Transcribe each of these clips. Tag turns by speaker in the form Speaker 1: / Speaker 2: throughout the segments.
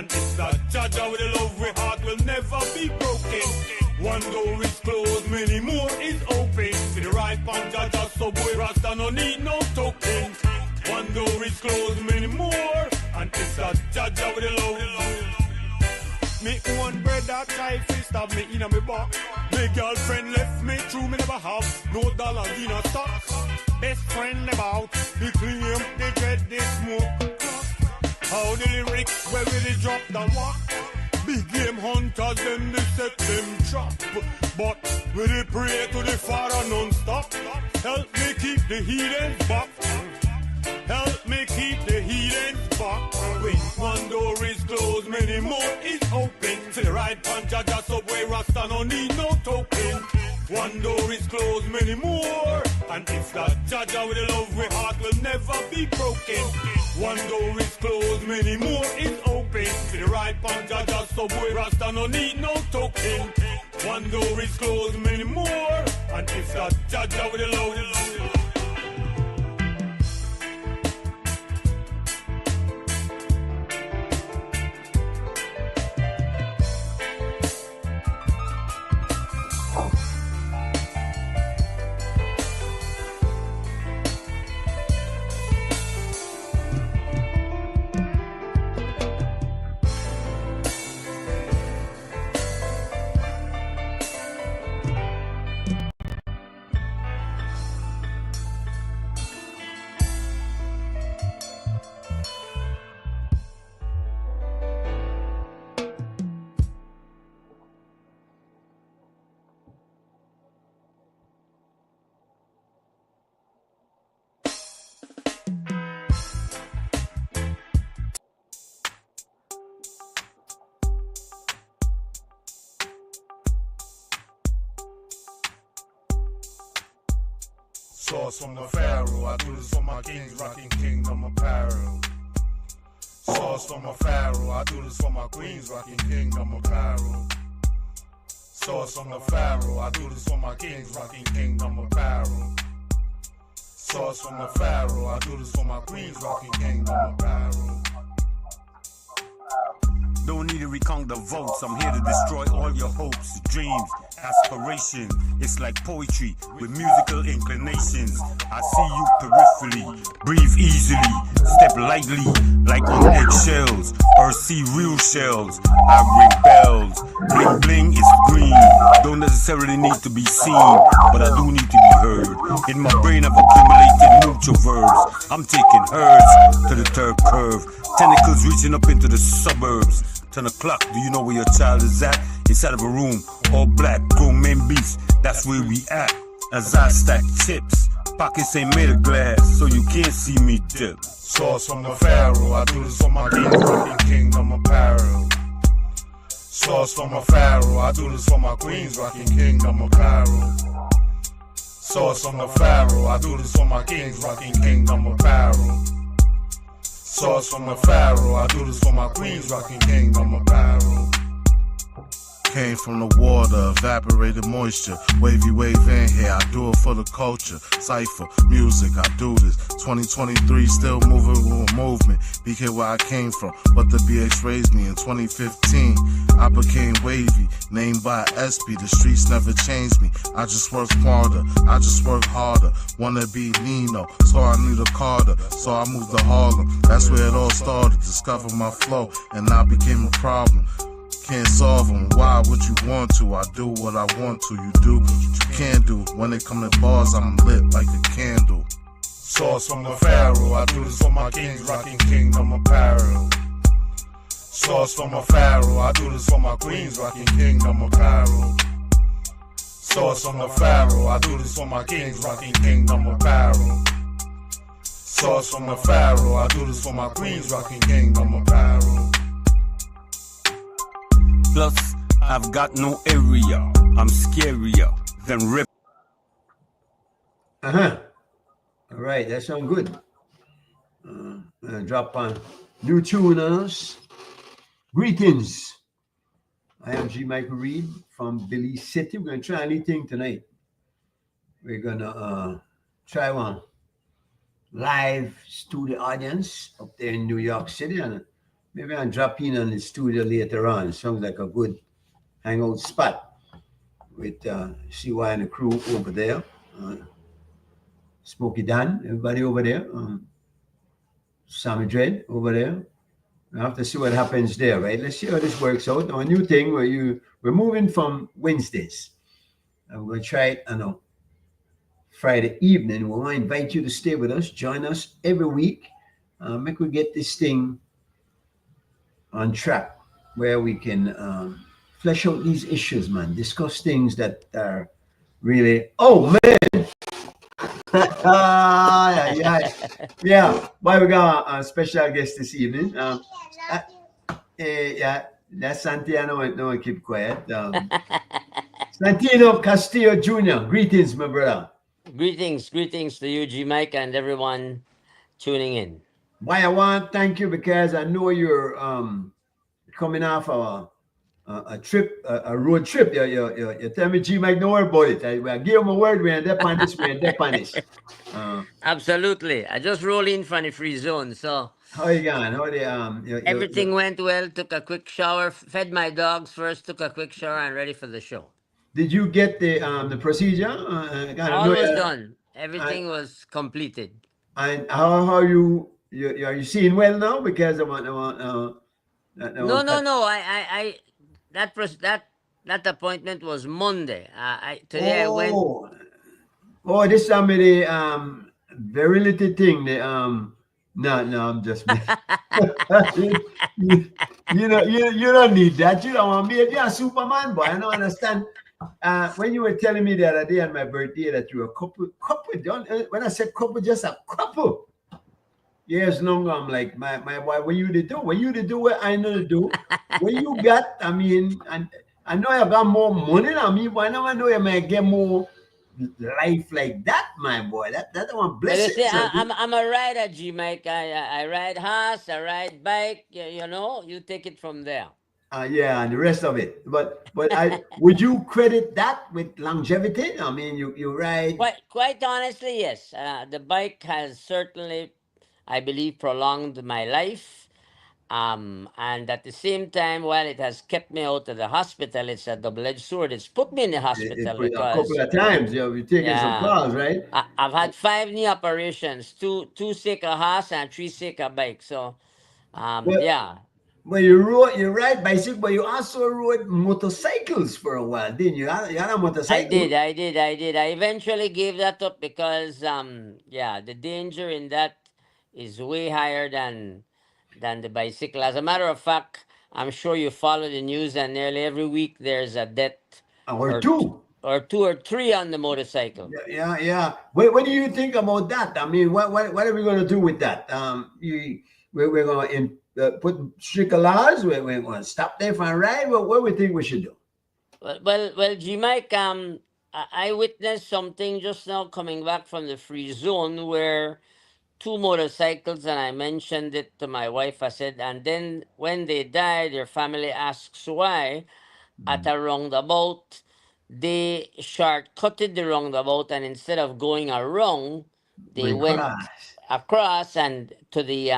Speaker 1: And it's that Jaja with the love we heart will never be broken. One door is closed, many more is open. To the right pan Jaja, so boy Rasta no need no token. One door is closed, many more. And it's that Jaja with the love. Me one brother try to stab me in a me back. My girlfriend left me true, me never have no dollar in a stock. Best friend about, the claim, they dread, they smoke. How the lyrics, where will they drop the walk? Big game hunters, them they set them trap. But will they pray to the Father non-stop? Help me keep the heathens back. Help me keep the heathens back. When one door is closed, many more is open. To the right pan Jaja, subway Rasta no need no token. One door is closed, many more. And if that Jaja with the love we heart will never be broken. One door is closed, many more is open. To the right pan Jaja, subway Rasta no need no token. One door is closed, many more. And if that Jaja with the love.
Speaker 2: Source from the Pharaoh, I do this for my kings, rocking kingdom apparel. Source from a Pharaoh, I do this for my queens, rocking kingdom apparel. Source from the Pharaoh, I do this for my kings, rocking kingdom apparel. Source from the Pharaoh, I do this for my queens, rocking kingdom apparel.
Speaker 3: Don't need to recount the votes. I'm here to destroy all your hopes, dreams, aspirations. It's like poetry with musical inclinations. I see you peripherally, breathe easily, step lightly like on eggshells, or see real shells. I ring bells, bling bling is green. Don't necessarily need to be seen, but I do need to be heard. In my brain I've accumulated neutral verbs. I'm taking herds to the third curve, tentacles reaching up into the suburbs. 10 o'clock, do you know where your child is at? Inside of a room, all black, grown men beats, that's where we at. As I stack chips, pockets ain't made of glass, so you can't see me dip.
Speaker 2: Source from the Pharaoh, I do this for my kings, rocking kingdom apparel. Source from a Pharaoh, I do this for my queens, rocking kingdom apparel. Source from the Pharaoh, I do this for my kings, rocking kingdom apparel. Source from the Pharaoh, I do this for my queens, rocking kingdom apparel.
Speaker 4: Came from the water, evaporated moisture. Wavy wave in here, I do it for the culture. Cypher, music, I do this. 2023, still moving with a movement. BK where I came from, but the BX raised me in 2015. I became wavy, named by SB. The streets never changed me. I just work smarter, I just work harder. Wanna be Nino, so I need a Carter. So I moved to Harlem, that's where it all started. Discovered my flow, and I became a problem. Can't solve them, why would you want to? I do what I want to, you do what you can do. When it come to bars, I'm lit like a candle.
Speaker 2: Source from the Pharaoh, I do this for my kings, rocking kingdom apparel. Source from a Pharaoh, I do this for my queens, rocking kingdom apparel. Source from the Pharaoh, I do this for my kings, rocking kingdom apparel. Source from the Pharaoh, I do this for my queens, rocking kingdom apparel.
Speaker 3: Plus, I've got no area. I'm scarier than rip.
Speaker 5: All right, that sounds good. Drop on new tuners. Greetings. I am G. Michael Reid from Belize City. We're going to try anything tonight. We're going to try one live studio audience up there in New York City. And maybe I'll drop in on the studio later on. Sounds like a good hangout spot with CY and the crew over there. Uh, Smokey Dan, everybody over there. Sammy Dread over there. We have to see what happens there, right? Let's see how this works out. Now, a new thing where we're moving from Wednesdays. And we're going to try it on a Friday evening. We want to invite you to stay with us, join us every week. Make we get this thing on track where we can flesh out these issues, man. Discuss things that are really. Oh man, yeah, yeah, yeah. Why we got a special guest this evening? Uh, yeah, that's Santino. No, keep quiet. Santino Castillo Jr. Greetings, my brother.
Speaker 6: Greetings to you, G Mike, and everyone tuning in.
Speaker 5: Why I want to thank you because I know you're coming off a trip, a road trip. You tell me, G Mike, don't worry about it. I give him a word. We're in that on this. We're in that on this.
Speaker 6: Absolutely. I just rolled in from the free zone, so
Speaker 5: How you going? How the
Speaker 6: everything went well. Took a quick shower, fed my dogs first, took a quick shower, and ready for the show.
Speaker 5: did you get the procedure? I kind know
Speaker 6: Almost
Speaker 5: you.
Speaker 6: done.
Speaker 5: I,
Speaker 6: Everything was completed.
Speaker 5: and how you are you seeing well now? Because I
Speaker 6: No,
Speaker 5: want
Speaker 6: no,
Speaker 5: cut.
Speaker 6: no. That appointment was Monday. I today I went.
Speaker 5: Oh, this somebody virility thing. The no, I'm just you, you don't need that. You don't want to be a Superman boy. I don't understand. When you were telling me the other day on my birthday that you were a couple, don't, when I said couple, just a couple years longer, I'm like, my boy, what you to do? What you to do? What I know to do? What you got? I mean, and I know you got more money than me, but I never know you might get more life like that, my boy. That one
Speaker 6: Well, you see,
Speaker 5: blessings.
Speaker 6: I'm a rider, G Mike. I ride horse, I ride bike. You know, you take it from there.
Speaker 5: Yeah, and the rest of it. But I would you credit that with longevity? I mean, you ride.
Speaker 6: Quite honestly, yes. The bike has certainly, I believe, prolonged my life. And at the same time, while it has kept me out of the hospital, it's a double-edged sword. It's put me in the
Speaker 5: It
Speaker 6: hospital
Speaker 5: put a couple
Speaker 6: because,
Speaker 5: of times. You've taken some
Speaker 6: yeah,
Speaker 5: calls, right?
Speaker 6: I've had five knee operations, two sick a horse and three sick a bike. So,
Speaker 5: Well,
Speaker 6: yeah,
Speaker 5: well, you ride bicycle, but you also rode motorcycles for a while, didn't you? You had a
Speaker 6: I
Speaker 5: motorcycle.
Speaker 6: did, I did, I did. I eventually gave that up because yeah, the danger in that is way higher than the bicycle. As a matter of fact, I'm sure you follow the news and nearly every week there's a death
Speaker 5: Or
Speaker 6: or
Speaker 5: two.
Speaker 6: or two or three on the motorcycle.
Speaker 5: Yeah. What do you think about that? I mean, what are we going to do with that? We're going to put strict laws. We're going to stop them from ride. What we think we should do?
Speaker 6: Well, G Mike, I witnessed something just now coming back from the free zone where two motorcycles, and I mentioned it to my wife. I said, and then when they die, their family asks why. At a roundabout, they shortcutted the roundabout, and instead of going around, they
Speaker 5: When
Speaker 6: went
Speaker 5: cross.
Speaker 6: across and to the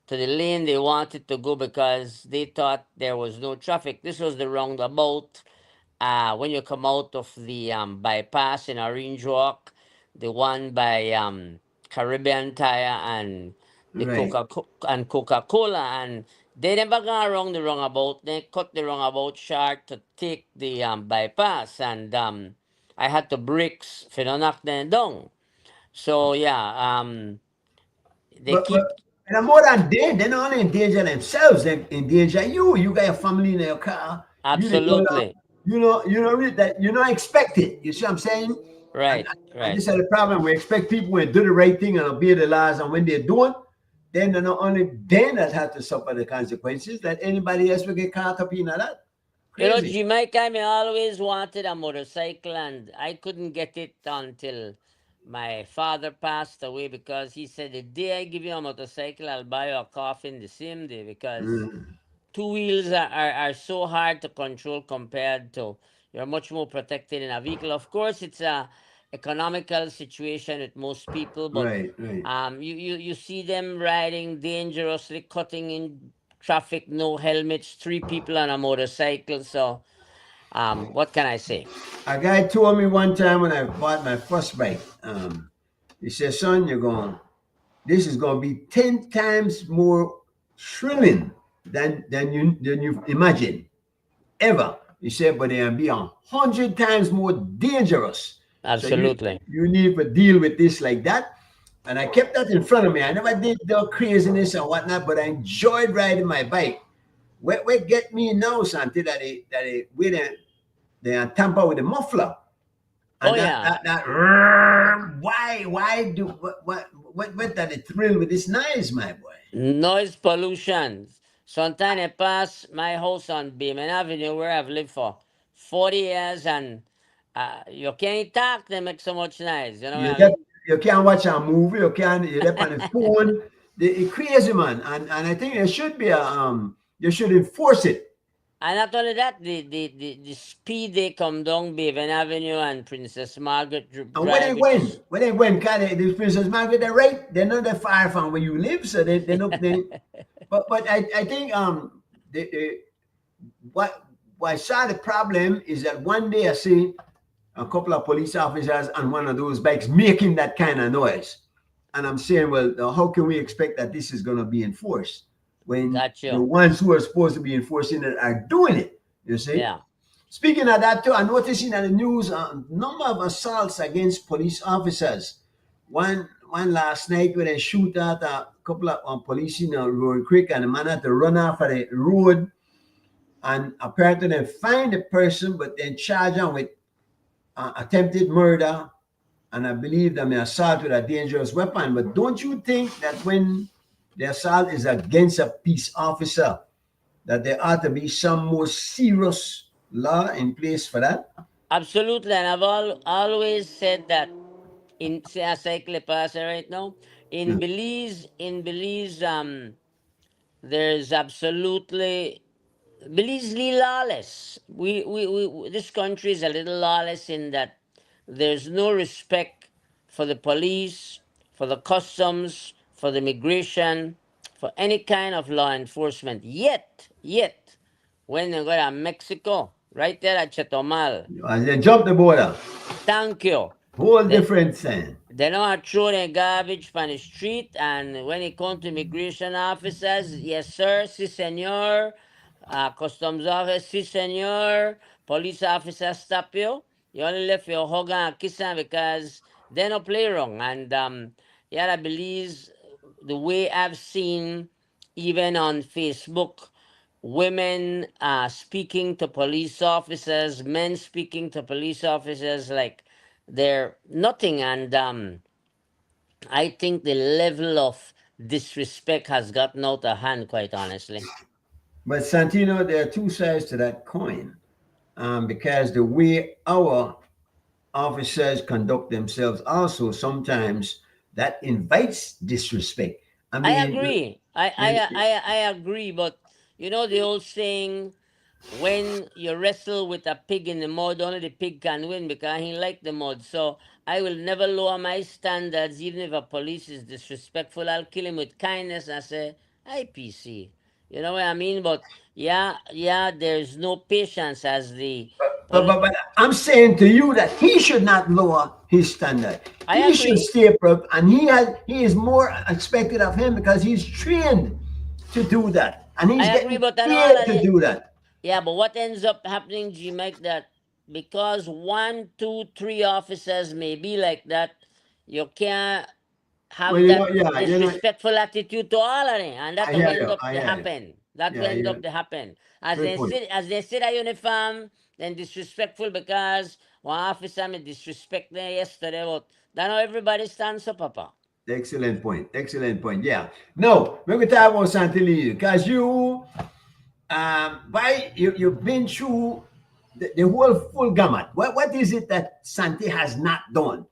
Speaker 6: lane they wanted to go because they thought there was no traffic. This was the roundabout when you come out of the bypass in Orange Walk, the one by Caribbean Tire and the
Speaker 5: Right.
Speaker 6: Coca Cola, and they never got around the roundabout. They cut the roundabout short to take the bypass, and I had to brakes for not knock them down. So yeah, they
Speaker 5: But
Speaker 6: keep
Speaker 5: and more than they, they're not only endanger themselves, they endanger you. You got your family in your car. You didn't know that.
Speaker 6: absolutely
Speaker 5: That you're not expected. You see what I'm saying? And,
Speaker 6: right,
Speaker 5: and
Speaker 6: right.
Speaker 5: this is the problem. We expect people to do the right thing and obey the laws, and when they don't, then they're not only then that have to suffer the consequences that anybody else will get caught up in that.
Speaker 6: You know,
Speaker 5: Crazy.
Speaker 6: Jamaica, I always wanted a motorcycle, and I couldn't get it until my father passed away because he said, the day I give you a motorcycle, I'll buy you a coffin the same day because
Speaker 5: Mm,
Speaker 6: two wheels are so hard to control compared to you're much more protected in a vehicle. Of course, it's a economical situation with most people, but
Speaker 5: right.
Speaker 6: you see them riding dangerously, cutting in traffic, no helmets, 3 people on a motorcycle. So, what can I say?
Speaker 5: A guy told me one time when I bought my first bike, he said, son, this is gonna be 10 times more thrilling than you imagine ever. He said, but it'll be 100 times more dangerous. So
Speaker 6: Absolutely.
Speaker 5: you need to deal with this like that. And I kept that in front of me. I never did the craziness and whatnot, but I enjoyed riding my bike. What get me now, Santi, that they tamper with the muffler.
Speaker 6: Oh
Speaker 5: And
Speaker 6: yeah.
Speaker 5: why do what that the thrill with this noise, my boy?
Speaker 6: Noise pollution. Sometime I pass my house on Beeman Avenue where I've lived for 40 years, and you can't talk, they make so much noise. You know what
Speaker 5: You
Speaker 6: I
Speaker 5: dep-
Speaker 6: mean?
Speaker 5: you can't watch a movie, you're dep on the phone. It's crazy, man. And I think there should be you should enforce it.
Speaker 6: And not only that, the speed they come down Bevan Avenue and Princess Margaret
Speaker 5: And when they
Speaker 6: Drive, which is
Speaker 5: kind of the Princess Margaret, they're right. They're not that far from where you live, so they know they. But I think they what I saw the problem is that one day I see a couple of police officers on one of those bikes making that kind of noise. And I'm saying, well, how can we expect that this is going to be enforced when
Speaker 6: got
Speaker 5: the
Speaker 6: you.
Speaker 5: ones who are supposed to be enforcing it are doing it? You see?
Speaker 6: Yeah.
Speaker 5: Speaking of that, too, I'm noticing on the news a number of assaults against police officers. One last night when they shoot at a couple of police in a road quick and the man had to run off of the road. And apparently they find the person, but they charge him with attempted murder, and I believe they may assault with a dangerous weapon. But don't you think that when the assault is against a peace officer, that there ought to be some more serious law in place for that?
Speaker 6: Absolutely. And I've always said that in say a cycle pass right now.
Speaker 5: Yeah.
Speaker 6: In Belize, there's absolutely Belize lawless. This country is a little lawless in that there's no respect for the police, for the customs, for the immigration, for any kind of law enforcement. Yet, when you go to Mexico, right there at Chetomal,
Speaker 5: And they jump the border.
Speaker 6: thank you.
Speaker 5: Whole
Speaker 6: They,
Speaker 5: different thing.
Speaker 6: they don't throw their garbage on the street, and when it comes to immigration officers, yes sir, si senor, customs officer, si senor, police officer stop you. You only left your hug and kiss them because they don't play wrong. And yeah, I believe the way I've seen, even on Facebook, women speaking to police officers, men speaking to police officers like they're nothing. And I think the level of disrespect has gotten out of hand, quite honestly.
Speaker 5: But Santino, there are two sides to that coin. Because the way our officers conduct themselves also sometimes that invites disrespect. I
Speaker 6: I
Speaker 5: mean,
Speaker 6: agree. I agree. But you know the old saying, when you wrestle with a pig in the mud, only the pig can win because he like the mud. So I will never lower my standards, even if a police is disrespectful. I'll kill him with kindness and say, IPC. You know what I mean? But yeah, there's no patience as the police.
Speaker 5: but I'm saying to you that he should not lower his standard.
Speaker 6: I
Speaker 5: He should
Speaker 6: agree.
Speaker 5: stay up, and he is more expected of him because he's trained to do that, and he's
Speaker 6: I agree,
Speaker 5: getting
Speaker 6: but then all
Speaker 5: paid
Speaker 6: of
Speaker 5: to
Speaker 6: the
Speaker 5: do that.
Speaker 6: yeah, but what ends up happening, G Mike, that because one, two, three officers may be like that, you can't
Speaker 5: Well,
Speaker 6: have that
Speaker 5: yeah,
Speaker 6: disrespectful attitude to all of them, and that
Speaker 5: I
Speaker 6: will
Speaker 5: hear
Speaker 6: end
Speaker 5: you,
Speaker 6: up
Speaker 5: I
Speaker 6: to
Speaker 5: hear you.
Speaker 6: happen. That will
Speaker 5: Yeah,
Speaker 6: end
Speaker 5: yeah,
Speaker 6: up to happen.
Speaker 5: good point.
Speaker 6: As they sit a uniform, then disrespectful because one officer may disrespect them yesterday, but then how everybody stands up, Papa.
Speaker 5: Excellent point. Excellent point. Yeah. No, we're going to talk about Santilli because you've been through the whole full gamut. What is it that Santi has not done?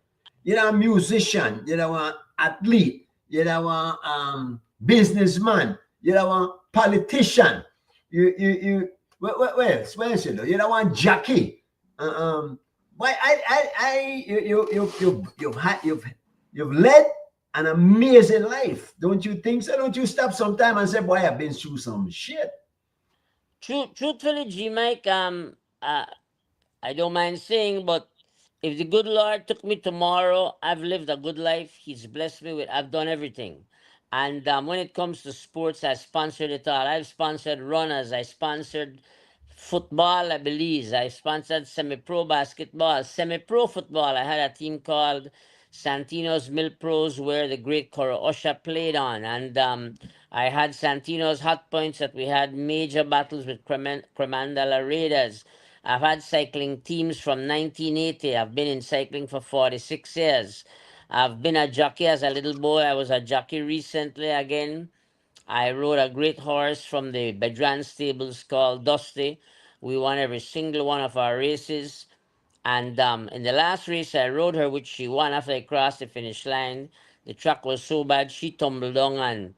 Speaker 5: You're a musician, you're an athlete, you're a businessman, you're a politician, where is it? You're one jockey. Why you've led an amazing life. Don't you think so? Don't you stop sometime and say, boy, I've been through some shit.
Speaker 6: Truthfully, G Mike, I don't mind saying, but if the good Lord took me tomorrow, I've lived a good life. He's blessed me with, I've done everything. And when it comes to sports, I sponsored it all. I've sponsored runners, I sponsored football, I believe. I sponsored semi pro basketball, semi pro football. I had a team called Santino's Mill Pros where the great Koro Osha played on. And I had Santino's Hot Points that we had major battles with Cremandala Raiders. I've had cycling teams from 1980. I've been in cycling for 46 years. I've been a jockey as a little boy. I was a jockey recently again. I rode a great horse from the Bedran stables called Dusty. We won every single one of our races. And in the last race I rode her, which she won after I crossed the finish line, the track was so bad she tumbled down and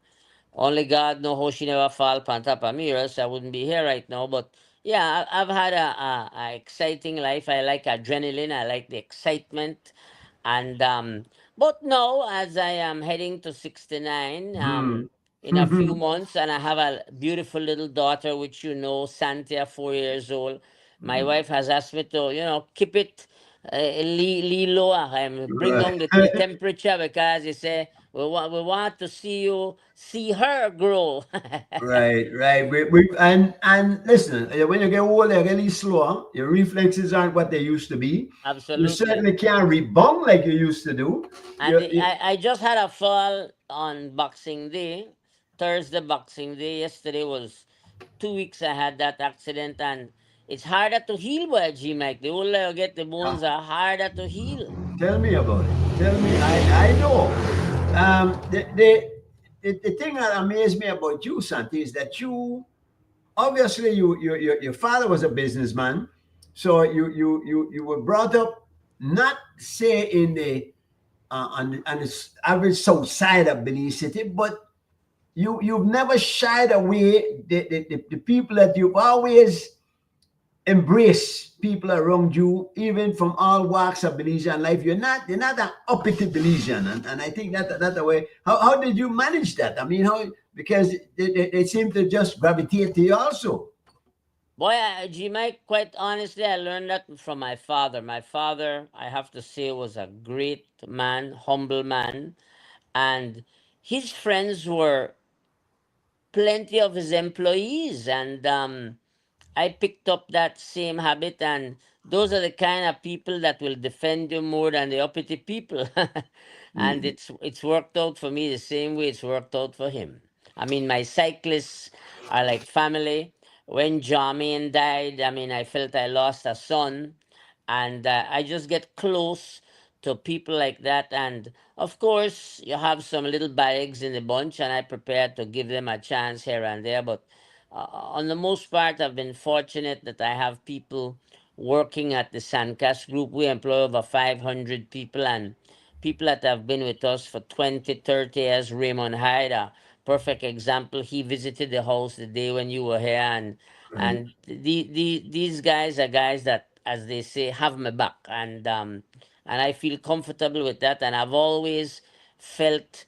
Speaker 6: only God know how she never fall on top of me, or else I wouldn't be here right now. But yeah, I've had a exciting life. I like adrenaline. I like the excitement. And but now, as I am heading to 69,
Speaker 5: Hmm.
Speaker 6: in a few months, and I have a beautiful little daughter, which you know, Santia, 4 years old. My wife has asked me to, keep it low, bring
Speaker 5: Right.
Speaker 6: down the temperature because they say we want to see her grow.
Speaker 5: Right, right. And listen, when you get older, you're really slower. Your reflexes aren't what they used to be. You
Speaker 6: Absolutely.
Speaker 5: certainly can't rebound like you used to do.
Speaker 6: And I just had a fall on Boxing Day, Thursday Boxing Day. Yesterday was 2 weeks I had that accident, and it's harder to heal, boy, G Mike. The older you get, the bones are harder to heal.
Speaker 5: Tell me about it. Tell me. I know. The thing that amazed me about you, Santi, is that you obviously your father was a businessman, so you were brought up not say in the on the average south side of Belize City, but you've never shied away the people that you've always embrace people around you, even from all walks of Belizean life. You're not an uppity Belizean, and I think that the way. How did you manage that? I mean, how because they seem to just gravitate to you also.
Speaker 6: Boy, G Mike, quite honestly, I learned that from my father. My father, I have to say, was a great man, humble man, and his friends were plenty of his employees, and I picked up that same habit, and those are the kind of people that will defend you more than the uppity people. And
Speaker 5: Mm.
Speaker 6: it's worked out for me the same way it's worked out for him. I mean, my cyclists are like family. When Jermaine died, I mean, I felt I lost a son, and I just get close to people like that. And of course, you have some little bags in the bunch, and I prepared to give them a chance here and there, but on the most part, I've been fortunate that I have people working at the Sandcast Group. We employ over 500 people, and people that have been with us for 20, 30 years. Raymond Hyde, a perfect example. He visited the house the day when you were here, and
Speaker 5: Right.
Speaker 6: these guys are guys that, as they say, have my back, and I feel comfortable with that. And I've always felt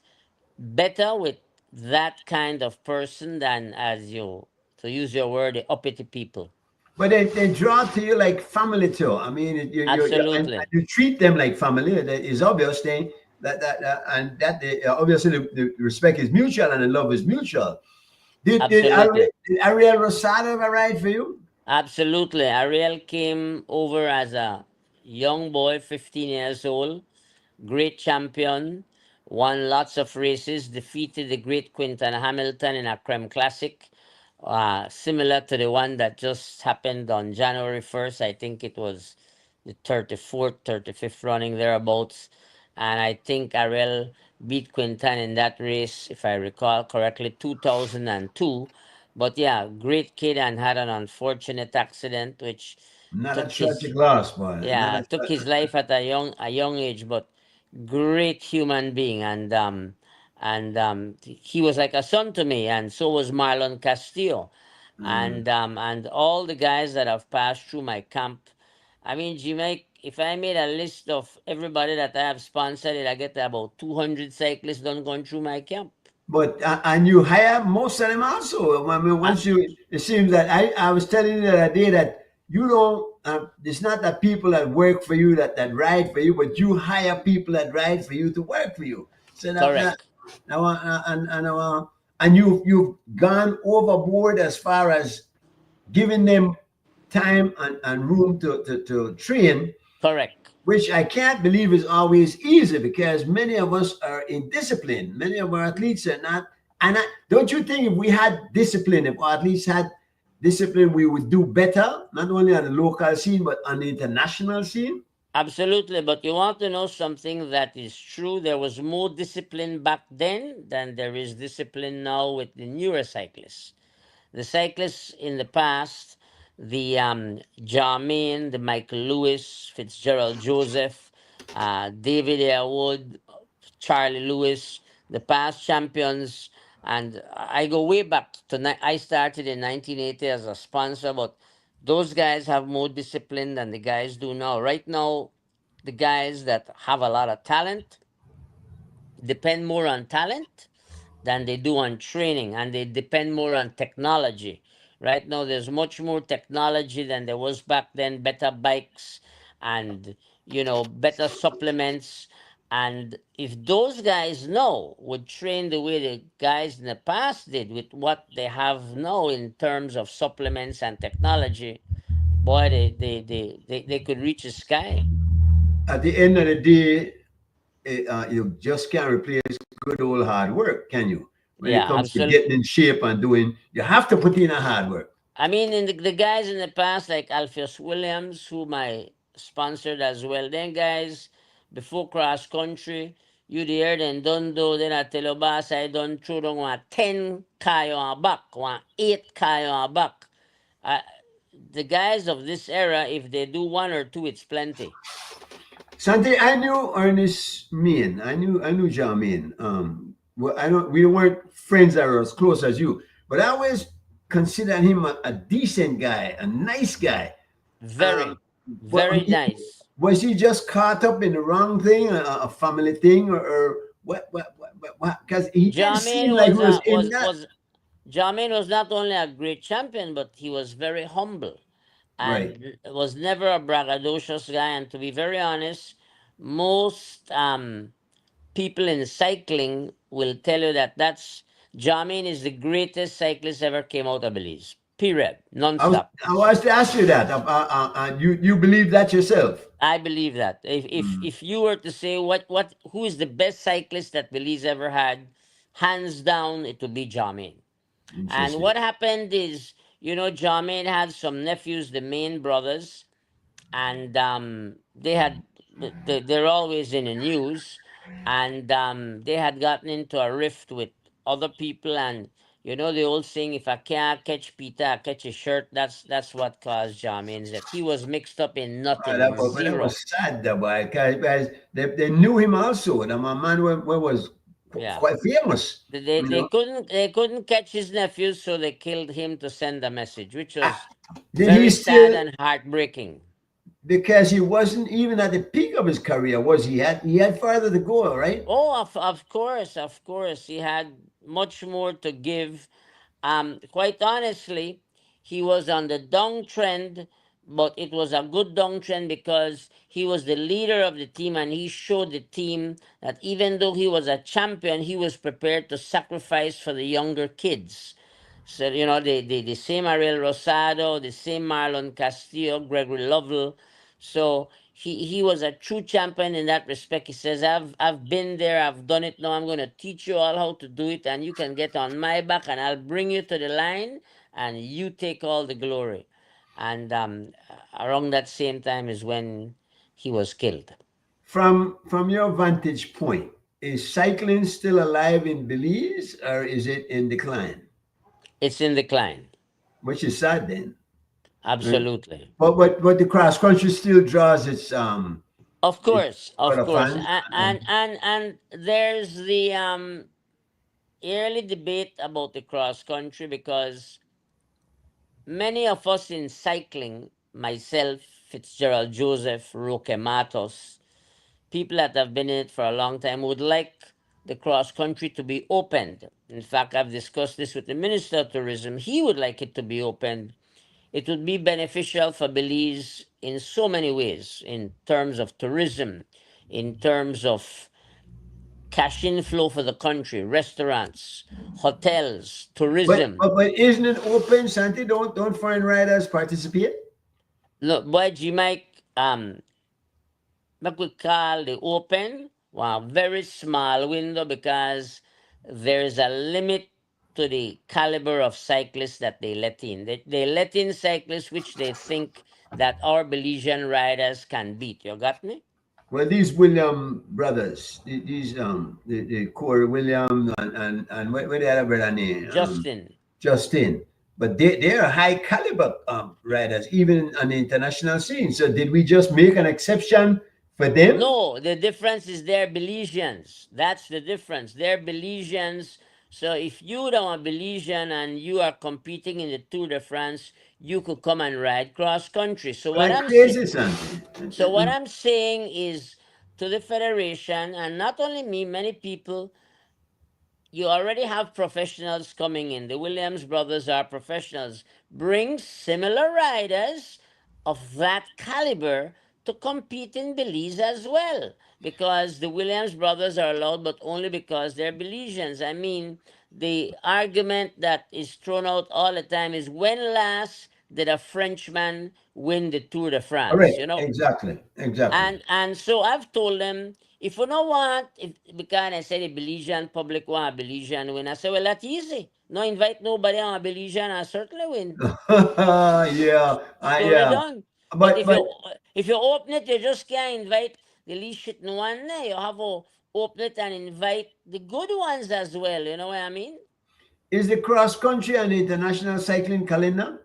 Speaker 6: better with that kind of person than, as you, to use your word, the uppity people.
Speaker 5: But they draw to you like family too. I mean, and
Speaker 6: Absolutely.
Speaker 5: you treat them like family. That is obvious thing and that obviously the respect is mutual and the love is mutual.
Speaker 6: Absolutely.
Speaker 5: Did Ariel Rosado ever ride for you?
Speaker 6: Absolutely. Ariel came over as a young boy, 15 years old, great champion, won lots of races, defeated the great Quinton Hamilton in a Creme Classic, similar to the one that just happened on January 1st. I think it was the 34th, 35th running thereabouts. And I think Ariel beat Quinton in that race, if I recall correctly, 2002. But yeah, great kid and had an unfortunate accident which
Speaker 5: Not a
Speaker 6: took his,
Speaker 5: tragic loss, boy. Not
Speaker 6: yeah,
Speaker 5: a
Speaker 6: took his life at a young age, but great human being. And he was like a son to me, and so was Marlon Castillo,
Speaker 5: mm,
Speaker 6: and all the guys that have passed through my camp. I mean, Jamaica, if I made a list of everybody that I have sponsored, it I get about 200 cyclists done going through my camp.
Speaker 5: But and you hire most of them also. I mean,
Speaker 6: Uh,
Speaker 5: once you, it seems that I was telling you the other day that you don't. It's not that people that work for you that ride for you, but you hire people that ride for you to work for you. So
Speaker 6: Correct.
Speaker 5: now and you've gone overboard as far as giving them time and room to train,
Speaker 6: Correct.
Speaker 5: which I can't believe is always easy because many of us are indisciplined. Many of our athletes are not. And don't you think if we had discipline, if our athletes had discipline, we would do better, not only on the local scene, but on the international scene?
Speaker 6: Absolutely. But you want to know something that is true? There was more discipline back then than there is discipline now with the newer cyclists. The cyclists in the past, the Jarmaine, the Michael Lewis, Fitzgerald Joseph, David Airwood, Charlie Lewis, the past champions, and I go way back to I started in 1980 as a sponsor, but those guys have more discipline than the guys do now. Right now, the guys that have a lot of talent depend more on talent than they do on training, and they depend more on technology. Right now there's much more technology than there was back then, better bikes and better supplements. And if those guys now would train the way the guys in the past did with what they have now in terms of supplements and technology, boy, they could reach the sky.
Speaker 5: At the end of the day, you just can't replace good old hard work, can you? When it
Speaker 6: Yeah,
Speaker 5: comes to
Speaker 6: absolutely.
Speaker 5: getting in shape and doing, you have to put in a hard work.
Speaker 6: I mean, in the guys in the past, like Alpheus Williams, whom I sponsored as well, then guys, before cross country, you there, then don't do, then I tell you, boss, I done throw down one 10 kayo on back, one 8 kayo on back. Uh, the guys of this era, if they do one or two, it's plenty.
Speaker 5: Santi, I knew Ernest Mean. I knew John Mean. Well, I don't. We weren't friends that were as close as you, but I always considered him a decent guy, a nice guy. Um,
Speaker 6: Very,
Speaker 5: but
Speaker 6: very nice.
Speaker 5: was he just caught up in the wrong thing, a family thing, or what? What? Because he didn't seem
Speaker 6: Jamin
Speaker 5: like he
Speaker 6: was
Speaker 5: was in that.
Speaker 6: was Jamin was not only a great champion, but he was very humble
Speaker 5: Right.
Speaker 6: and was never a braggadocious guy. And to be very honest, most people in cycling will tell you that Jamin is the greatest cyclist ever came out of Belize. Period. Non-stop.
Speaker 5: I was to ask you that. You believe that yourself?
Speaker 6: I believe that. If you were to say who is the best cyclist that Belize ever had, hands down it would be Jamin. And
Speaker 5: Interesting.
Speaker 6: what happened is, Jamin had some nephews, the main brothers, and they had they're always in the news, and they had gotten into a rift with other people, and the old saying, if I can't catch Peter, I catch his shirt. That's what caused Jamin's that he was mixed up in nothing, in
Speaker 5: That
Speaker 6: zero.
Speaker 5: was sad, though, boy, because they knew him also. And my man was
Speaker 6: Yeah.
Speaker 5: quite famous.
Speaker 6: They,
Speaker 5: You
Speaker 6: they
Speaker 5: know,
Speaker 6: couldn't they couldn't catch his nephews, so they killed him to send a message, which
Speaker 5: Ah,
Speaker 6: was
Speaker 5: did he
Speaker 6: very sad
Speaker 5: still?
Speaker 6: and heartbreaking.
Speaker 5: Because he wasn't even at the peak of his career, was he? He had further to go, right?
Speaker 6: Oh, of course, he had much more to give. Quite honestly, he was on the downtrend, but it was a good downtrend because he was the leader of the team and he showed the team that even though he was a champion, he was prepared to sacrifice for the younger kids. So, the same Ariel Rosado, the same Marlon Castillo, Gregory Lovell. So he was a true champion in that respect. He says, I've been there, I've done it now. I'm gonna teach you all how to do it, and you can get on my back and I'll bring you to the line and you take all the glory. And around that same time is when he was killed.
Speaker 5: From your vantage point, is cycling still alive in Belize or is it in decline?
Speaker 6: It's in decline.
Speaker 5: Which is sad then. Right?
Speaker 6: Absolutely.
Speaker 5: But the cross country still draws its sort
Speaker 6: Of
Speaker 5: of
Speaker 6: course.
Speaker 5: fans.
Speaker 6: And there's the early debate about the cross country because many of us in cycling, myself, Fitzgerald Joseph, Roque Matos, people that have been in it for a long time would like the cross country to be opened. In fact, I've discussed this with the Minister of Tourism. He would like it to be opened. It would be beneficial for Belize in so many ways, in terms of tourism, in terms of cash inflow for the country, restaurants, hotels, tourism.
Speaker 5: But isn't it open, Santi? Don't foreign riders participate?
Speaker 6: Look, boy, G Mike, what we call the open, one very small window because there is a limit to the caliber of cyclists that they let in. They let in cyclists which they think that our Belizean riders can beat. You got me?
Speaker 5: Well, these William brothers, these the Corey William and what the other brother name?
Speaker 6: Justin.
Speaker 5: Justin. But they are high caliber riders, even on the international scene. So did we just make an exception for them?
Speaker 6: No, the difference is they're Belizeans. That's the difference. They're Belizeans. So if you don't a Belizean and you are competing in the Tour de France, you could come and ride cross country. So what
Speaker 5: Like
Speaker 6: I'm saying,
Speaker 5: crazy, something.
Speaker 6: so what I'm saying is to the federation, and not only me, many people, you already have professionals coming in. The Williams brothers are professionals. Bring similar riders of that caliber to compete in Belize as well. Because the Williams brothers are allowed, but only because they're Belizeans. I mean, the argument that is thrown out all the time is when last did a Frenchman win the Tour de France?
Speaker 5: Correct.
Speaker 6: You know,
Speaker 5: Exactly. Exactly.
Speaker 6: and so I've told them if you don't want, if because I said the Belizean public want a Belizean win, I said, well, that's easy. No invite nobody on a Belizean, I certainly win.
Speaker 5: Yeah.
Speaker 6: Story
Speaker 5: Yeah.
Speaker 6: done. But
Speaker 5: But
Speaker 6: if you open it, you just can't invite the least shit no one there. You have to open it and invite the good ones as well. You know what I mean?
Speaker 5: is the cross country and international cycling calendar?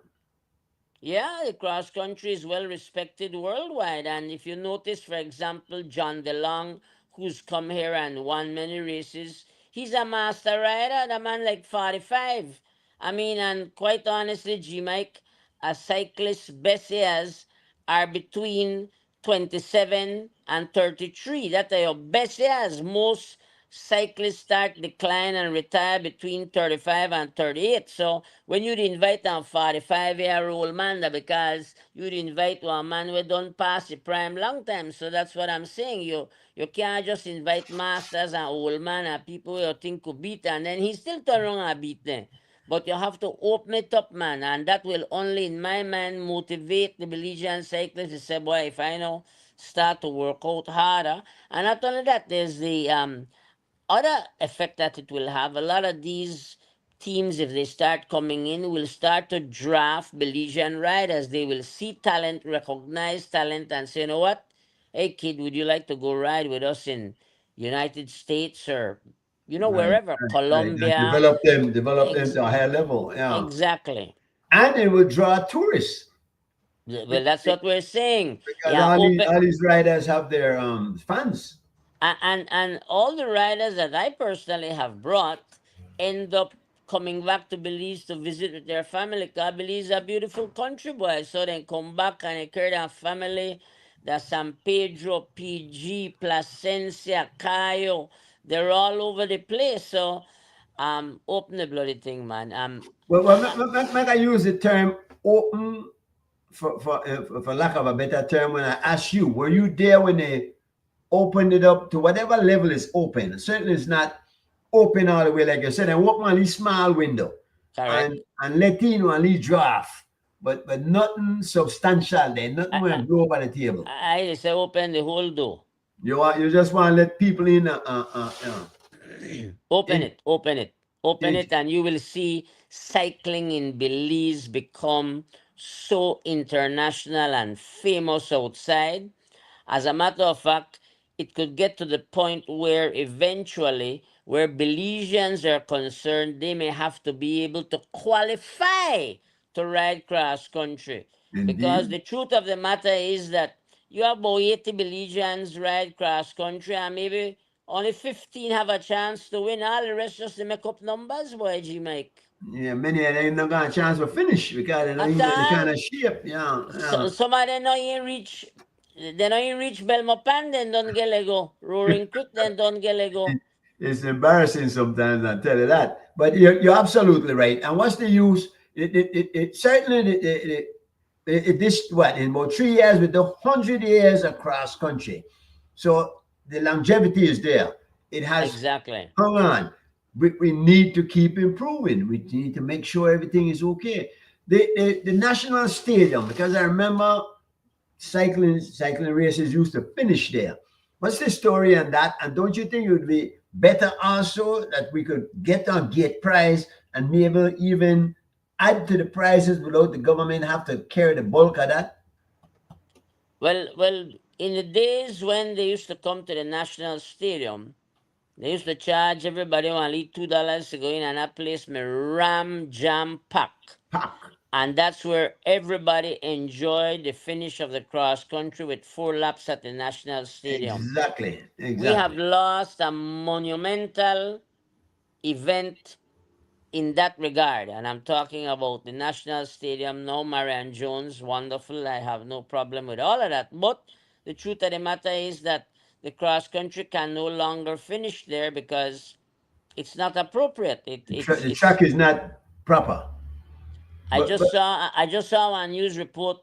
Speaker 6: Yeah, the cross country is well respected worldwide. And if you notice, for example, John DeLong, who's come here and won many races, he's a master rider, the man like 45. I mean, and quite honestly, G Mike, a cyclist's best years are between 27 and 33. That are your best years. Most cyclists start decline and retire between 35 and 38. So when you'd invite a 45-year-old man, that because you'd invite one man who don't pass the prime long time. So that's what I'm saying. You can't just invite masters and old man and people you think could beat and then he still turn around and beat them. But you have to open it up, man, and that will only, in my mind, motivate the Belizean cyclists to say, boy, if I know, start to work out harder. And not only that, there's the other effect that it will have. A lot of these teams, if they start coming in, will start to draft Belizean riders. They will see talent, recognize talent, and say, you know what? Hey, kid, would you like to go ride with us in United States or,
Speaker 5: Right,
Speaker 6: wherever?
Speaker 5: right. And
Speaker 6: Colombia.
Speaker 5: develop them
Speaker 6: Ex-
Speaker 5: to a higher level. Yeah.
Speaker 6: exactly.
Speaker 5: And it will draw tourists
Speaker 6: Well, that's what we're saying.
Speaker 5: because
Speaker 6: Yeah, open.
Speaker 5: all these riders have their fans.
Speaker 6: And all the riders that I personally have brought end up coming back to Belize to visit with their family. Because Belize is a beautiful country, boy. So they come back and they carry their family. The San Pedro, PG, Placencia, Cayo. They're all over the place. So open the bloody thing, man.
Speaker 5: Well, make I use the term open for lack of a better term. When I ask you, were you there when they opened it up to whatever level is open? Certainly, it's not open all the way, like you said, and open only small window
Speaker 6: correct.
Speaker 5: and let in only draft, but nothing substantial there, nothing
Speaker 6: I,
Speaker 5: going
Speaker 6: I,
Speaker 5: to blow over the table.
Speaker 6: I say open the whole door.
Speaker 5: You just want to let people in,
Speaker 6: Open
Speaker 5: in,
Speaker 6: it, open it, open
Speaker 5: in
Speaker 6: it, and you will see cycling in Belize become so international and famous outside. As a matter of fact, it could get to the point where eventually, where Belizeans are concerned, they may have to be able to qualify to ride cross country. Because
Speaker 5: indeed.
Speaker 6: the truth of the matter is that you have about 80 Belizeans ride cross country and maybe only 15 have a chance to win. All the rest just to make up numbers, boy, G Mike.
Speaker 5: Yeah, many of them not got a chance to finish because they're not
Speaker 6: At
Speaker 5: in the kind
Speaker 6: all,
Speaker 5: of shape. Yeah, yeah.
Speaker 6: some of them not even reach. They not even reach Belmopan, then don't get Lego. Roaring Creek, then don't get Lego.
Speaker 5: It's embarrassing sometimes, I tell you that. But you're absolutely right. And what's the use? It certainly this what in about 3 years with the 100 years across country. So the longevity is there. It has
Speaker 6: Exactly.
Speaker 5: hung on. We need to keep improving. We need to make sure everything is okay. The national stadium, because I remember cycling races used to finish there. What's the story on that? And don't you think it would be better also that we could get our gate price and maybe even add to the prices without the government have to carry the bulk of that?
Speaker 6: Well, in the days when they used to come to the National Stadium, they used to charge everybody only $2 to go in, and that place may ram jam pack.
Speaker 5: Pack.
Speaker 6: And that's where everybody enjoyed the finish of the cross country with 4 laps at the National Stadium.
Speaker 5: Exactly.
Speaker 6: We have
Speaker 5: Exactly.
Speaker 6: lost a monumental event in that regard, and I'm talking about the National Stadium now. Marion Jones, wonderful. I have no problem with all of that. But the truth of the matter is that the cross country can no longer finish there because it's not appropriate.
Speaker 5: The track is not proper. But
Speaker 6: I just saw a news report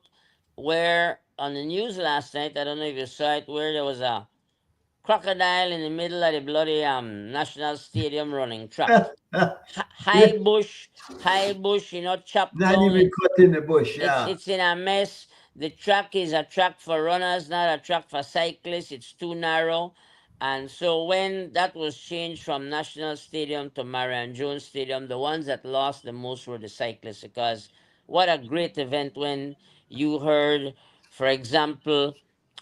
Speaker 6: where on the news last night. I don't know if you saw it, where there was a crocodile in the middle of the bloody National Stadium running track.
Speaker 5: yeah,
Speaker 6: High bush, chopped
Speaker 5: not
Speaker 6: down.
Speaker 5: even cut in the bush.
Speaker 6: It's
Speaker 5: Yeah.
Speaker 6: it's in a mess. The track is a track for runners, not a track for cyclists. It's too narrow. And so when that was changed from National Stadium to Marion Jones Stadium, the ones that lost the most were the cyclists, because what a great event when you heard, for example,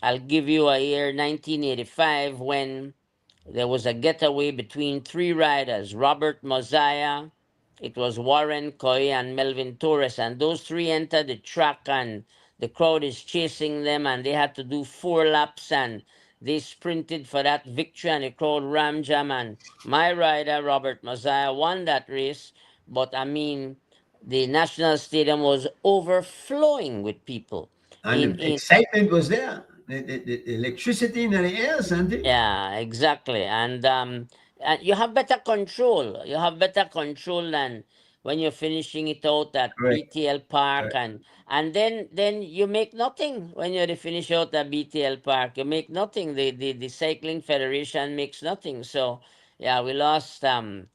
Speaker 6: I'll give you a year 1985 when there was a getaway between three riders, Robert Mosiah, it was Warren Coy and Melvin Torres, and those three entered the track, and the crowd is chasing them, and they had to do 4 laps, and they sprinted for that victory, and the crowd ram jam, and my rider, Robert Mosiah, won that race. But I mean, the National Stadium was overflowing with people.
Speaker 5: And the
Speaker 6: In
Speaker 5: excitement was there. The electricity in the air, Santi.
Speaker 6: Yeah, exactly. And you have better control. You have better control than when you're finishing it out at
Speaker 5: Correct.
Speaker 6: BTL Park,
Speaker 5: Correct.
Speaker 6: and then you make nothing when you finish out at BTL Park. You make nothing. The Cycling Federation makes nothing. So yeah, we lost a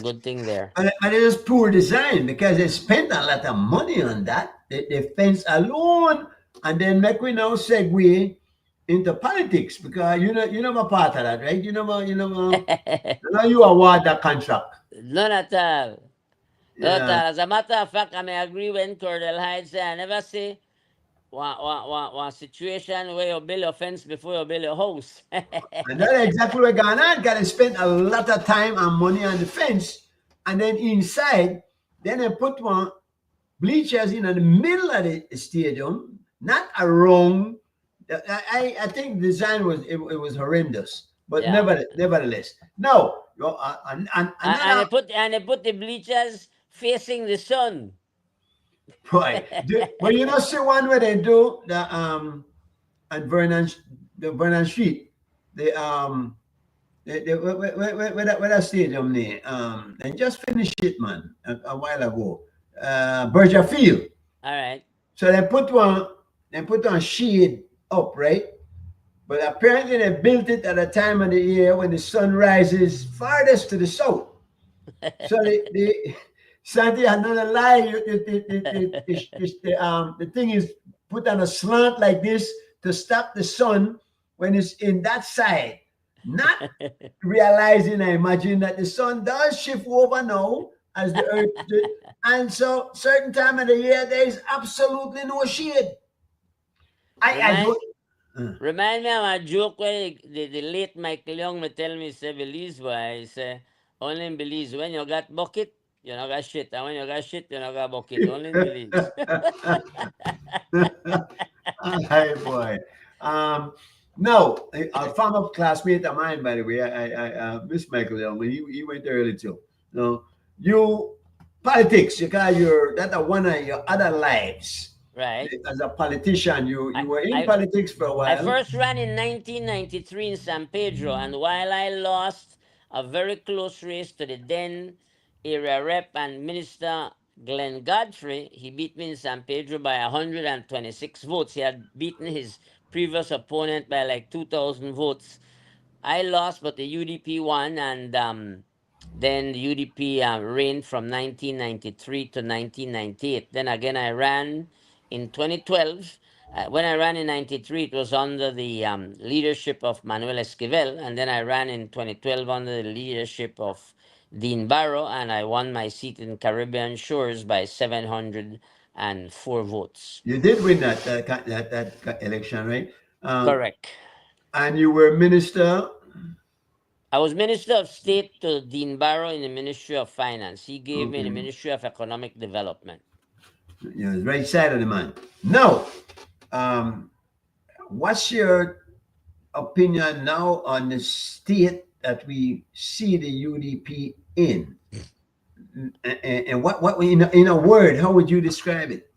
Speaker 6: good thing there.
Speaker 5: But it is poor design because they spent a lot of money on that. The fence alone, and then make we now segue into politics because I'm a part of that, right? You know you award that contract.
Speaker 6: None at all. Not at
Speaker 5: Yeah.
Speaker 6: all. As a matter of fact, I may agree when Cordell Hyde say I never say one situation where you build a fence before you build a house.
Speaker 5: And that's exactly what going on. Got to spend a lot of time and money on the fence. And then inside, then they put one bleachers in the middle of the stadium, not around. I think the design it was horrendous, but
Speaker 6: Yeah.
Speaker 5: nevertheless, no. And
Speaker 6: And
Speaker 5: another
Speaker 6: they put the bleachers facing the sun.
Speaker 5: point. But you know, see one where they do the at the Vernon Street, the where that stadium there, and just finished it, man, a while ago. Berger Field.
Speaker 6: All right.
Speaker 5: So they put one shade up, right? But apparently they built it at a time of the year when the sun rises farthest to the south. So the Santi, I'm not lie, the thing is put on a slant like this to stop the sun when it's in that side. Not realizing, I imagine, that the sun does shift over now as the earth, and so certain time of the year there is absolutely no shade. I
Speaker 6: Remind
Speaker 5: don't.
Speaker 6: remind me of a joke where the late Michael Young me tell me say Belize boy, he say only in Belize when you got bucket, you know got shit. And when you got shit, you know got bucket. Only in Belize.
Speaker 5: Hi, boy. Um, no, a former classmate of mine, by the way, I Miss Michael Young, he went early too. No, you politics, because that are one of your other lives.
Speaker 6: right?
Speaker 5: As a politician,
Speaker 6: I,
Speaker 5: you were in
Speaker 6: I
Speaker 5: politics for a
Speaker 6: I
Speaker 5: while.
Speaker 6: first ran in 1993 in San Pedro, and while I lost a very close race to the then area rep and minister Glenn Godfrey, he beat me in San Pedro by 126 votes. He had beaten his previous opponent by like 2,000 votes. I lost, but the UDP won, and then the UDP reigned from 1993 to 1998. Then again, I ran in 2012. When I ran in 93, it was under the leadership of Manuel Esquivel, and then I ran in 2012 under the leadership of Dean Barrow, and I won my seat in Caribbean Shores by 704 votes.
Speaker 5: You did win that election, right? Um,
Speaker 6: Correct.
Speaker 5: and you were minister.
Speaker 6: I was Minister of State to Dean Barrow in the Ministry of Finance. He gave me the
Speaker 5: Okay,
Speaker 6: Ministry of Economic Development.
Speaker 5: you know, right side of the man. Now, um, what's your opinion now on the state that we see the UDP in? And what in a word, how would you describe it?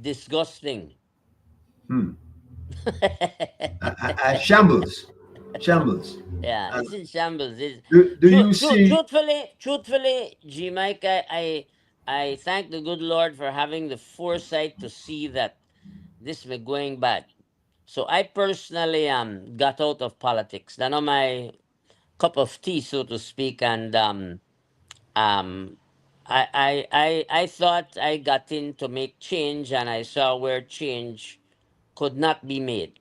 Speaker 6: Disgusting.
Speaker 5: Hmm. Shambles, shambles.
Speaker 6: Yeah,
Speaker 5: Uh,
Speaker 6: it's in shambles.
Speaker 5: do you see?
Speaker 6: Truthfully, G Mike, I thank the good Lord for having the foresight to see that this was going bad. So I personally got out of politics. They're not my cup of tea, so to speak, and um I thought I got in to make change, and I saw where change could not be made.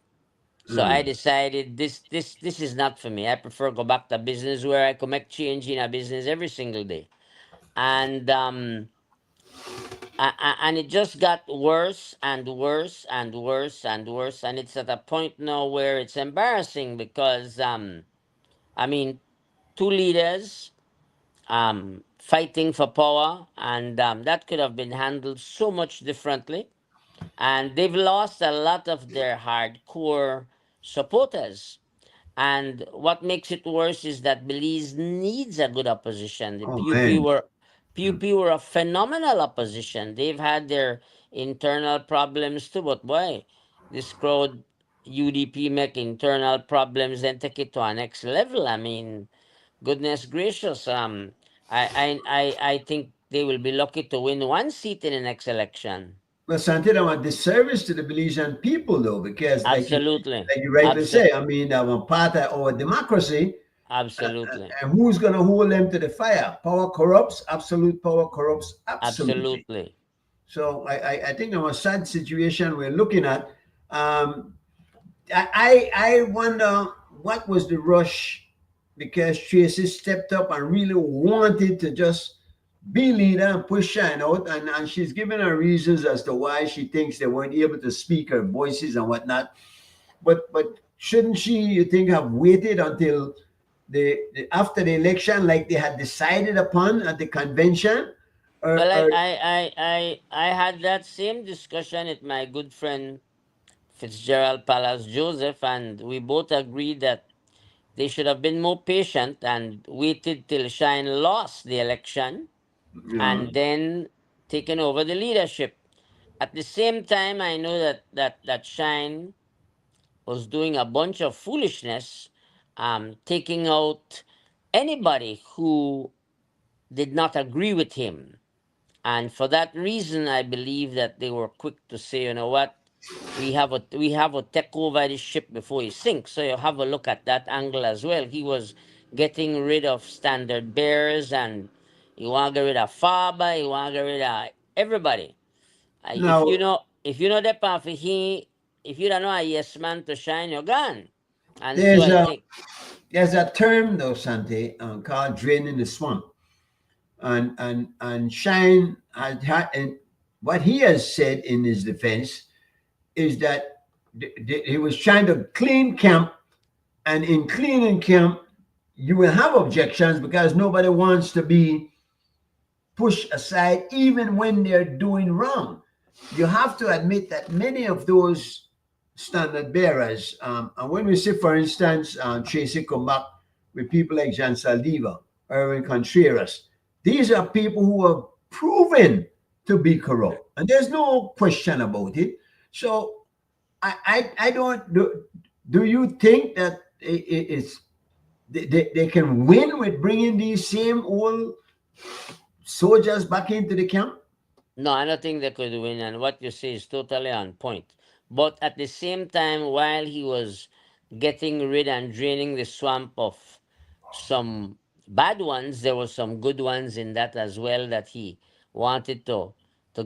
Speaker 6: So I
Speaker 5: Uh,
Speaker 6: decided this is not for me. I prefer go back to business where I could make change in a business every single day. And and it just got worse and worse and worse and worse, and it's at a point now where it's embarrassing because I mean, two leaders fighting for power, and that could have been handled so much differently. And they've lost a lot of their hardcore supporters. And what makes it worse is that Belize needs a good opposition. The
Speaker 5: oh
Speaker 6: PUP
Speaker 5: man.
Speaker 6: were PUP were a phenomenal opposition. They've had their internal problems too, but boy, this crowd UDP make internal problems and take it to a next level. I mean, goodness gracious. I think they will be lucky to win one seat in the next election.
Speaker 5: Well, Santi, I want disservice to the Belizean people, though, because
Speaker 6: Absolutely.
Speaker 5: like you rightly
Speaker 6: Absolutely.
Speaker 5: say, I mean, I'm part of our democracy,
Speaker 6: Absolutely.
Speaker 5: and who's going to hold them to the fire? Power corrupts. Absolute power corrupts. Absolutely.
Speaker 6: Absolutely.
Speaker 5: So I think our sad situation we're looking at. Um, I wonder what was the rush, because Tracy stepped up and really wanted to just be leader and push Shine out, and she's given her reasons as to why she thinks they weren't able to speak her voices and whatnot. But shouldn't she, you think, have waited until after the election, like they had decided upon at the convention?
Speaker 6: Well,
Speaker 5: Or
Speaker 6: I had that same discussion with my good friend Fitzgerald Palace Joseph, and we both agreed that they should have been more patient and waited till Shine lost the election
Speaker 5: you
Speaker 6: and then taken over the leadership. At the same time, I know that Shine was doing a bunch of foolishness, taking out anybody who did not agree with him. And for that reason, I believe that they were quick to say, you know what, we have a take over this ship before it sinks. So you have a look at that angle as well. He was getting rid of standard bearers, and he want to get rid of Faber. He want to get rid of everybody. If
Speaker 5: now
Speaker 6: you know that path, if you don't know a yes man to Shine, you're gone. And so
Speaker 5: there's
Speaker 6: I
Speaker 5: a
Speaker 6: think
Speaker 5: there's a term though, Santi, called draining the swamp, and Shine had, and what he has said in his defense is that he was trying to clean camp, and in cleaning camp, you will have objections because nobody wants to be pushed aside, even when they're doing wrong. You have to admit that many of those standard bearers, and when we say, for instance, Tracy come back with people like Jean Saldiva, Erwin Contreras, These are people who are proven to be corrupt, and there's no question about it. So I don't do. Do you think that it's they can win with bringing these same old soldiers back into the camp?
Speaker 6: No, I don't think they could win, and what you say is totally on point. But at the same time, while he was getting rid and draining the swamp of some bad ones, there were some good ones in that as well that he wanted to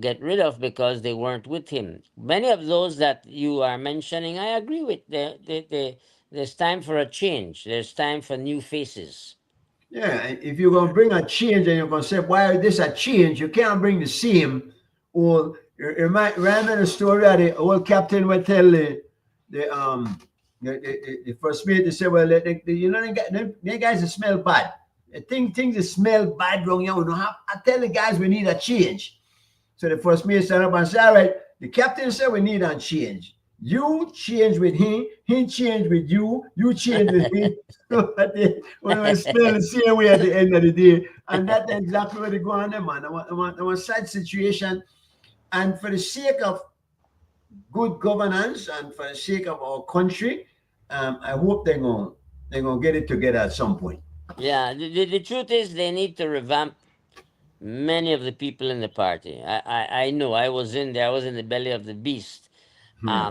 Speaker 6: get rid of because they weren't with him. Many of those that you are mentioning, I agree with. There's time for a change. There's time for new faces.
Speaker 5: Yeah, if you're gonna bring a change and you're gonna say, why is this a change? You can't bring the same. Or you might remember the story of the old captain would tell the first mate. They say, well, you know, they guys that smell bad. I think things that smell bad wrong. You know, I tell the guys we need a change. So the first mate stand up and say, all right, the captain said we need a change. You change with him, he change with you change with him. So at when we smell the same way at the end of the day. And that's exactly what they go on there, man. I want sad situation. And for the sake of good governance and for the sake of our country, I hope they're gonna get it together at some point.
Speaker 6: Yeah, the truth is they need to revamp many of the people in the party. I know I was in there. I was in the belly of the beast.
Speaker 5: Yeah.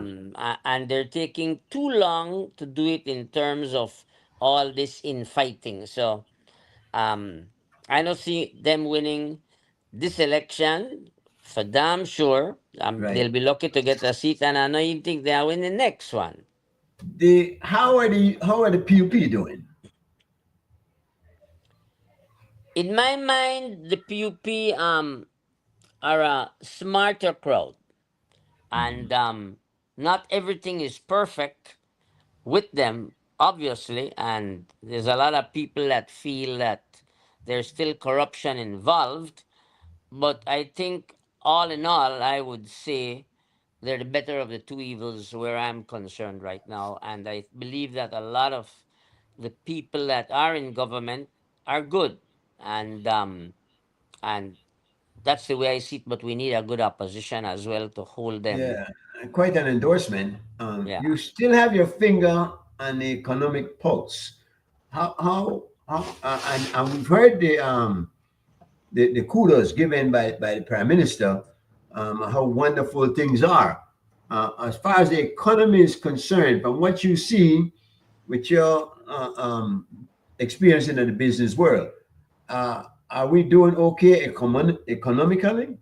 Speaker 6: And they're taking too long to do it in terms of all this infighting. So um, I don't see them winning this election for damn sure. They'll
Speaker 5: Right.
Speaker 6: be lucky to get a seat, and I don't even think they'll win the next one.
Speaker 5: How are the PUP doing?
Speaker 6: In my mind, the PUP are a smarter crowd, and not everything is perfect with them, obviously, and there's a lot of people that feel that there's still corruption involved. But I think, all in all, I would say they're the better of the two evils where I'm concerned right now. And I believe that a lot of the people that are in government are good. And and that's the way I see it. But we need a good opposition as well to hold them.
Speaker 5: Yeah, quite an endorsement.
Speaker 6: Yeah.
Speaker 5: You still have your finger on the economic pulse. And we've heard the kudos given by the prime minister, how wonderful things are. As far as the economy is concerned, from what you see with your experience in the business world, are we doing okay economically?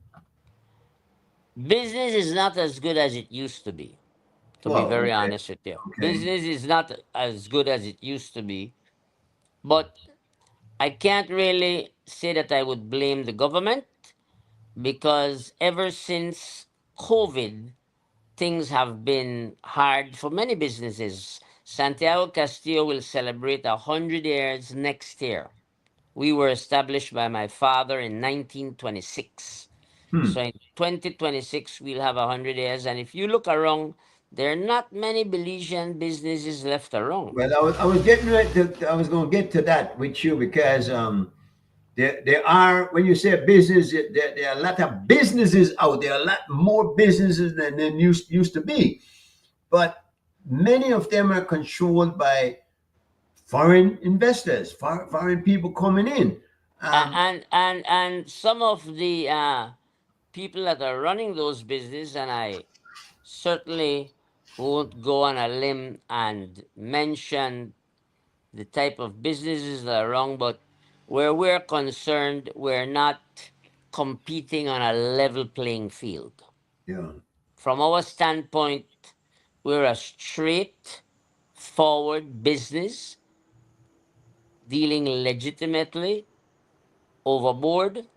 Speaker 6: Business is not as good as it used to be, to be
Speaker 5: Well,
Speaker 6: very
Speaker 5: okay,
Speaker 6: honest with you.
Speaker 5: okay.
Speaker 6: Business is not as good as it used to be, but I can't really say that I would blame the government because ever since COVID, things have been hard for many businesses. Santiago Castillo will celebrate 100 years next year. We were established by my father in 1926.
Speaker 5: Hmm.
Speaker 6: So in 2026, we'll have 100 years. And if you look around, there are not many Belizean businesses left around.
Speaker 5: Well, I was getting ready I was going to get to that with you because there are, when you say business, there are a lot of businesses out there, a lot more businesses than used to be, but many of them are controlled by foreign investors, foreign people coming in.
Speaker 6: And some of the people that are running those businesses, and I certainly won't go on a limb and mention the type of businesses that are wrong, but where we're concerned, we're not competing on a level playing field.
Speaker 5: Yeah,
Speaker 6: From our standpoint, we're a straight forward business dealing legitimately overboard,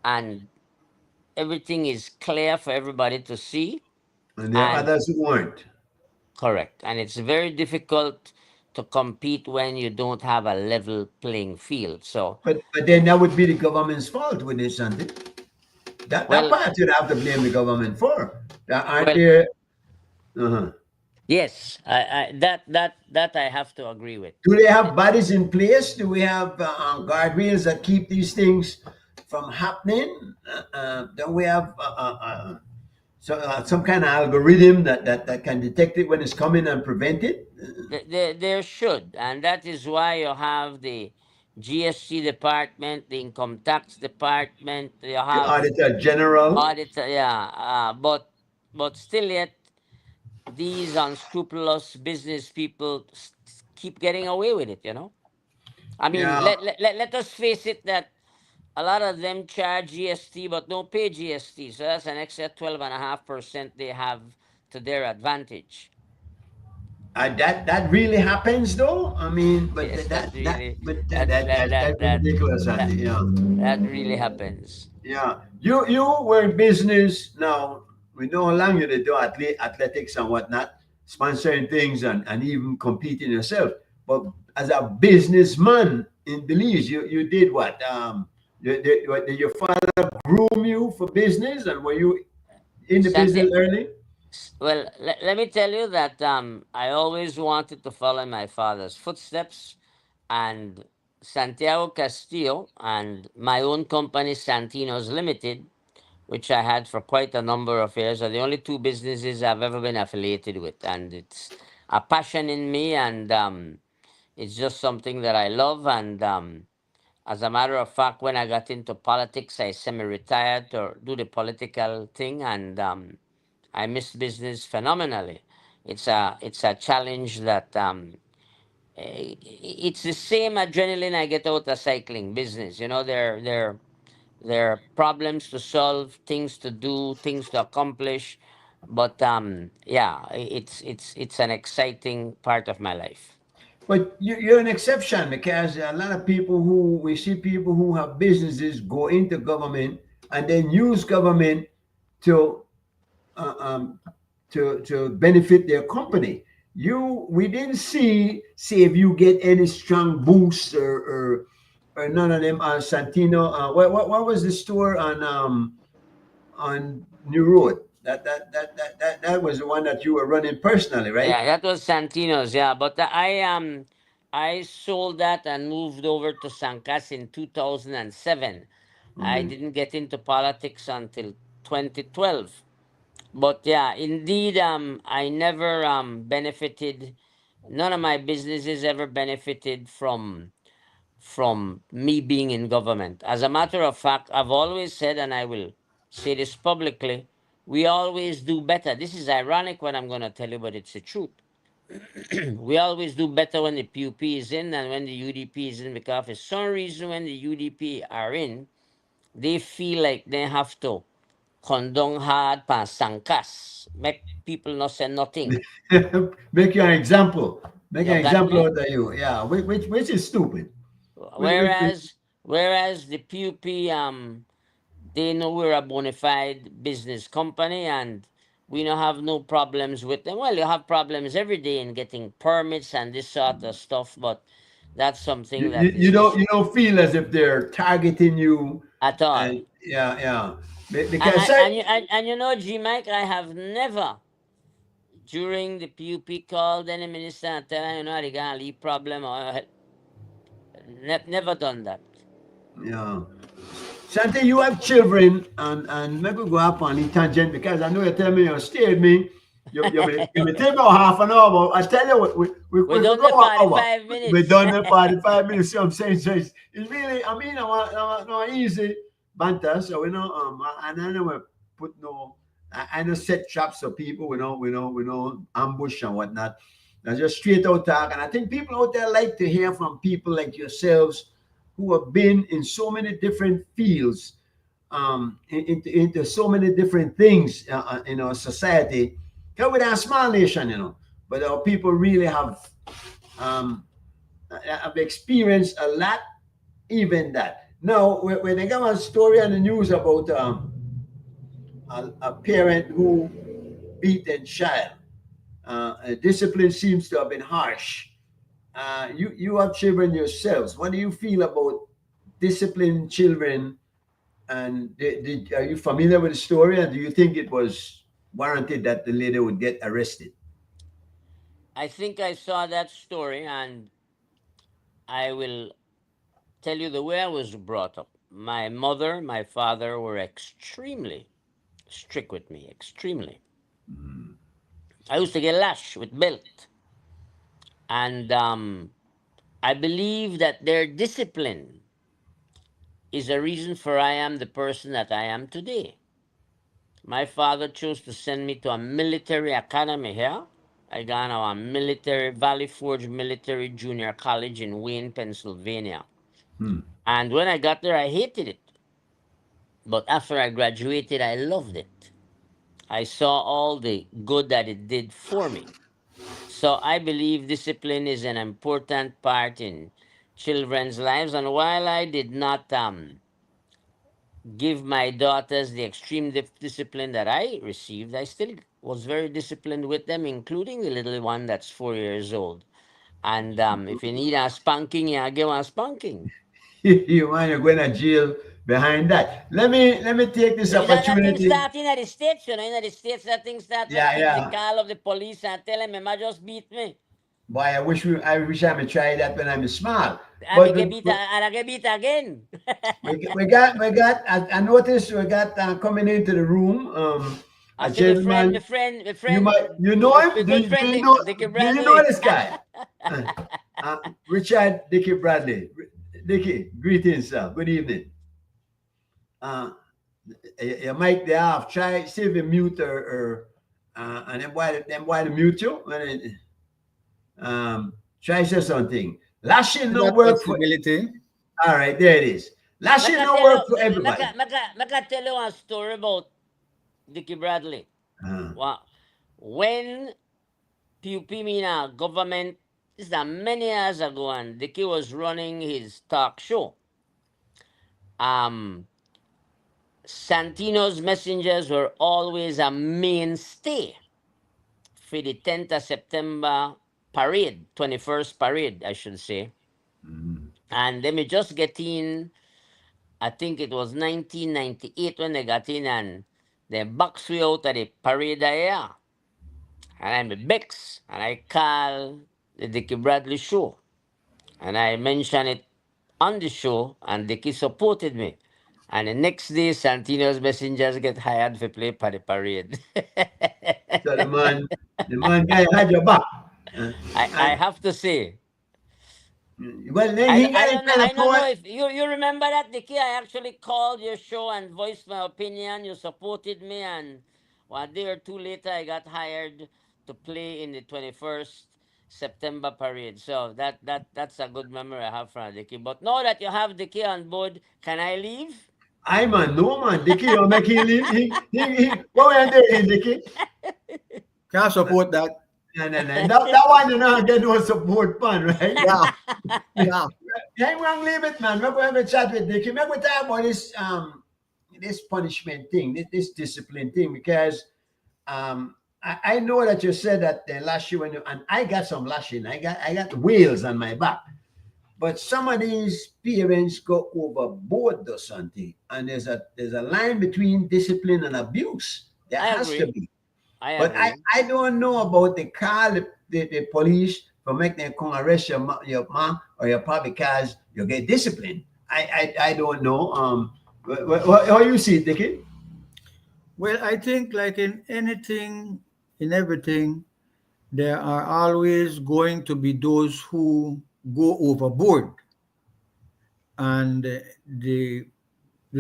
Speaker 6: and everything is clear for everybody to see.
Speaker 5: and there are
Speaker 6: And
Speaker 5: others who weren't.
Speaker 6: correct. And it's very difficult to compete when you don't have a level playing field. So,
Speaker 5: But then that would be the government's fault with this, something. That
Speaker 6: well,
Speaker 5: part you'd have to blame the government for. Aren't
Speaker 6: well,
Speaker 5: there? Uh-huh.
Speaker 6: yes, that I have to agree with.
Speaker 5: Do they have bodies in place? Do we have guardrails that keep these things from happening? Don't we have some kind of algorithm that can detect it when it's coming and prevent it?
Speaker 6: There should, and that is why you have the GST department, the income tax department. You
Speaker 5: The
Speaker 6: have
Speaker 5: Auditor General.
Speaker 6: auditor, yeah. But still, yet these unscrupulous business people keep getting away with it. I mean,
Speaker 5: Yeah,
Speaker 6: let us face it that a lot of them charge GST but don't pay GST. So that's an extra 12.5% they have to their advantage.
Speaker 5: that really happens though. I mean, but
Speaker 6: Yes, that really that
Speaker 5: that's ridiculous,
Speaker 6: that
Speaker 5: Andy. Yeah.
Speaker 6: that really happens.
Speaker 5: Yeah, you were in business now. We know how long you did do athletics and whatnot, sponsoring things and even competing yourself. But as a businessman in Belize, you did what? Did your father groom you for business, and were you in the business
Speaker 6: Santi-
Speaker 5: early?
Speaker 6: well, let me tell you that I always wanted to follow in my father's footsteps, and Santiago Castillo and my own company, Santinos Limited, which I had for quite a number of years, are the only two businesses I've ever been affiliated with. And it's a passion in me, and it's just something that I love. And as a matter of fact, when I got into politics, I semi retired to do the political thing, and I miss business phenomenally. It's a challenge that it's the same adrenaline I get out of cycling business. There are problems to solve, things to do, things to accomplish. But yeah, it's an exciting part of my life.
Speaker 5: But you're an exception because a lot of people who we see people who have businesses go into government and then use government to uh, um, to benefit their company. We didn't see if you get any strong boosts or none of them. Santino, what was the store on New Road? That was the one that you were running personally, right?
Speaker 6: Yeah, that was Santino's. Yeah, but I sold that and moved over to Sancas in 2007. I
Speaker 5: Mm-hmm.
Speaker 6: didn't get into politics until 2012. But yeah, indeed, I never benefited. None of my businesses ever benefited from me being in government. As a matter of fact, I've always said, and I will say this publicly, we always do better. This is ironic what I'm going to tell you, but it's the truth. We always do better when the PUP is in than when the UDP is in, because for some reason, when the UDP are in, they feel like they have to condone hard pan sangkas, make people not say nothing.
Speaker 5: Make you an example. Make
Speaker 6: You
Speaker 5: an
Speaker 6: got
Speaker 5: example
Speaker 6: me?
Speaker 5: out of you. Yeah, which is stupid. Which
Speaker 6: Whereas the PUP, they know we're a bona fide business company, and we don't have no problems with them. Well, you have problems every day in getting permits and this sort of stuff, but that's something that
Speaker 5: you
Speaker 6: is
Speaker 5: don't
Speaker 6: just
Speaker 5: you don't feel as if they're targeting you,
Speaker 6: at all.
Speaker 5: and yeah, because
Speaker 6: And,
Speaker 5: I,
Speaker 6: and you know, G Mike, I have never during the PUP called any minister and tell him, they got a leak problem, or never done that.
Speaker 5: yeah. Sante, you have children, and maybe go up on the tangent because I know you tell me you stayed me. You may take about half an hour, but I tell you what,
Speaker 6: We're
Speaker 5: we could
Speaker 6: done
Speaker 5: go
Speaker 6: the
Speaker 5: an hour.
Speaker 6: 45
Speaker 5: We
Speaker 6: minutes.
Speaker 5: done the 45 minutes. So I'm saying, so it's really, I mean, no easy banter. So and I know we put no, I know set traps for people. We know ambush and whatnot. That's just straight out talk. And I think people out there like to hear from people like yourselves who have been in so many different fields, into so many different things in our society. Because we're a small nation, but our people really um, have experienced a lot, even that. Now, when they got a story on the news about a parent who beat a child, discipline seems to have been harsh. You have children yourselves. What do you feel about disciplining children? And are you familiar with the story? And do you think it was warranted that the lady would get arrested?
Speaker 6: I think I saw that story, and I will tell you the way I was brought up. my mother, my father were extremely strict with me, extremely. I used to get lashed with belt, and I believe that their discipline is a reason for I am the person that I am today. My father chose to send me to a military academy here. I got a military Valley Forge Military Junior College in Wayne, Pennsylvania.
Speaker 5: Hmm.
Speaker 6: And when I got there, I hated it. But after I graduated, I loved it. I saw all the good that it did for me. So I believe discipline is an important part in children's lives. And while I did not give my daughters the extreme discipline that I received, I still was very disciplined with them, including the little one that's 4 years old. And if you need a spanking, yeah, give a spanking.
Speaker 5: You want to go to jail behind that. Let me take this
Speaker 6: You know that thing
Speaker 5: opportunity.
Speaker 6: starting at the States, you know, in the States, that thing start to
Speaker 5: Yeah,
Speaker 6: pick the
Speaker 5: yeah.
Speaker 6: call of the police and tell them, Mama just beat me.
Speaker 5: Boy, I wish I would try that when I'm small.
Speaker 6: And
Speaker 5: But
Speaker 6: they get beat, and I get beat again.
Speaker 5: I noticed we got coming into the room
Speaker 6: I
Speaker 5: a
Speaker 6: see my friend,
Speaker 5: gentleman.
Speaker 6: my friend, my
Speaker 5: You
Speaker 6: friend,
Speaker 5: might you know
Speaker 6: my
Speaker 5: him?
Speaker 6: good friend, Dickie
Speaker 5: Do you know
Speaker 6: Bradley.
Speaker 5: this guy? Uh, Richard Dickie Bradley. Dickie, greetings, sir. Good evening. Uh, you mic they off. Try see if you mute or and then why to mute you. Try say something. Lashing no
Speaker 7: That
Speaker 5: work for.
Speaker 7: possibility.
Speaker 5: All right, there it is.
Speaker 6: Make
Speaker 5: Lashing
Speaker 6: I
Speaker 5: no
Speaker 6: tell
Speaker 5: work
Speaker 6: you,
Speaker 5: for everybody.
Speaker 6: make I tell you one story about Dickie Bradley.
Speaker 5: Uh,
Speaker 6: Wow. When PUP mean a government, this is a many years ago, and Dickie was running his talk show. Um, Santino's messengers were always a mainstay for the 10th of September parade, 21st parade, I should say.
Speaker 5: mm,
Speaker 6: And let me just get in, I think it was 1998 when they got in and they boxed me out of the parade there. And I'm a Bex, and I call the Dickie Bradley show. And I mentioned it on the show, and Dickie supported me. And the next day, Santino's messengers get hired to play for the parade.
Speaker 5: so the man guy had your back. Uh,
Speaker 6: I
Speaker 5: and
Speaker 6: have to say,
Speaker 5: well, then he got kind of
Speaker 6: I don't
Speaker 5: point.
Speaker 6: know if you remember that, Dickie. I actually called your show and voiced my opinion. You supported me, and 1 day or two later, I got hired to play in the 21st September parade. So that's a good memory I have from Dickie. But now that you have Dickie on board, can I leave?
Speaker 5: I man, no man, Dickie, you make him leave. What we are doing, Dickie?
Speaker 7: Can't support that.
Speaker 5: No, no, no. That one you not get no support pan, right?
Speaker 7: Yeah, yeah.
Speaker 5: Yeah, we leave it, man. We're going to chat with Dickie. We're going to talk about this punishment thing, this discipline thing, because I know that you said that they lash you when you, and I got some lashing. I got wheels on my back. But some of these parents go overboard or something, and there's a line between discipline and abuse. There
Speaker 6: I
Speaker 5: has to
Speaker 6: agree.
Speaker 5: be.
Speaker 6: I
Speaker 5: But I,
Speaker 6: agree.
Speaker 5: I don't know about the call the police for making them come arrest your mom or your papa because you get disciplined. I don't know. How you see it, Dickie?
Speaker 7: Well, I think like in anything, in everything, there are always going to be those who go overboard. And the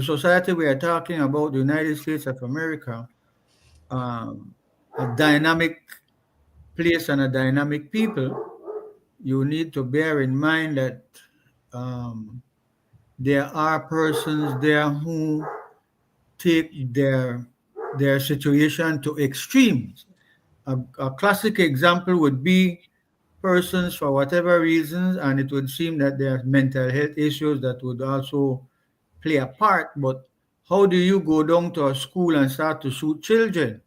Speaker 7: society we are talking about, the United States of America, um, a dynamic place and a dynamic people, you need to bear in mind that um, there are persons there who take their situation to extremes. A classic example would be persons for whatever reasons, and it would seem that there are mental health issues that would also play a part. But how do you go down to a school and start to shoot children?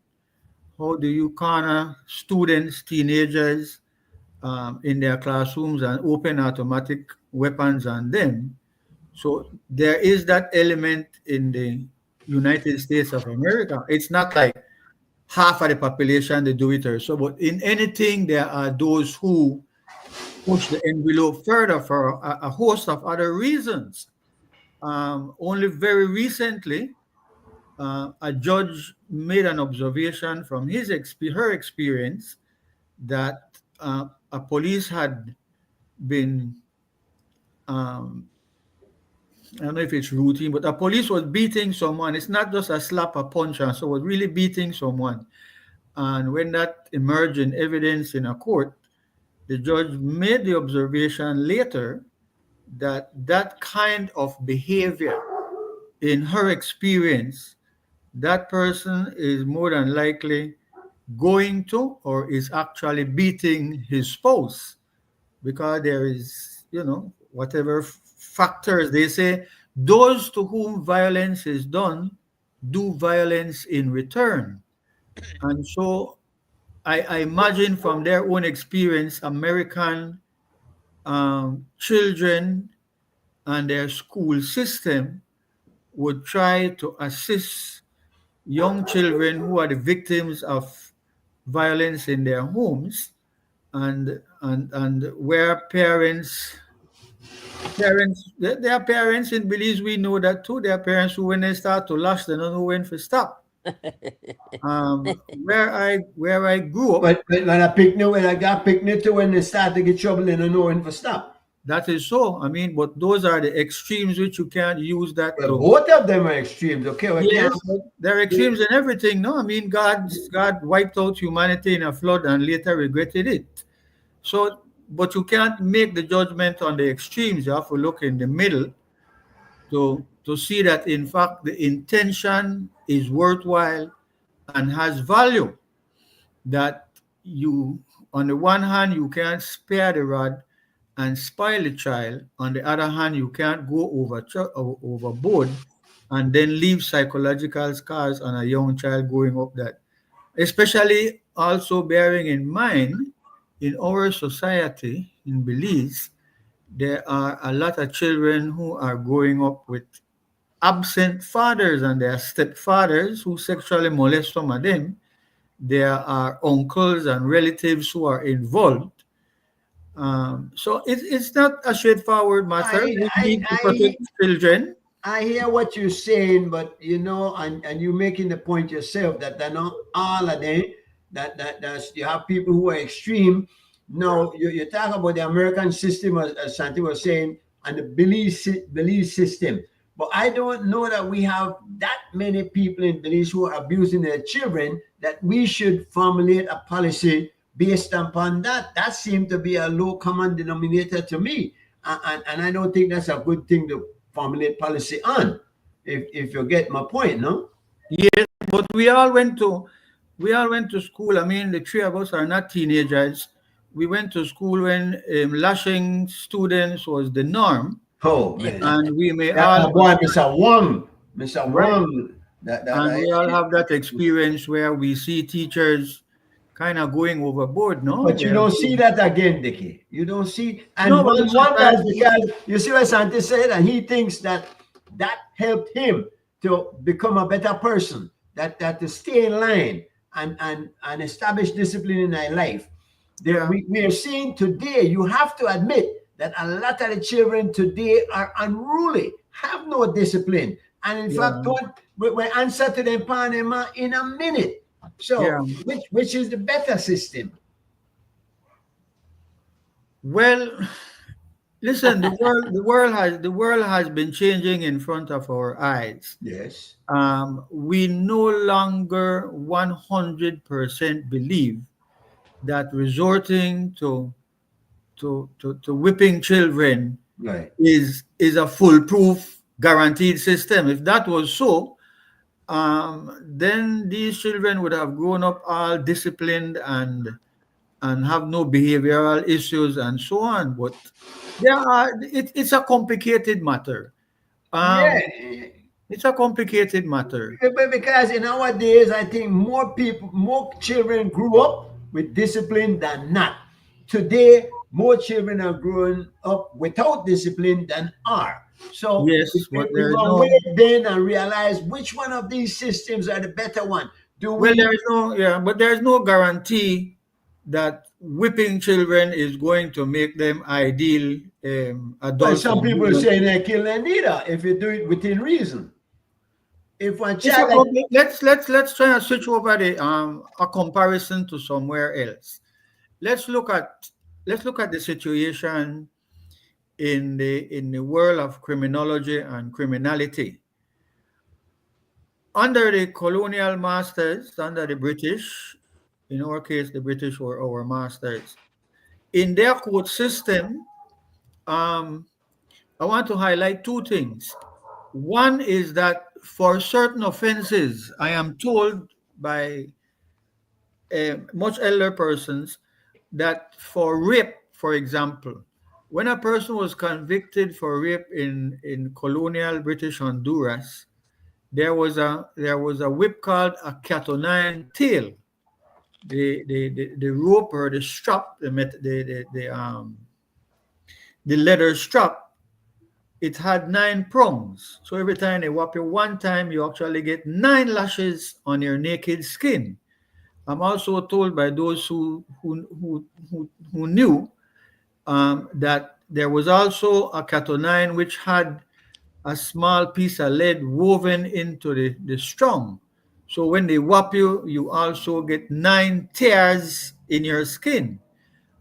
Speaker 7: How do you corner students, teenagers in their classrooms and open automatic weapons on them? So there is that element in the United States of America. It's not like half of the population they do it or so, but in anything there are those who push the envelope further for a host of other reasons. Only very recently, a judge made an observation from her experience that a police had been, um, I don't know if it's routine, but a police was beating someone. It's not just a slap, a punch, and so was really beating someone. And when that emerged in evidence in a court, the judge made the observation later that that kind of behavior, in her experience, that person is more than likely going to or is actually beating his spouse, because there is, whatever factors they say, those to whom violence is done do violence in return. And so I imagine from their own experience, American children and their school system would try to assist young children who are the victims of violence in their homes, and where there are parents in Belize, we know that too. There are parents who, when they start to lash, they don't know when to stop. Where I grew up,
Speaker 5: But when I got picnic too, when they start to get trouble, they don't know when to stop.
Speaker 7: that is so. I mean, but those are the extremes which you can't use that
Speaker 5: Well,
Speaker 7: to.
Speaker 5: both of them are extremes. Okay, we
Speaker 7: Yes,
Speaker 5: can't.
Speaker 7: but there are extremes in everything. No, I mean, God wiped out humanity in a flood and later regretted it. So, but you can't make the judgment on the extremes. You have to look in the middle to see that in fact the intention is worthwhile and has value. That you, on the one hand, you can't spare the rod and spoil the child. On the other hand, you can't go overboard and then leave psychological scars on a young child growing up. That, especially also bearing in mind, in our society in Belize, there are a lot of children who are growing up with absent fathers, and their stepfathers who sexually molest some of them. There are uncles and relatives who are involved. So it's not a straightforward matter.
Speaker 5: I,
Speaker 7: We
Speaker 5: I,
Speaker 7: need to
Speaker 5: I,
Speaker 7: protect children.
Speaker 5: I hear what you're saying, but and you're making the point yourself that they're not all of them. That's you have people who are extreme. No, you talk about the American system, as Santi was saying, and the Belize system. But I don't know that we have that many people in Belize who are abusing their children, that we should formulate a policy based upon that. That seemed to be a low common denominator to me. And I don't think that's a good thing to formulate policy on, if you get my point, no?
Speaker 7: Yes, but we all went to school. I mean, the three of us are not teenagers. We went to school when lashing students was the norm,
Speaker 5: Oh man,
Speaker 7: and we may
Speaker 5: that
Speaker 7: all
Speaker 5: my boy, Mr. Wong, Mr.
Speaker 7: right,
Speaker 5: Wong,
Speaker 7: and we all have that experience where we see teachers kind of going overboard. No,
Speaker 5: but you
Speaker 7: they're
Speaker 5: don't see that again, Dickie. You don't see, and
Speaker 7: no, but
Speaker 5: one
Speaker 7: sometimes
Speaker 5: wonders because you see what Santi said, and he thinks that that helped him to become a better person, that to stay in line and establish discipline in their life.
Speaker 7: yeah,
Speaker 5: We are seeing today, you have to admit that a lot of the children today are unruly, have no discipline. And in fact,
Speaker 7: yeah,
Speaker 5: we answer to them Panama in a minute.
Speaker 7: yeah.
Speaker 5: So, which is the better system?
Speaker 7: Well, listen, the world has been changing in front of our eyes.
Speaker 5: Yes.
Speaker 7: We no longer 100% believe that resorting to whipping children
Speaker 5: Right.
Speaker 7: is a foolproof guaranteed system. If that was so, then these children would have grown up all disciplined and have no behavioral issues and so on. But it's a complicated matter. Um,
Speaker 5: Yeah.
Speaker 7: it's a complicated matter.
Speaker 5: But because in our days, I think more children grew up with discipline than not. Today, more children are growing up without discipline than are. So
Speaker 7: Yes, but
Speaker 5: we're
Speaker 7: there is
Speaker 5: going to
Speaker 7: no.
Speaker 5: wait then and realize which one of these systems are the better one. Do
Speaker 7: Well,
Speaker 5: we?
Speaker 7: there is no. Yeah, but there is no guarantee that whipping children is going to make them ideal
Speaker 5: Well,
Speaker 7: adults.
Speaker 5: some
Speaker 7: and
Speaker 5: people
Speaker 7: humans.
Speaker 5: say they kill them neither if you do it within reason. If one
Speaker 7: It's a
Speaker 5: child like
Speaker 7: let's try and switch over the a comparison to somewhere else. Let's look at the situation in the world of criminology and criminality. Under the colonial masters, under the British, in our case, the British were our masters. In their court system, um, I want to highlight two things. One is that for certain offenses, I am told by much elder persons that for rape, for example, when a person was convicted for rape in colonial British Honduras, there was a whip called a cat o' nine tail. The rope or the strap, the leather strap, it had 9 prongs. So every time they whop you one time, you actually get 9 lashes on your naked skin. I'm also told by those who knew that there was also a cat o' nine which had a small piece of lead woven into the strong. So when they whop you, you also get 9 tears in your skin.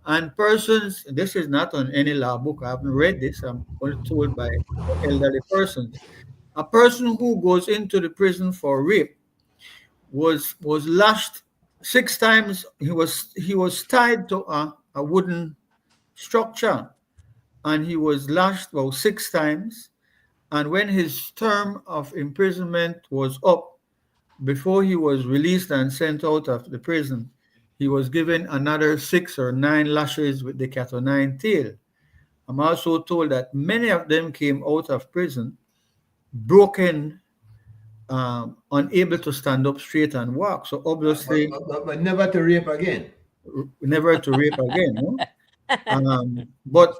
Speaker 7: And persons, this is not on any law book, I haven't read this, I'm only told by elderly persons. A person who goes into the prison for rape was lashed 6 times. He was tied to a wooden structure, and he was lashed about 6 times. And when his term of imprisonment was up, before he was released and sent out of the prison, he was given another 6 or 9 lashes with the cat o' nine tail. I'm also told that many of them came out of prison broken, unable to stand up straight and walk. So obviously,
Speaker 5: but never to rape again.
Speaker 7: never to rape again. No? But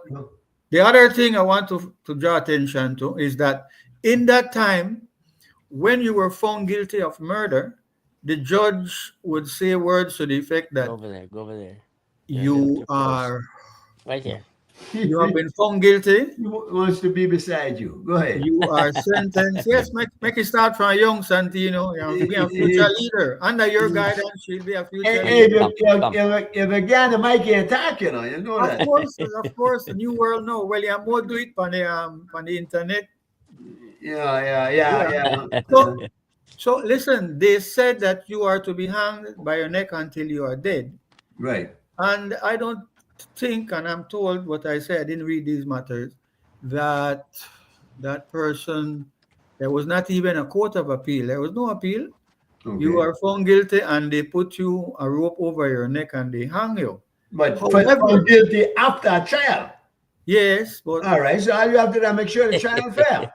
Speaker 7: the other thing I want to draw attention to is that in that time, when you were found guilty of murder, the judge would say words to the effect
Speaker 6: Go
Speaker 7: that
Speaker 6: over there. Go over there.
Speaker 7: you
Speaker 6: You're close.
Speaker 7: are
Speaker 6: Right here.
Speaker 7: you have been found guilty.
Speaker 5: He wants to be beside you. Go ahead.
Speaker 7: You are sentenced. Yes, make it start from young, Santino. You have to be a future leader. Under your guidance, she'll be a future
Speaker 5: Hey,
Speaker 7: leader.
Speaker 5: if a guy the mic can't talk, you know
Speaker 7: Of
Speaker 5: that.
Speaker 7: course, the new world know. Well, you more do it on the internet.
Speaker 5: Yeah.
Speaker 7: So listen, they said that you are to be hanged by your neck until you are dead.
Speaker 5: Right.
Speaker 7: And I don't think, and I'm told what I said, I didn't read these matters, that that person, there was not even a court of appeal. There was no appeal.
Speaker 5: Okay.
Speaker 7: You are found guilty and they put you a rope over your neck and they hang you.
Speaker 5: But
Speaker 7: However,
Speaker 5: found guilty after a trial.
Speaker 7: yes, but
Speaker 5: All right. So all you have to do is make sure the trial fair.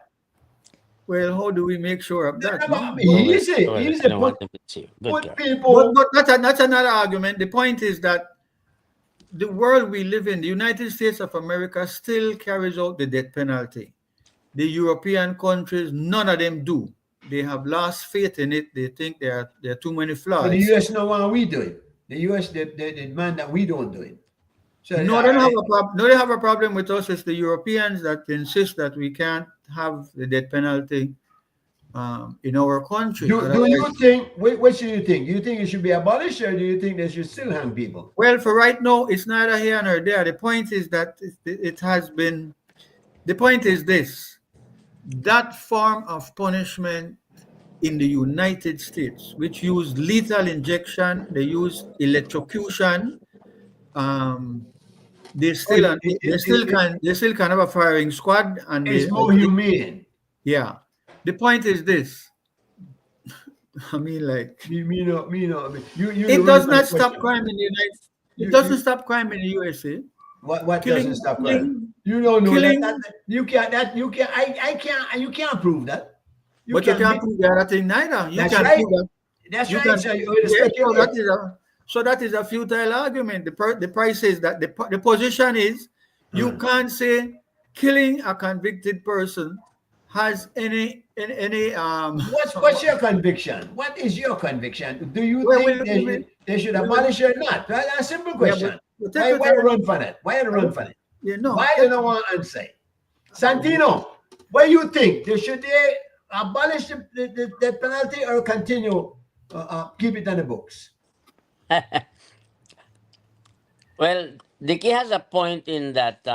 Speaker 7: well, how do we make sure of that? No?
Speaker 5: Easy.
Speaker 6: I
Speaker 5: Easy.
Speaker 6: don't want them to see you. Good
Speaker 5: Put
Speaker 6: girl.
Speaker 5: people.
Speaker 7: But that's another argument. The point is that the world we live in, the United States of America, still carries out the death penalty. The European countries, none of them do. They have lost faith in it. They think there are too many flaws.
Speaker 5: But the US know why we do it. The US they demand that we don't do it. So
Speaker 7: No, they don't have a problem. No, they have a problem with us. It's the Europeans that insist that we can't have the death penalty in our country.
Speaker 5: do you think? What should you think? Do you think it should be abolished, or do you think they should still hang people?
Speaker 7: Well, for right now, it's neither here nor there. The point is that it has been. The point is this: that form of punishment in the United States, which used lethal injection, they used electrocution. They still can have a firing squad, and
Speaker 5: It's more humane.
Speaker 7: yeah. The point is this. I mean, like,
Speaker 5: Me no.
Speaker 7: it does not stop crime in the United. It doesn't stop crime in the USA.
Speaker 5: What
Speaker 7: Killing-
Speaker 5: doesn't stop
Speaker 7: killing-
Speaker 5: crime? You don't know
Speaker 7: killing-
Speaker 5: that. You can't. I can't. You can't prove that.
Speaker 7: But you can't prove the other thing neither. You
Speaker 5: That's
Speaker 7: can't
Speaker 5: right.
Speaker 7: prove that.
Speaker 5: That's
Speaker 7: You
Speaker 5: right.
Speaker 7: can-
Speaker 5: So you
Speaker 7: Yeah,
Speaker 5: speculate.
Speaker 7: so that is a futile argument. The price is that the position is you can't say killing a convicted person has any
Speaker 5: What's your conviction? What is your conviction? Do you
Speaker 7: well,
Speaker 5: think they should
Speaker 7: we will,
Speaker 5: abolish it or not? Right? A simple
Speaker 7: yeah,
Speaker 5: question.
Speaker 7: but take
Speaker 5: Why
Speaker 7: your
Speaker 5: why you
Speaker 7: time.
Speaker 5: run for that? Why you
Speaker 7: I
Speaker 5: run
Speaker 7: will-
Speaker 5: for it?
Speaker 7: Yeah, no,
Speaker 5: Why you don't want to say? Santino, what do you think? Should they abolish the penalty or continue keep it on the books?
Speaker 6: Well, Dicky has a point in that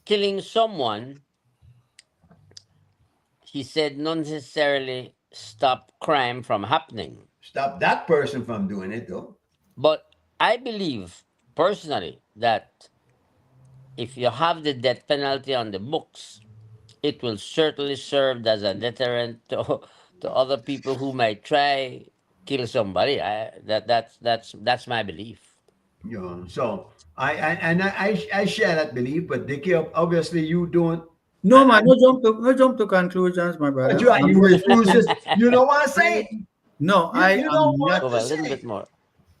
Speaker 6: killing someone, he said, not necessarily stop crime from happening.
Speaker 5: Stop that person from doing it though.
Speaker 6: But I believe personally that if you have the death penalty on the books, it will certainly serve as a deterrent to, to other people who might try kill somebody. That's my belief.
Speaker 5: So I share that belief, but Dickie, obviously you don't.
Speaker 7: no, man, no jump to conclusions, my
Speaker 5: But
Speaker 7: brother.
Speaker 5: you refuse this. You don't want to say it.
Speaker 7: No, I
Speaker 5: You
Speaker 7: am
Speaker 5: don't
Speaker 7: not.
Speaker 5: want
Speaker 6: Over
Speaker 5: to
Speaker 6: a little
Speaker 5: say
Speaker 6: bit
Speaker 5: it.
Speaker 6: more.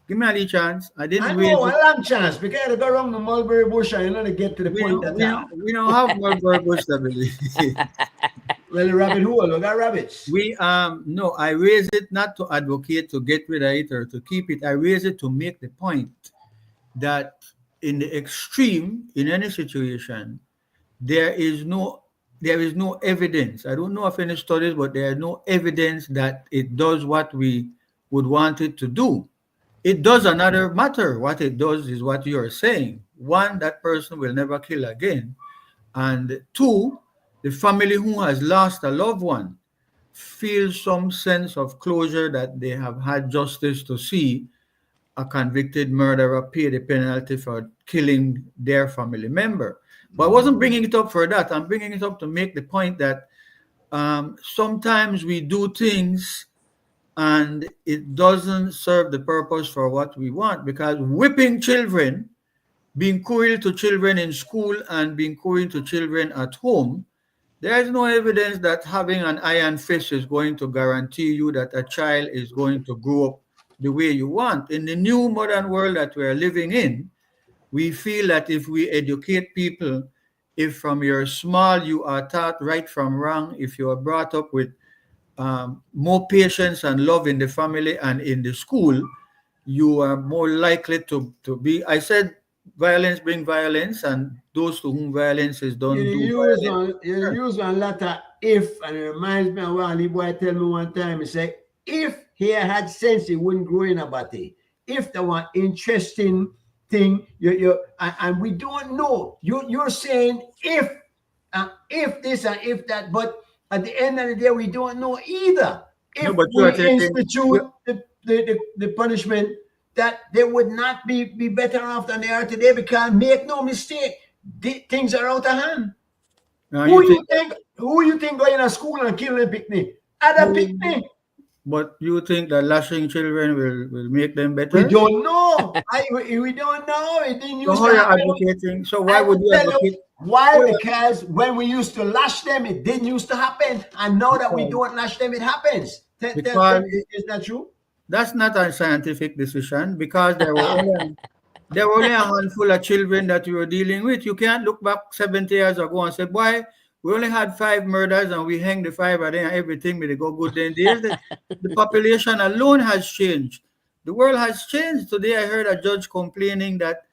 Speaker 7: Give me a chance. I didn't
Speaker 5: I
Speaker 7: raise
Speaker 5: know a
Speaker 7: it.
Speaker 5: long chance because I go around the mulberry bush and you know to get to the point at all.
Speaker 7: We don't have multiple bush stability.
Speaker 5: Well, the rabbit hole, we got rabbits.
Speaker 7: We no, I raise it not to advocate to get rid of it or to keep it. I raise it to make the point that in the extreme, in any situation, there is no there is no evidence. I don't know of any studies, but there is no evidence that it does what we would want it to do. It does another matter. What it does is what you are saying. One, that person will never kill again. And two, the family who has lost a loved one feels some sense of closure that they have had justice to see a convicted murderer pay the penalty for killing their family member. But I wasn't bringing it up for that. I'm bringing it up to make the point that sometimes we do things and it doesn't serve the purpose for what we want, because whipping children, being cruel to children in school and being cruel to children at home, there is no evidence that having an iron fist is going to guarantee you that a child is going to grow up the way you want. In the new modern world that we're living in, we feel that if we educate people, if from your small you are taught right from wrong, if you are brought up with more patience and love in the family and in the school, you are more likely to be. I said violence bring violence, and those to whom violence is done do violence.
Speaker 5: You use one letter if, and it reminds me of what Ali boy tell me one time. He said, if he had sense, he wouldn't grow in a body. If there were interesting thing, and we don't know. You're saying if this and if that, but at the end of the day, we don't know either.
Speaker 7: No,
Speaker 5: If
Speaker 7: but you are
Speaker 5: we
Speaker 7: taking.
Speaker 5: institute the punishment, that they would not be better off than they are today, because make no mistake, things are out of hand.
Speaker 7: You think,
Speaker 5: Who you think going to school and killing picnic? Other picnic.
Speaker 7: but you think that lashing children will make them
Speaker 5: We
Speaker 7: better?
Speaker 5: don't know. We don't know. It didn't
Speaker 7: So
Speaker 5: used
Speaker 7: how
Speaker 5: to
Speaker 7: you're
Speaker 5: happen.
Speaker 7: advocating? So why
Speaker 5: I
Speaker 7: would
Speaker 5: will
Speaker 7: you
Speaker 5: tell you
Speaker 7: advocate?
Speaker 5: why.
Speaker 7: Well,
Speaker 5: Because when we used to lash them, it didn't used to happen. And now that we
Speaker 7: because
Speaker 5: don't lash them, it happens.
Speaker 7: because
Speaker 5: Is that true?
Speaker 7: that's not a scientific decision, because there were only a handful of children that we were dealing with. You can't look back 70 years ago and say, boy, we only had 5 murders and we hanged the 5 of them and everything may go good. Then the population alone has changed. The world has changed. Today I heard a judge complaining that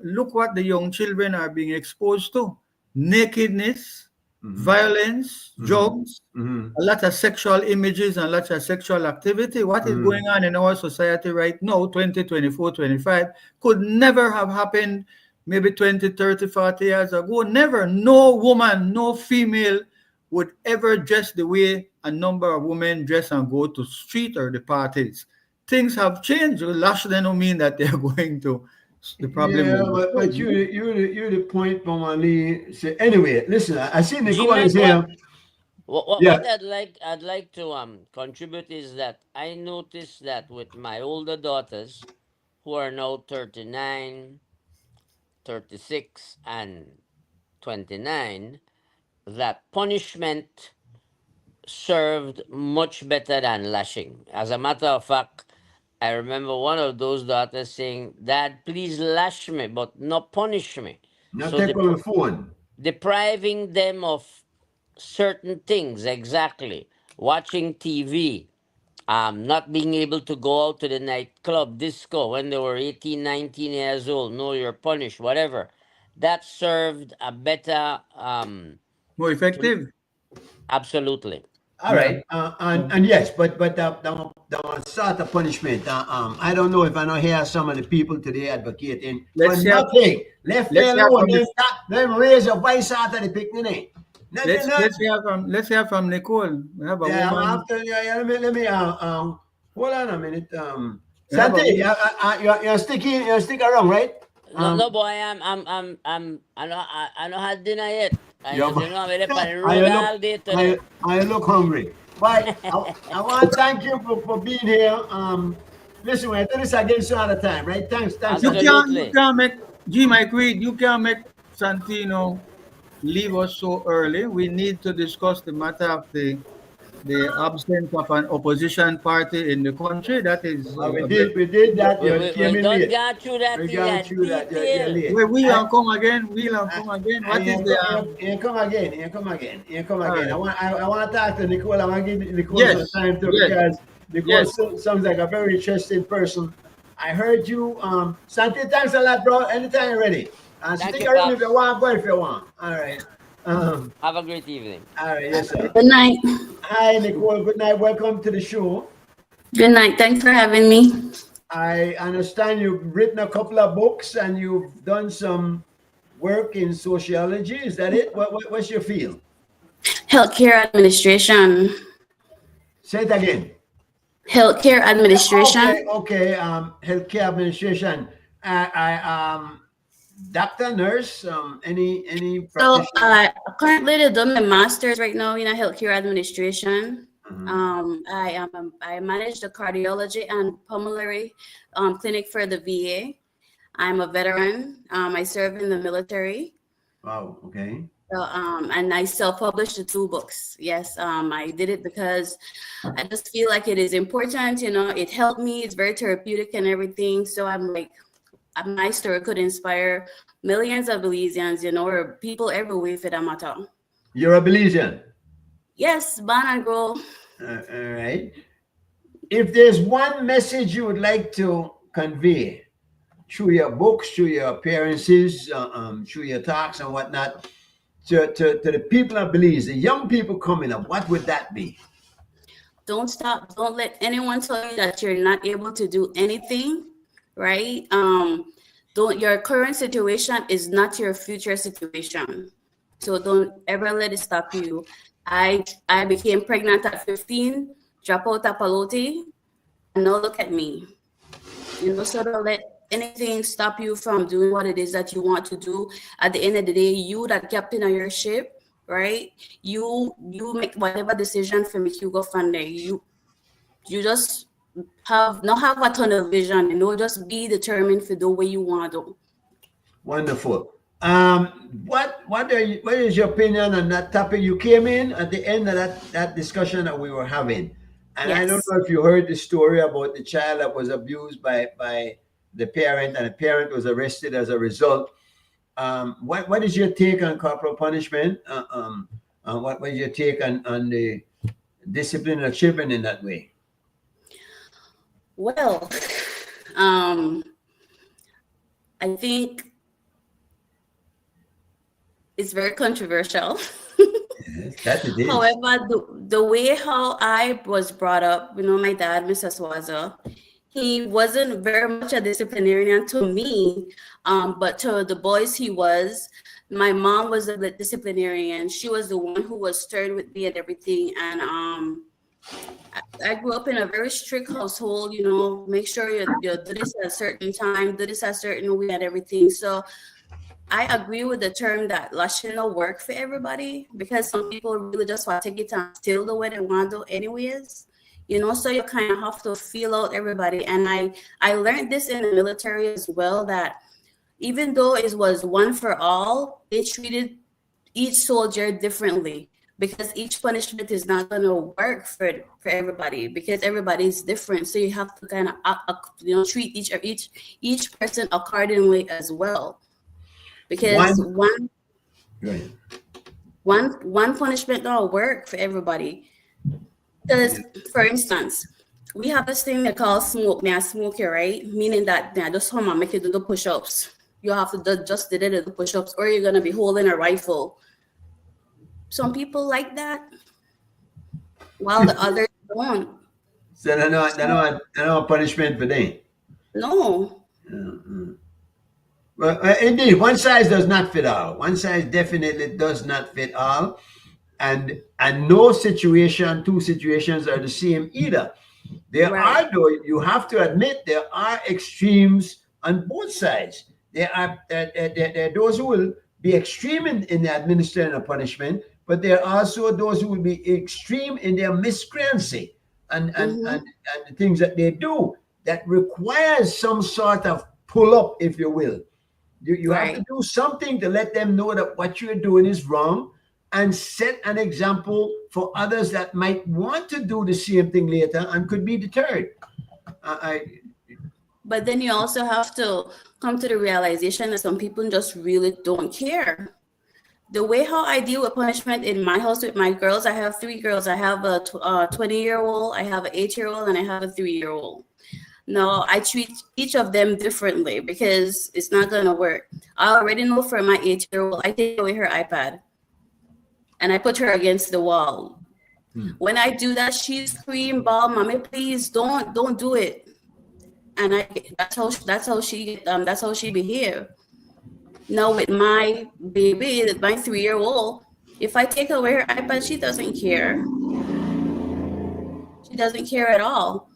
Speaker 7: look what the young children are being exposed to: nakedness, violence, drugs, a lot of sexual images and lots of sexual activity. What is going on in our society right now, 2024, 25, could never have happened maybe 20, 30, 40 years ago. Never. No woman, no female would ever dress the way a number of women dress and go to street or the parties. Things have changed. Lash they don't mean that they're going to, the problem
Speaker 5: Yeah,
Speaker 7: will be
Speaker 5: but
Speaker 7: solved.
Speaker 5: you're the point, Mama Lee. So anyway, listen, I see
Speaker 6: G
Speaker 5: Nicole is
Speaker 6: Mike,
Speaker 5: here. Yeah.
Speaker 6: what I'd like to contribute is that I noticed that with my older daughters, who are now 39, 36, and 29, that punishment served much better than lashing. As a matter of fact, I remember one of those daughters saying, "Dad, please lash me, but not punish me."
Speaker 5: Now
Speaker 6: So
Speaker 5: take on the phone.
Speaker 6: depriving them of certain things, exactly. Watching TV, not being able to go out to the nightclub, disco when they were 18, 19 years old, no, you're punished, whatever. That served a better,
Speaker 7: More effective.
Speaker 6: absolutely.
Speaker 5: All
Speaker 7: Yeah.
Speaker 5: right, and yes, but the sort of punishment. I don't know if I know hear some of the people today advocating for
Speaker 7: Let's have
Speaker 5: nothing. Left
Speaker 7: let's have
Speaker 5: alone,
Speaker 7: from the
Speaker 5: then raise your voice out of the picnic. Nothing,
Speaker 7: let's hear from Nicole. We have a
Speaker 5: yeah,
Speaker 7: woman.
Speaker 5: after yeah, let me hold on a minute.
Speaker 7: We have a
Speaker 5: Santi,
Speaker 7: woman.
Speaker 5: you're stick around, right?
Speaker 6: No,
Speaker 5: Um,
Speaker 6: no, boy, I not had dinner yet. I
Speaker 5: Yeah,
Speaker 6: just, I'm ready for the
Speaker 5: I
Speaker 6: road
Speaker 5: look,
Speaker 6: all day today.
Speaker 5: I look hungry. But I want to thank you for being here. Listen, I do this again some other time, right? Thanks,
Speaker 7: You
Speaker 5: Santi.
Speaker 7: can't you
Speaker 6: Absolutely.
Speaker 7: can't make G Mike Reid, you can't make Santino leave us so early. We need to discuss the matter of the absence of an opposition party in the country. That is
Speaker 5: We
Speaker 7: a
Speaker 5: did,
Speaker 7: very
Speaker 5: we did that.
Speaker 6: We,
Speaker 5: You
Speaker 6: we,
Speaker 5: came
Speaker 6: we
Speaker 5: in
Speaker 6: don't
Speaker 5: late.
Speaker 6: go through that
Speaker 5: We
Speaker 6: in
Speaker 5: gone
Speaker 6: a
Speaker 5: through that. You're
Speaker 6: detail.
Speaker 5: late.
Speaker 7: wait, we'll come again. We'll come again. What is the
Speaker 5: You come again. You come again. You come
Speaker 7: all
Speaker 5: again.
Speaker 7: right.
Speaker 5: I want to talk to Nicole. I want to give Nicole some
Speaker 7: Yes,
Speaker 5: time too
Speaker 7: yes,
Speaker 5: because Nicole
Speaker 7: yes.
Speaker 5: sounds like a very interesting person. I heard you. Santi, thanks a lot, bro. Anytime you're ready.
Speaker 6: Thank
Speaker 5: Stick
Speaker 6: you,
Speaker 5: around if you
Speaker 6: Pops.
Speaker 5: want, go if you want. All right.
Speaker 6: Have a great evening.
Speaker 5: All right. Yes, sir.
Speaker 8: Good night.
Speaker 5: Hi, Nicole. Good night. Welcome to the show.
Speaker 8: Good night. Thanks for having me.
Speaker 5: I understand you've written a couple of books and you've done some work in sociology. Is that it? What's your field?
Speaker 8: Healthcare administration.
Speaker 5: Say it again.
Speaker 8: Healthcare administration.
Speaker 5: Okay. Healthcare administration. Doctor, nurse, any
Speaker 8: So
Speaker 5: practitioner.
Speaker 8: currently doing my master's right now in a healthcare administration.
Speaker 5: Mhm.
Speaker 8: I manage the cardiology and pulmonary clinic for the VA. I'm a veteran. I serve in the military.
Speaker 5: Wow. Okay.
Speaker 8: So, and I self-published the 2 books. Yes, I did it because I just feel like it is important. It helped me. It's very therapeutic and everything. So I'm like, my story could inspire millions of Belizeans, or people everywhere for that matter.
Speaker 5: You're a Belizean.
Speaker 8: Yes, born and grow.
Speaker 5: All right. If there's one message you would like to convey through your books, through your appearances, through your talks and whatnot, to the people of Belize, the young people coming up, what would that be?
Speaker 8: Don't stop. Don't let anyone tell you that you're not able to do anything, right? Your current situation is not your future situation. So don't ever let it stop you. I became pregnant at 15, drop out of Palote, and now look at me. So don't let anything stop you from doing what it is that you want to do. At the end of the day, you that captain of your ship, right? You make whatever decision for make you go from there. You just not have a tunnel vision, just be determined for the way you want to.
Speaker 5: Wonderful. What is your opinion on that topic? You came in at the end of that discussion that we were having, and I don't
Speaker 8: Yes.
Speaker 5: know if you heard the story about the child that was abused by the parent, and the parent was arrested as a result. What is your take on corporal punishment? What is your take on the discipline of children in that way?
Speaker 8: Well, I think it's very controversial.
Speaker 5: Yes, that it is.
Speaker 8: However, the way how I was brought up, my dad, Mr. Swaza, he wasn't very much a disciplinarian to me, but to the boys he was. My mom was a disciplinarian. She was the one who was stern with me and everything. And I grew up in a very strict household, make sure you do this at a certain time, do this at a certain way and everything. So I agree with the term that lashing will work for everybody, because some people really just want to take it and still the way they want to anyways. So you kind of have to feel out everybody. And I learned this in the military as well, that even though it was one for all, they treated each soldier differently, because each punishment is not going to work for everybody, because everybody is different. So you have to kind of treat each person accordingly as well, because
Speaker 5: One Right.
Speaker 8: One punishment don't work for everybody. Because, for instance, we have this thing they call smoke. May I smoke you, right? Meaning that I just come and make you do the push-ups. You have to just do the push-ups, or you're gonna be holding a rifle. Some people like that, while the others don't.
Speaker 5: So
Speaker 8: So
Speaker 5: they're not punishment for them.
Speaker 8: no,
Speaker 5: Well, indeed, one size does not fit all. One size definitely does not fit all, and no situation, two situations are the same either. There
Speaker 8: right.
Speaker 5: are, though, you have to admit, there are extremes on both sides. There are those who will be extreme in the administering of punishment, but there are also those who will be extreme in their miscreancy
Speaker 8: Mm-hmm.
Speaker 5: and the things that they do that requires some sort of pull up, if you will. You have to
Speaker 8: Right.
Speaker 5: do something to let them know that what you're doing is wrong and set an example for others that might want to do the same thing later and could be deterred. I
Speaker 8: But then you also have to come to the realization that some people just really don't care. The way how I deal with punishment in my house with my girls, I have three girls. I have a 20-year-old, I have an 8-year-old, and I have a 3-year-old. No, I treat each of them differently because it's not gonna work. I already know for my 8-year-old, I take away her iPad and I put her against the wall. When I do that, she scream, "Ball, mommy, please don't do it." And that's how she behave. Now with my baby, my 3-year-old, if I take away her iPad, she doesn't care. She doesn't care at all.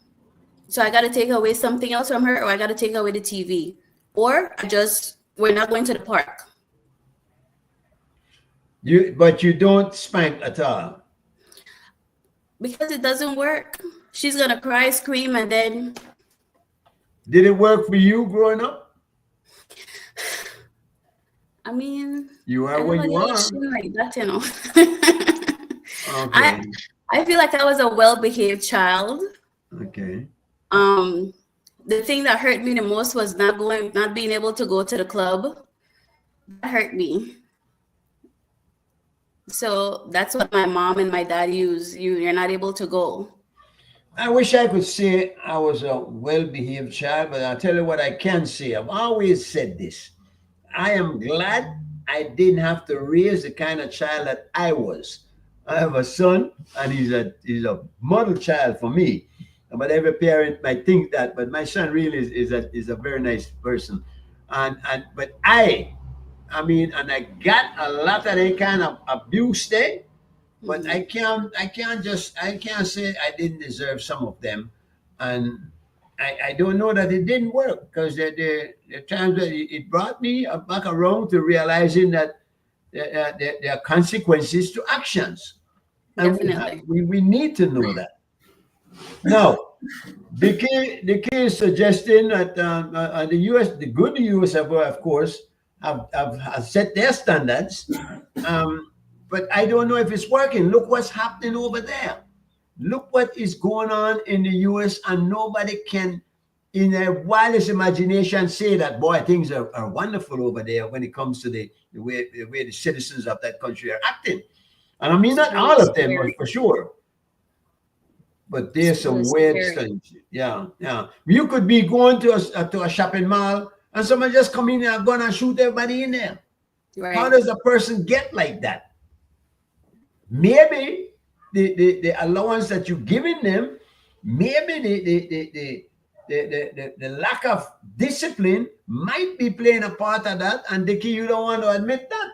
Speaker 8: So I got to take away something else from her, or I got to take away the TV, or we're not going to the park
Speaker 5: but you don't spank at all.
Speaker 8: because it doesn't work. She's gonna cry, scream, and then
Speaker 5: Did it work for you growing up?
Speaker 8: I mean,
Speaker 5: You
Speaker 8: I
Speaker 5: are where
Speaker 8: never
Speaker 5: you
Speaker 8: get
Speaker 5: are.
Speaker 8: shit like that, you know. I
Speaker 5: Okay.
Speaker 8: I feel like I was a well-behaved child.
Speaker 5: Okay.
Speaker 8: Um, the thing that hurt me the most was not being able to go to the club. That hurt me. So that's what my mom and my dad use. You're not able to go.
Speaker 5: I wish I could say I was a well behaved child, but I'll tell you what I can say. I've always said this. I am glad I didn't have to raise the kind of child that I was. I have a son, and he's a model child for me. But every parent might think that. But my son really is a very nice person, and but I mean, and I got a lot of that kind of abuse there. But
Speaker 8: Mhm.
Speaker 5: I can't say I didn't deserve some of them, and I don't know that it didn't work because the times that it brought me back around to realizing that there are consequences to actions, and
Speaker 8: Definitely.
Speaker 5: we need to know that. Now, the key is suggesting that the U.S. the good U.S. of course have set their standards, um, but I don't know if it's working. Look what's happening over there. Look what is going on in the US, and nobody can, in their wildest imagination, say that, boy, things are wonderful over there when it comes to the way the citizens of that country are acting. And I mean,
Speaker 8: It's
Speaker 5: not
Speaker 8: really
Speaker 5: all of them,
Speaker 8: scary.
Speaker 5: for sure, but
Speaker 8: It's
Speaker 5: there's
Speaker 8: really
Speaker 5: some weird
Speaker 8: scary.
Speaker 5: things. Yeah, yeah. You could be going to a shopping mall, and someone just come in and gonna shoot everybody in there. How
Speaker 8: Right.
Speaker 5: does a person get like that? Maybe the allowance that you're giving them, maybe the lack of discipline might be playing a part of that, and Dickie, you don't want to admit that.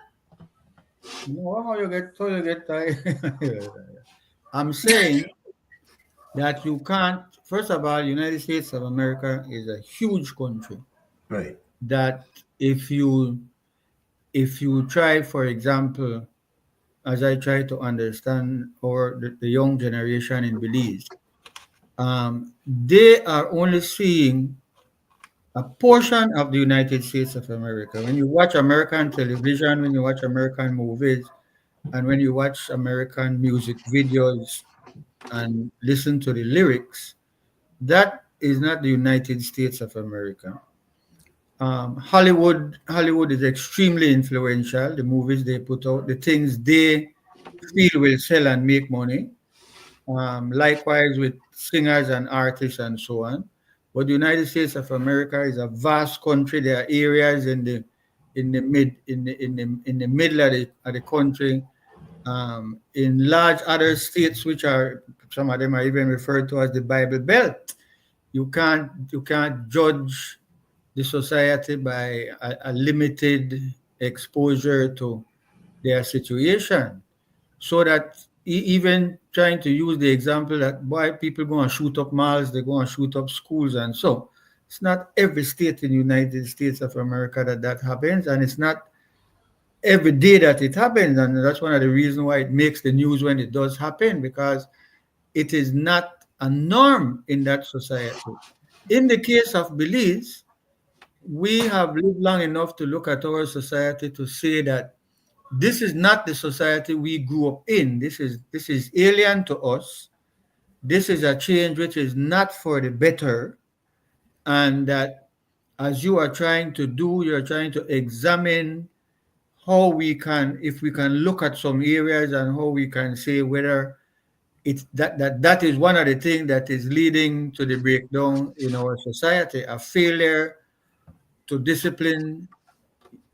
Speaker 7: Wow, you get I'm saying that you can't. First of all, United States of America is a huge country.
Speaker 5: Right.
Speaker 7: That if you try, for example, as I try to understand, or the young generation in Belize, they are only seeing a portion of the United States of America. When you watch American television, when you watch American movies, and when you watch American music videos and listen to the lyrics, that is not the United States of America. Hollywood is extremely influential. The movies they put out, the things they feel will sell and make money. Likewise with singers and artists and so on. But the United States of America is a vast country. There are areas in the middle of the country, in large other states which are, some of them are even referred to as the Bible Belt. You can't judge the society by a limited exposure to their situation. So that even trying to use the example that why people go and shoot up malls, they go and shoot up schools, and so it's not every state in the United States of America that happens, and it's not every day that it happens, and that's one of the reasons why it makes the news when it does happen, because it is not a norm in that society. In the case of Belize, we have lived long enough to look at our society to say that this is not the society we grew up in. This is alien to us. This is a change which is not for the better, and that as you are trying to do, you're trying to examine how we can, if we can look at some areas and how we can say whether it's that is one of the things that is leading to the breakdown in our society, a failure to discipline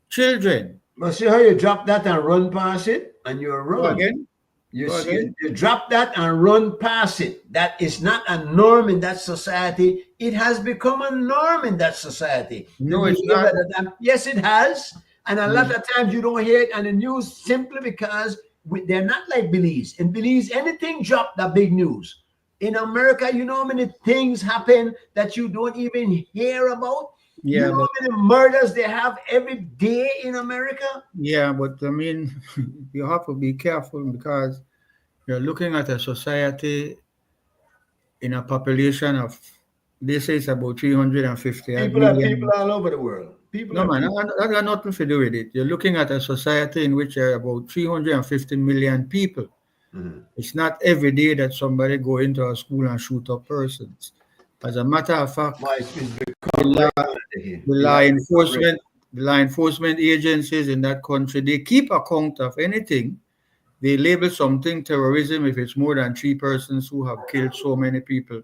Speaker 7: children.
Speaker 5: But see how you drop that and run past it, and you
Speaker 7: Go
Speaker 5: run.
Speaker 7: again.
Speaker 5: You
Speaker 7: Go
Speaker 5: see,
Speaker 7: again.
Speaker 5: you drop that and run past it. That is not a norm in that society. It has become a norm in that society. The
Speaker 7: No, it's
Speaker 5: behavior
Speaker 7: not.
Speaker 5: yes, it has. And a lot
Speaker 7: Mm.
Speaker 5: of times you don't hear it on the news simply because they're not like Belize. In Belize, anything dropped the big news. In America, you know how many things happen that you don't even hear about? You
Speaker 7: Yeah,
Speaker 5: know
Speaker 7: but
Speaker 5: how many murders they have every day in America?
Speaker 7: I mean, you have to be careful because you're looking at a society in a population of, they say it's about 350 odd
Speaker 5: People
Speaker 7: million.
Speaker 5: all over the world. People
Speaker 7: No,
Speaker 5: are
Speaker 7: man,
Speaker 5: people.
Speaker 7: that got nothing to do with it. You're looking at a society in which there are about 350 million people.
Speaker 5: Mhm.
Speaker 7: It's not every day that somebody go into a school and shoot up persons. As a matter of fact,
Speaker 5: Why it's
Speaker 7: the
Speaker 5: become
Speaker 7: law,
Speaker 5: regular here.
Speaker 7: the
Speaker 5: It
Speaker 7: law
Speaker 5: has become regular.
Speaker 7: enforcement, the law enforcement agencies in that country, they keep account of anything. They label something terrorism if it's more than three persons who have killed so many people.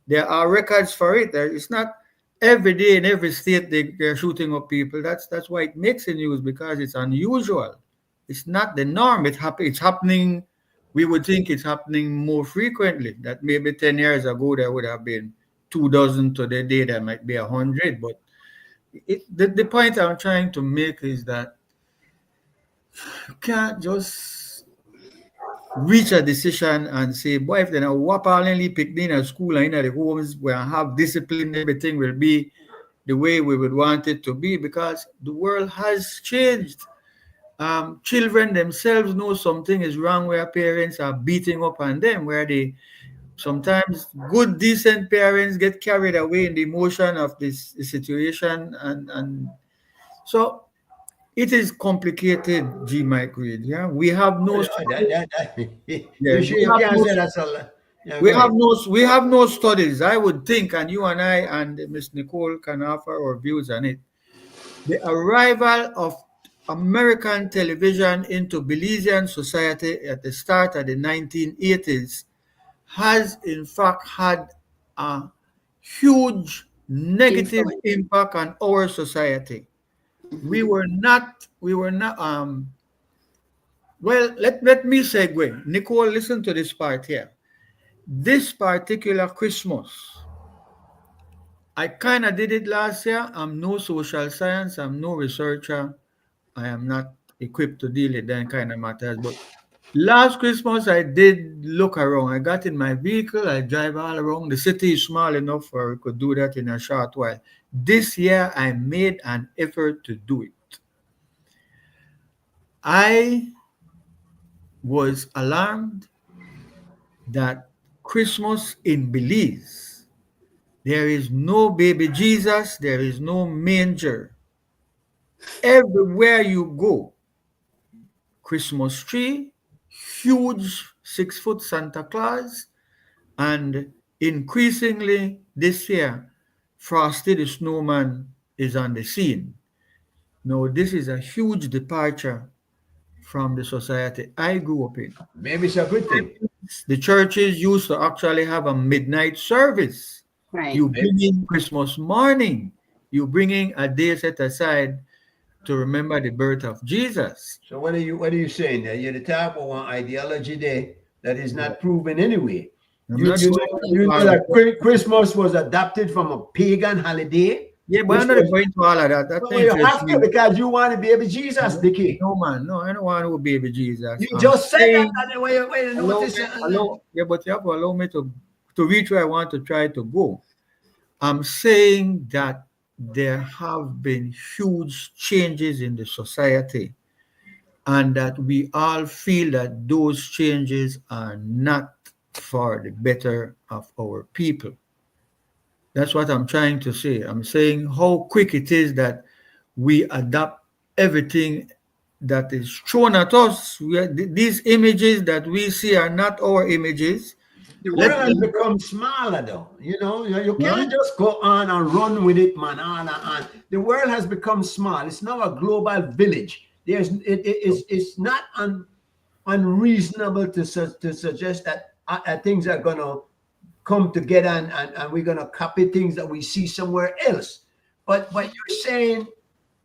Speaker 7: There are records for it. It's not every day in every state they're shooting up people. That's why it makes the news, because it's unusual. It's not the norm. It's happening. We would think it's happening more frequently. That maybe 10 years ago there would have been 2 dozen. To the day there might be 100. But the point I'm trying to make is that you can't just reach a decision and say, boy, if they now whop only pick in a school and in the homes where I have discipline, everything will be the way we would want it to be, because the world has changed. Children themselves know something is wrong where parents are beating up on them, where they sometimes good, decent parents get carried away in the emotion of this situation, and so it is complicated. G. Mike Reid, yeah, we have
Speaker 5: Oh,
Speaker 7: no
Speaker 5: yeah,
Speaker 7: yeah,
Speaker 5: you sure you can't say that's all? Yeah, go ahead.
Speaker 7: we have no studies, I would think, and you and I and Miss Nicole can offer our views on it. The arrival of American television into Belizean society at the start of the 1980s has in fact had a huge negative
Speaker 8: Influence.
Speaker 7: impact on our society. We were not well, let me segue. Nicole, listen to this part here. This particular Christmas, I kind of did it last year. I'm no social science, I'm no researcher. I am not equipped to deal with that kind of matters. But last Christmas, I did look around. I got in my vehicle, I drive all around. The city is small enough where I could do that in a short while. This year, I made an effort to do it. I was alarmed that Christmas in Belize, there is no baby Jesus, there is no manger. Everywhere you go, Christmas tree, huge 6 foot Santa Claus, and increasingly this year, Frosty the Snowman is on the scene. Now, this is a huge departure from the society I grew up in.
Speaker 5: Maybe it's a good thing.
Speaker 7: The churches used to actually have a midnight service.
Speaker 8: Right.
Speaker 7: You bring in Christmas morning. You bring in a day set aside to remember the birth of Jesus.
Speaker 5: So what are you saying there? You're the type of one ideology there that is not proven anyway.
Speaker 7: I'm
Speaker 5: You
Speaker 7: not
Speaker 5: you
Speaker 7: so
Speaker 5: know, you know
Speaker 7: far.
Speaker 5: that Christmas was adopted from a pagan holiday,
Speaker 7: Yeah, but
Speaker 5: which
Speaker 7: I'm not
Speaker 5: was
Speaker 7: going to all of that. That
Speaker 5: well, you
Speaker 7: interests
Speaker 5: have to
Speaker 7: me.
Speaker 5: because you want to be able Jesus, Dickie.
Speaker 7: No, man. No, I don't want to baby Jesus.
Speaker 5: You
Speaker 7: I'm
Speaker 5: just said that
Speaker 7: saying,
Speaker 5: and wait,
Speaker 7: allow
Speaker 5: notice.
Speaker 7: me, yeah, but you have to allow me to reach where I want to try to go. I'm saying that there have been huge changes in the society, and that we all feel that those changes are not for the better of our people. That's what I'm trying to say. I'm saying how quick it is that we adopt everything that is thrown at us. These images that we see are not our images.
Speaker 5: The
Speaker 7: Let
Speaker 5: world has become smaller, though. You
Speaker 7: huh?
Speaker 5: can't just go on and run with it, man. On. The world has become small. It's now a global village. It's not unreasonable to suggest that things are gonna come together and we're gonna copy things that we see somewhere else. But you're saying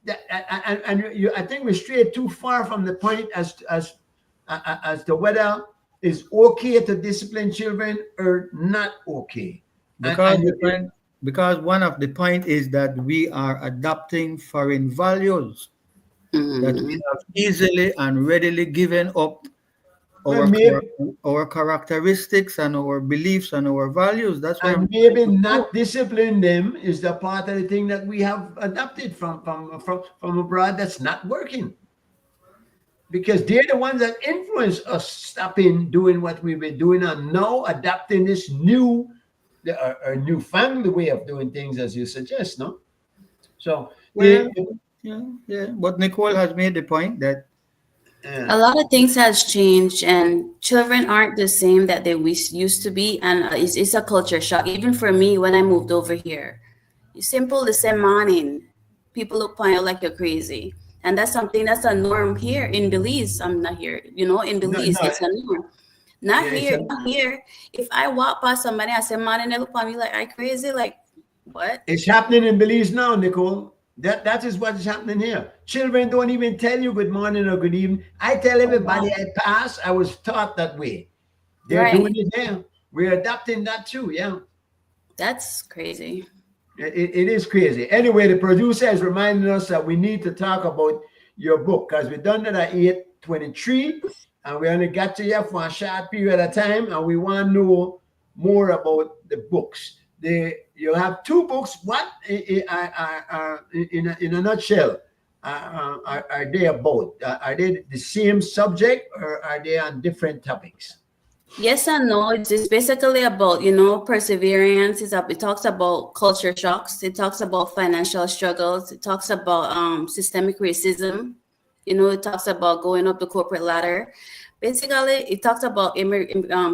Speaker 5: that, and I think we strayed too far from the point as to whether it's okay to discipline children or not okay. And
Speaker 7: because
Speaker 5: and
Speaker 7: the point, because one of the point is that we are adopting foreign values that we
Speaker 8: Mhm.
Speaker 7: have easily and readily given up
Speaker 5: well,
Speaker 7: our
Speaker 5: maybe
Speaker 7: our characteristics and our beliefs and our values. That's why I'm
Speaker 5: and
Speaker 7: trying
Speaker 5: maybe
Speaker 7: to go.
Speaker 5: not discipline them is the part of the thing that we have adopted from abroad that's not working, because they're the ones that influence us stopping doing what we've been doing and now adapting this new family way of doing things, as you suggest, no? So
Speaker 7: Well, yeah. But Nicole has made the point that
Speaker 5: uh,
Speaker 8: A lot of things has changed, and children aren't the same that they used to be, and it's a culture shock. Even for me, when I moved over here, it's simple the same morning, people look upon you like you're crazy, and that's something that's a norm here in Belize. I'm not here, in
Speaker 5: no,
Speaker 8: Belize,
Speaker 5: no,
Speaker 8: it's a norm. Not
Speaker 5: yeah,
Speaker 8: here, not here. If I walk past somebody, I say morning, they look upon me like I crazy, like what?
Speaker 5: it's happening in Belize now, Nicole. That is what is happening here. Children don't even tell you good morning or good evening. I tell
Speaker 8: Oh
Speaker 5: everybody
Speaker 8: wow,
Speaker 5: I pass, I was taught that way. They're doing
Speaker 8: right?
Speaker 5: it there. We're adapting that too. Yeah.
Speaker 8: That's crazy.
Speaker 5: It is crazy. Anyway, the producer is reminding us that we need to talk about your book because we're done at 8:23 and we only got to you for a short period of time and we want to know more about the books. You have two books. What in a nutshell are they about? Are they the same subject or are they on different topics?
Speaker 8: Yes and no. It's basically about, perseverance. It talks about culture shocks. It talks about financial struggles. It talks about systemic racism. It talks about going up the corporate ladder. Basically, it talks about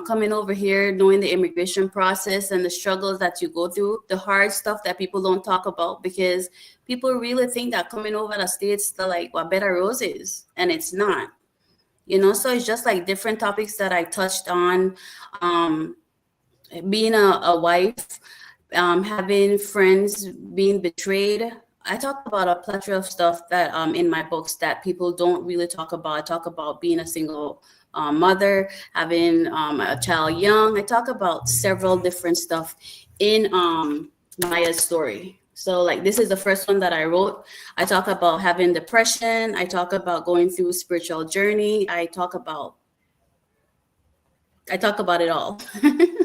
Speaker 8: coming over here, knowing the immigration process and the struggles that you go through, the hard stuff that people don't talk about because people really think that coming over the States, they're like, what better roses? And it's not. So it's just like different topics that I touched on. um Being a wife, having friends being betrayed. I talk about a plethora of stuff that in my books that people don't really talk about. I talk about being a single mother, having a child young. I talk about several different stuff in Maya's story. So like this is the first one that I wrote. I talk about having depression. I talk about going through spiritual journey. I talk about it all.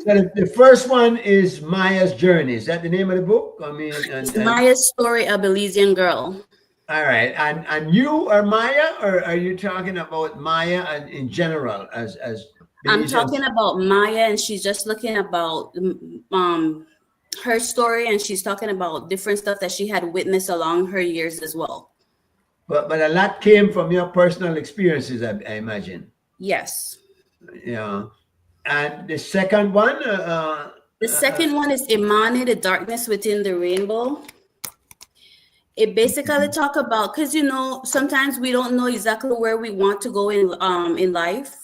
Speaker 5: So the first one is Maya's Journey. Is that the name of the book? I mean,
Speaker 8: It's
Speaker 5: and
Speaker 8: Maya's story, a Belizean girl.
Speaker 5: all right, and you are Maya, or are you talking about Maya and in general as
Speaker 8: I'm
Speaker 5: Belizeans?
Speaker 8: talking about Maya, and she's just looking about her story, and she's talking about different stuff that she had witnessed along her years as well.
Speaker 5: But a lot came from your personal experiences, I imagine.
Speaker 8: Yes.
Speaker 5: Yeah, and the second one,
Speaker 8: The second one is Imani, the darkness within the rainbow. it basically talk about, because sometimes we don't know exactly where we want to go in life,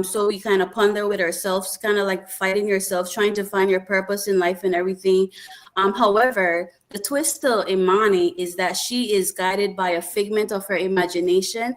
Speaker 8: so we kind of ponder with ourselves, kind of like fighting yourself, trying to find your purpose in life and everything. However, the twist to Imani is that she is guided by a figment of her imagination,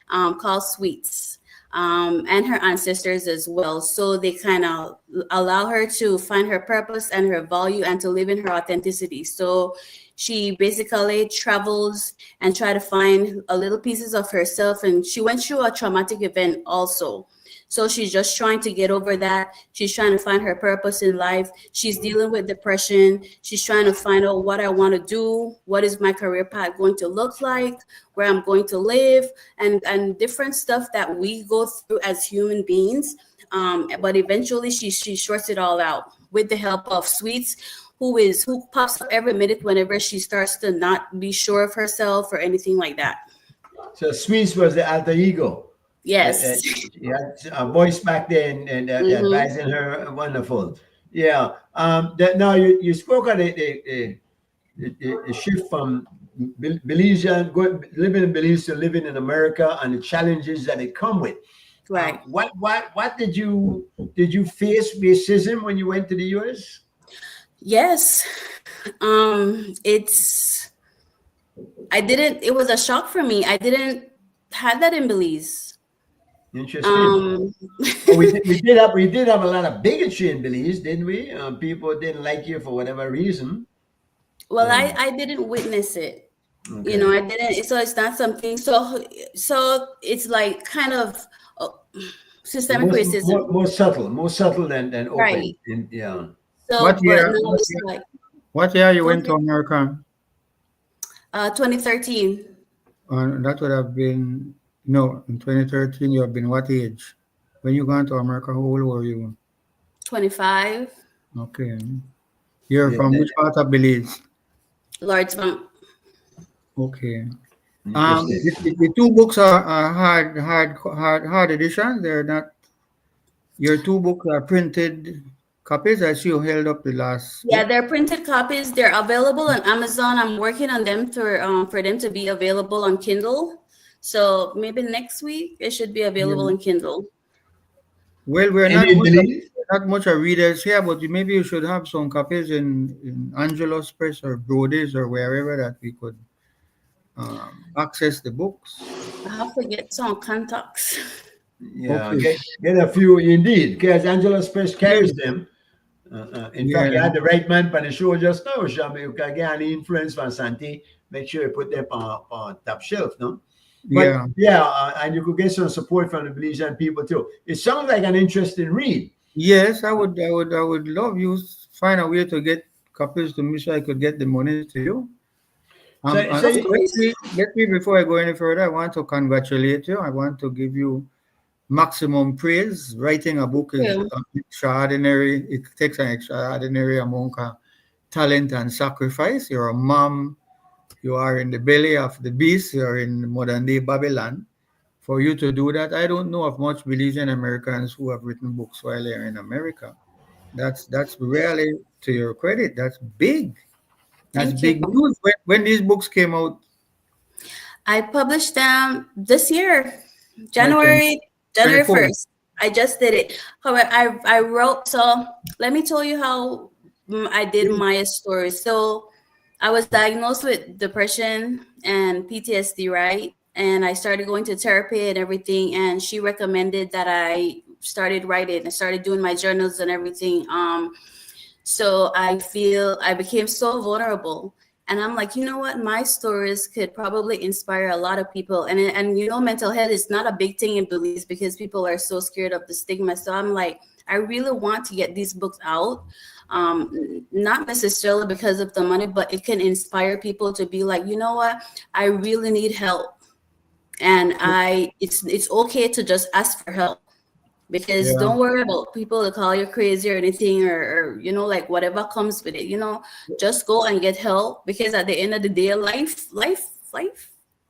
Speaker 8: called Sweets, and her ancestors as well. So they kind of allow her to find her purpose and her value and to live in her authenticity. So she basically travels and try to find a little pieces of herself. And she went through a traumatic event also. So she's just trying to get over that. She's trying to find her purpose in life. She's dealing with depression. She's trying to find out what I want to do. What is my career path going to look like? Where I'm going to live, and different stuff that we go through as human beings. But eventually she sorts it all out with the help of Sweets, who pops up every minute whenever she starts to not be sure of herself or anything like that.
Speaker 5: So Sweets was the alter ego.
Speaker 8: Yes.
Speaker 5: She had a voice back then, and advising her. Wonderful. Yeah. That now you spoke of the shift from Belize, living in Belize to living in America, and the challenges that it come with.
Speaker 8: Right.
Speaker 5: What did you face racism when you went to the US?
Speaker 8: Yes. It was a shock for me. I didn't have that in Belize.
Speaker 5: Interesting. We did have a lot of bigotry in Belize, didn't we? People didn't like you for whatever reason.
Speaker 8: Well, I didn't witness it.
Speaker 5: Okay.
Speaker 8: I didn't. So it's not something. So it's like kind of systemic racism,
Speaker 5: More subtle than open.
Speaker 8: right?
Speaker 5: Yeah.
Speaker 8: So,
Speaker 7: What
Speaker 8: but
Speaker 7: year?
Speaker 8: no, it's like
Speaker 7: What year you went to America?
Speaker 8: 2013,
Speaker 7: That would have been no, in 2013. You have been what age? When you gone to America, how old were you?
Speaker 8: 25,
Speaker 7: Okay. You're
Speaker 5: Yeah,
Speaker 7: from which part of Belize?
Speaker 8: large bump.
Speaker 7: Okay.
Speaker 5: interesting.
Speaker 7: The two books are hard editions. They're not. Your two books are printed copies. I see you held up the last
Speaker 8: Yeah,
Speaker 7: book.
Speaker 8: they're printed copies. They're available on Amazon. I'm working on them for them to be available on Kindle. So maybe next week it should be available
Speaker 7: Yeah.
Speaker 8: on Kindle.
Speaker 7: Well, we're
Speaker 5: And
Speaker 7: not
Speaker 5: in
Speaker 7: much
Speaker 5: Belize?
Speaker 7: not much of readers here, but maybe you should have some copies in Angelo's Press or Brody's or wherever that we could access the books.
Speaker 8: I have to get some contacts.
Speaker 5: Yeah,
Speaker 7: Okay.
Speaker 5: get a few indeed, because Angela Space
Speaker 7: Yeah.
Speaker 5: carries them. In fact, you
Speaker 7: Yeah.
Speaker 5: had the right man on the show just now, Shami. You can get any influence from Santi. Make sure you put them on top shelf, no? But
Speaker 7: Yeah.
Speaker 5: yeah, and you could get some support from the Belizean people too. It sounds like an interesting read.
Speaker 7: Yes, I would love you find a way to get copies to me so I could get the monies to you.
Speaker 5: So
Speaker 7: And
Speaker 8: Of
Speaker 5: you,
Speaker 8: course.
Speaker 7: let me before I go any further, I want to congratulate you. I want to give you maximum praise. Writing a book is
Speaker 8: Yeah.
Speaker 7: extraordinary. It takes an extraordinary amount of talent and sacrifice. You're a mom. You are in the belly of the beast. You're in modern day Babylon. For you to do that, I don't know of much Belizean Americans who have written books while they're in America. That's really to your credit. That's big. That's
Speaker 8: Thank you.
Speaker 7: big news. When these books came out,
Speaker 8: I published them this year,
Speaker 7: like
Speaker 8: January
Speaker 7: 24.
Speaker 8: 1st. I just did it. However, I wrote. So let me tell you how I did my story. So I was diagnosed with depression and PTSD, right? And I started going to therapy and everything. And she recommended that I started writing. I started doing my journals and everything. So I became so vulnerable. And I'm like, you know what? My stories could probably inspire a lot of people. And mental health is not a big thing in Belize because people are so scared of the stigma. So I'm like, I really want to get these books out. Not necessarily because of the money, but it can inspire people to be like, you know what? I really need help. And it's okay to just ask for help. Because
Speaker 7: Yeah,
Speaker 8: don't worry about people that call you crazy or anything, or like whatever comes with it. Just go and get help, because at the end of the day, life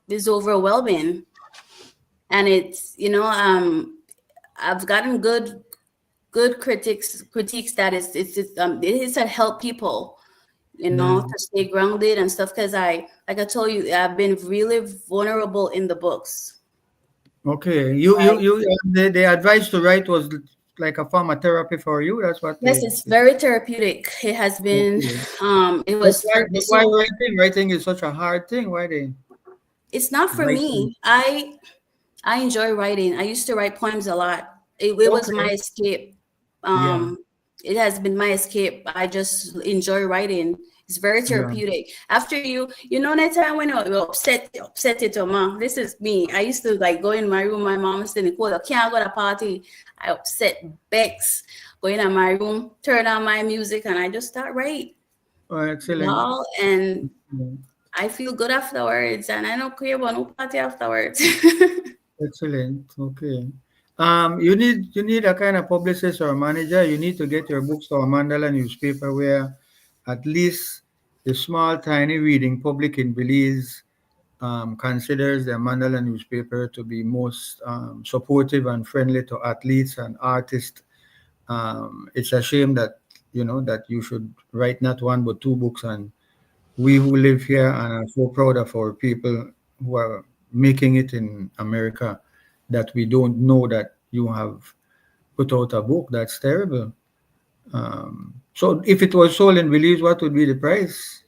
Speaker 8: is overwhelming. And it's I've gotten good critiques that it is to help people,
Speaker 7: Yeah.
Speaker 8: to stay grounded and stuff. Because like I told you, I've been really vulnerable in the books.
Speaker 7: Okay.
Speaker 8: Like,
Speaker 7: The advice to write was like a form of therapy for you. That's what
Speaker 8: yes, it's very therapeutic. It has been,
Speaker 7: okay.
Speaker 8: it was for
Speaker 7: But
Speaker 8: this.
Speaker 7: why
Speaker 8: So
Speaker 7: writing? Writing is such a hard thing. Why they
Speaker 8: it's not for
Speaker 7: writing?
Speaker 8: me. I enjoy writing. I used to write poems a lot. It was my
Speaker 7: Okay.
Speaker 8: escape.
Speaker 7: Yeah.
Speaker 8: Um, it has been my escape. I just enjoy writing. It's very
Speaker 7: Yeah.
Speaker 8: therapeutic. After that time when you're upset it, ma. This is me. I used to like go in my room. My mom said, "Nicole, I can't go to a party." I upset Bex. Go in my room, turn on my music, and I just start write.
Speaker 7: Oh, excellent.
Speaker 8: Y'all, and
Speaker 7: Yeah.
Speaker 8: I feel good afterwards, and I don't care about no party afterwards.
Speaker 7: Excellent. Okay. You need a kind of publicist or manager. You need to get your books to a Mandala newspaper where at least the small, tiny reading public in Belize considers the Mandala newspaper to be most supportive and friendly to athletes and artists. It's a shame that that you should write not one but two books, and we who live here and are so proud of our people who are making it in America, that we don't know that you have put out a book. That's terrible. So if it was sold in Belize, what would be the price?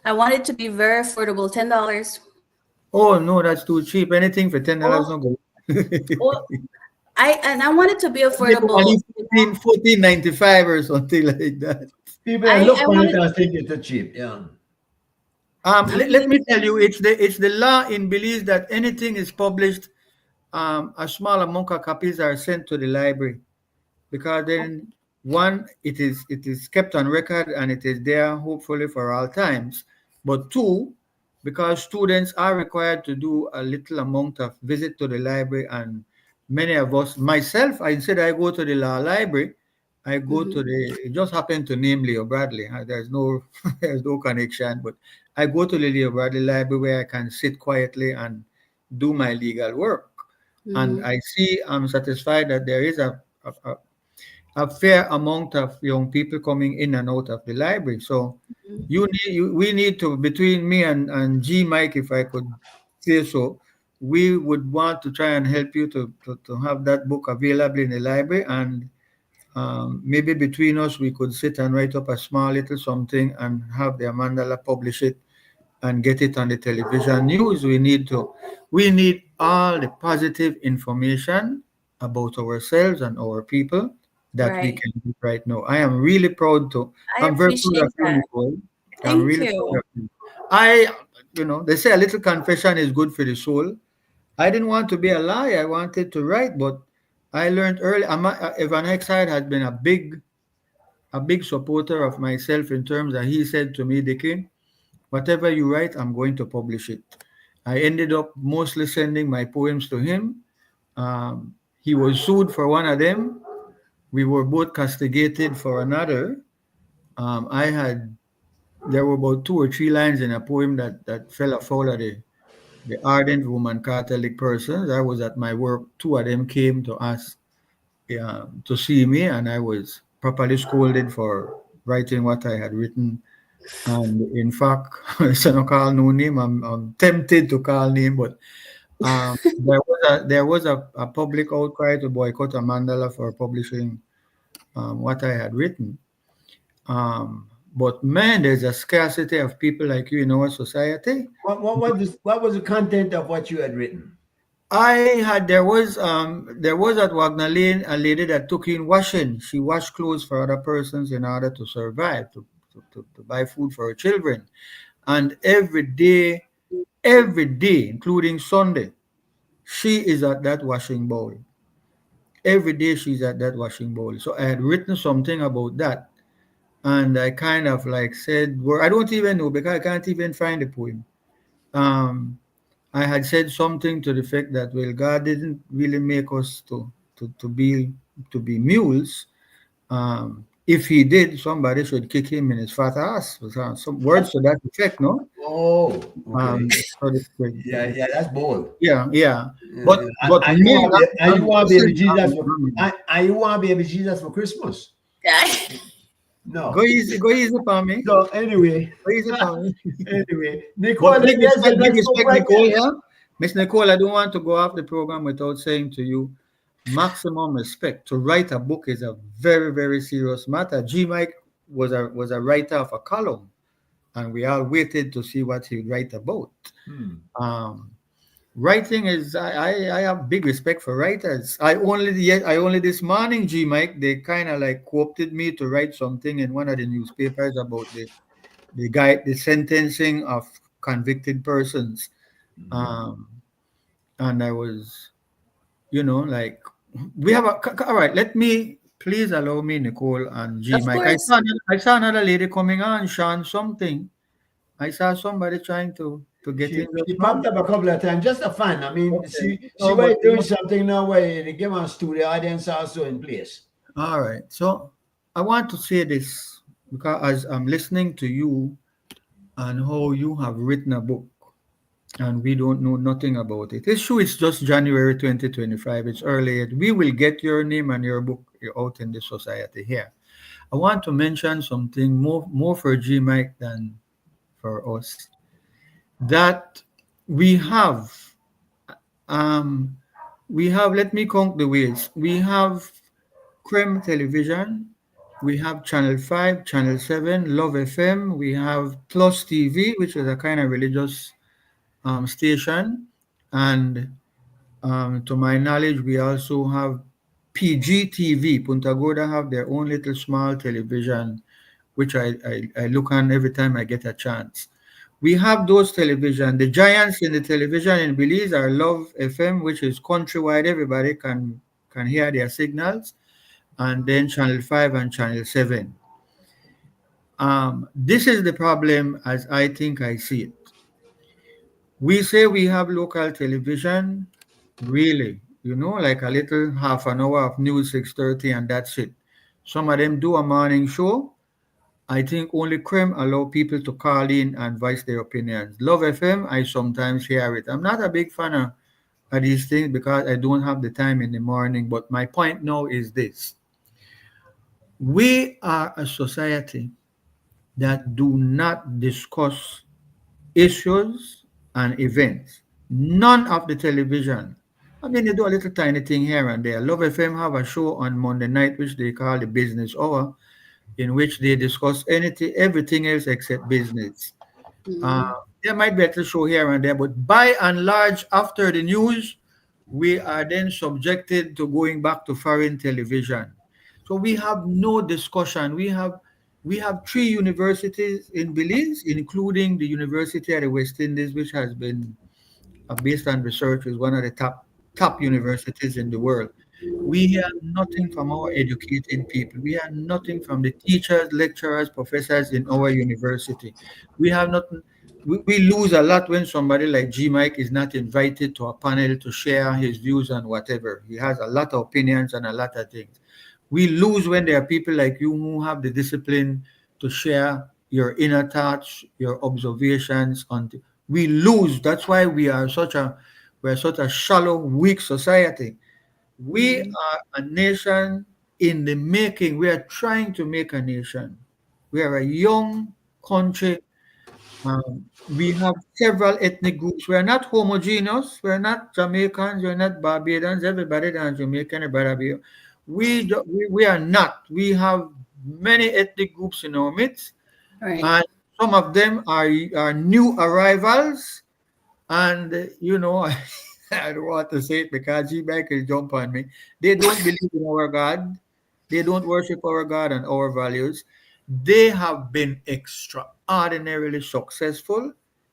Speaker 8: I want it to be very affordable, $10.
Speaker 7: Oh no, that's too cheap. Anything for $10
Speaker 8: Oh,
Speaker 7: no go.
Speaker 8: oh, I want it to be
Speaker 7: Maybe
Speaker 8: affordable.
Speaker 7: only 14.95 or something like that.
Speaker 5: People that
Speaker 8: I
Speaker 5: look on
Speaker 8: want
Speaker 5: it
Speaker 8: it.
Speaker 5: and think it's a cheap. Yeah.
Speaker 8: I
Speaker 7: Let me
Speaker 8: mean,
Speaker 7: tell you, it's the law in Belize that anything is published, a small amount of copies are sent to the library, because then one, it is kept on record and it is there hopefully for all times. But two, because students are required to do a little amount of visit to the library, and many of us, myself, I said I go to the law library. I go to
Speaker 8: mhm,
Speaker 7: the, it just happened to name Leo Bradley. There's no there's no connection, but I go to the Leo Bradley library where I can sit quietly and do my legal work. And
Speaker 8: mhm,
Speaker 7: I see, I'm satisfied that there is a fair amount of young people coming in and out of the library. So we need to, between me and G Mike, if I could say so, we would want to try and help you to have that book available in the library. And maybe between us, we could sit and write up a small little something and have the Mandala publish it and get it on the television news. We need all the positive information about ourselves and our people that we
Speaker 8: right.
Speaker 7: can do right now. I am really proud to.
Speaker 8: I
Speaker 7: I'm very proud
Speaker 8: appreciate
Speaker 7: of you,
Speaker 8: that.
Speaker 7: Nicole. I'm
Speaker 8: Thank
Speaker 7: really proud
Speaker 8: you.
Speaker 7: of you. They say a little confession is good for the soul. I didn't want to be a liar. I wanted to write, but I learned early. Evan Exide has been a big supporter of myself, in terms that he said to me, Dickie, whatever you write, I'm going to publish it. I ended up mostly sending my poems to him. He was sued for one of them. We were both castigated for another. I had There were about two or three lines in a poem that fell afoul of the ardent Roman Catholic persons. I was at my work. Two of them came to ask to see me, and I was properly scolded for writing what I had written. And in fact, so no call no name. I'm tempted to call name, but there was a public outcry to boycott a Mandala for publishing what I had written. But man, there's a scarcity of people like you in our society.
Speaker 5: What was the content of what you had written?
Speaker 7: There was at Wagner Lane a lady that took in washing. She washed clothes for other persons in order to survive, to buy food for her children. And every day, including Sunday, she is at that washing bowl. Every day she's at that washing bowl. So I had written something about that. And I kind of like said, well, I don't even know because I can't even find the poem. Um, I had said something to the effect that, well, God didn't really make us to be mules. If he did, somebody should kick him in his fat ass. Some words to that effect, no?
Speaker 5: Oh, okay.
Speaker 7: So
Speaker 5: Yeah, yeah, that's bold.
Speaker 7: yeah, yeah.
Speaker 5: Yeah,
Speaker 7: But
Speaker 5: yeah.
Speaker 7: but
Speaker 5: And you
Speaker 7: me,
Speaker 5: want
Speaker 7: I'm
Speaker 5: baby
Speaker 7: listening,
Speaker 5: Jesus for and you want baby Jesus for Christmas. No.
Speaker 7: Go easy upon me.
Speaker 5: So anyway,
Speaker 7: Go easy upon me.
Speaker 5: anyway, Nicole,
Speaker 7: But big
Speaker 5: let's go
Speaker 7: respect,
Speaker 5: right
Speaker 7: Nicole.
Speaker 5: there.
Speaker 7: Yeah, Miss Nicole. I don't want to go off the program without saying to you, maximum respect. To write a book is a very, very serious matter. G. Mike was a writer of a column, and we all waited to see what he'd write about.
Speaker 5: Hmm.
Speaker 7: Um, Writing is I have big respect for writers. I only this morning, G. Mike, they kind of like co-opted me to write something in one of the newspapers about the sentencing of convicted persons. Um, and I was, like, we have all right. Let me please allow me, Nicole and G.
Speaker 8: Of
Speaker 7: Mike.
Speaker 8: course.
Speaker 7: I saw another lady coming on, Sean something. I saw somebody trying to get in
Speaker 5: She
Speaker 7: just now.
Speaker 5: popped up a couple of times, just a fan. I mean,
Speaker 7: Okay.
Speaker 5: she
Speaker 7: No,
Speaker 5: was
Speaker 7: but
Speaker 5: doing something now where the game on studio audience also in place.
Speaker 7: all right. So I want to say this because as I'm listening to you and how you have written a book and we don't know nothing about it. It's true it's just January 2025. It's early yet. We will get your name and your book out in the society here. I want to mention something more for G Mike than for us. That we have um let me count the ways. We have Creme Television, we have Channel 5, Channel 7, Love FM, we have Plus TV, which is a kind of religious station. And to my knowledge, we also have PGTV. Punta Gorda have their own little small television, which I look on every time I get a chance. We have those television. The giants in the television in Belize are Love FM, which is countrywide. Everybody can hear their signals, and then Channel 5 and Channel 7. This is the problem as I think I see it. We say we have local television, really, like a little half an hour of news 6:30 and that's it. Some of them do a morning show. I think only Creme allow people to call in and voice their opinions. Love FM, I sometimes hear it. I'm not a big fan of these things because I don't have the time in the morning. But my point now is this. We are a society that do not discuss issues and events. None of the television. I mean, they do a little tiny thing here and there. Love FM have a show on Monday night, which they call the Business Hour, in which they discuss everything else except business. Uh,
Speaker 8: Mhm.
Speaker 7: there might be a little show here and there, but by and large, after the news, we are then subjected to going back to foreign television. So we have no discussion. We have three universities in Belize, including the University of the West Indies, which has been based on research, is one of the top universities in the world. We hear nothing from our educated people. We hear nothing from the teachers, lecturers, professors in our university. We have nothing. We lose a lot when somebody like G. Mike is not invited to a panel to share his views on whatever. He has a lot of opinions and a lot of things. We lose when there are people like you who have the discipline to share your inner thoughts, your observations on. We lose. That's why we're such a shallow, weak society. We
Speaker 8: Mhm.
Speaker 7: are a nation in the making. We are trying to make a nation. We are a young country. We have several ethnic groups. We are not homogeneous. We are not Jamaicans. We are not Barbadians. Everybody that's Jamaican, everybody. We are not. We have many ethnic groups in our midst,
Speaker 8: Right.
Speaker 7: and some of them are new arrivals. And I don't want to say it because G-Bike will jump on me. They don't believe in our God. They don't worship our God and our values. They have been extraordinarily successful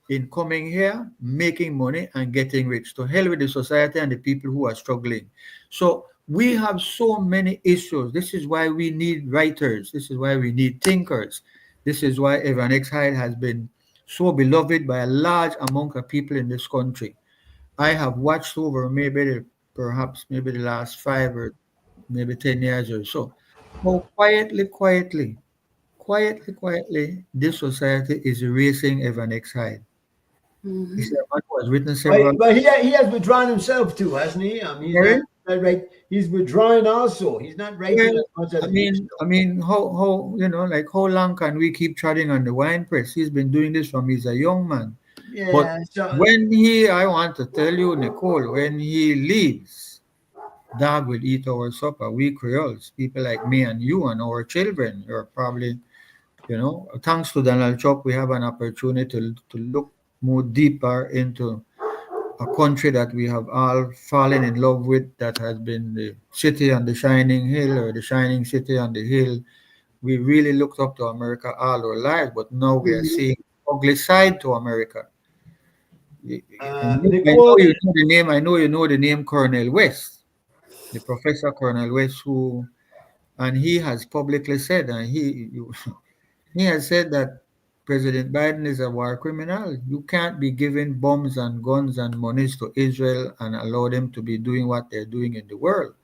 Speaker 7: in coming here, making money, and getting rich. To hell with the society and the people who are struggling. So we have so many issues. This is why we need writers. This is why we need thinkers. This is why Evan X. Hyde has been so beloved by a large amount of people in this country. I have watched over perhaps maybe the last 5 or maybe 10 years or so. How quietly, this society is erasing Evan X. Hyde. This
Speaker 8: Mhm.
Speaker 7: man who has written
Speaker 5: But,
Speaker 7: several.
Speaker 5: but he has withdrawn himself too, hasn't he? I mean, he's
Speaker 7: Sorry?
Speaker 5: not not right. He's withdrawing also. He's not writing
Speaker 7: Well,
Speaker 5: as much as he used to.
Speaker 7: how like how long can we keep treading on the wine press? He's been doing this from he's a young man. But
Speaker 5: Yeah. So
Speaker 7: I want to tell you, Nicole, when he leaves, dog will eat our supper. We Creoles, people like me and you and our children, are probably, thanks to Donald Trump, we have an opportunity to look more deeper into a country that we have all fallen in love with, that has been the city on the shining hill, or the shining city on the hill. We really looked up to America all our lives, but now we are
Speaker 8: Mhm.
Speaker 7: seeing ugly side to America. I know
Speaker 5: Nicole,
Speaker 7: you know the name. I know you know the name Colonel West, the Professor Colonel West, and he has publicly said, and he has said that President Biden is a war criminal. You can't be giving bombs and guns and monies to Israel and allow them to be doing what they're doing in the world.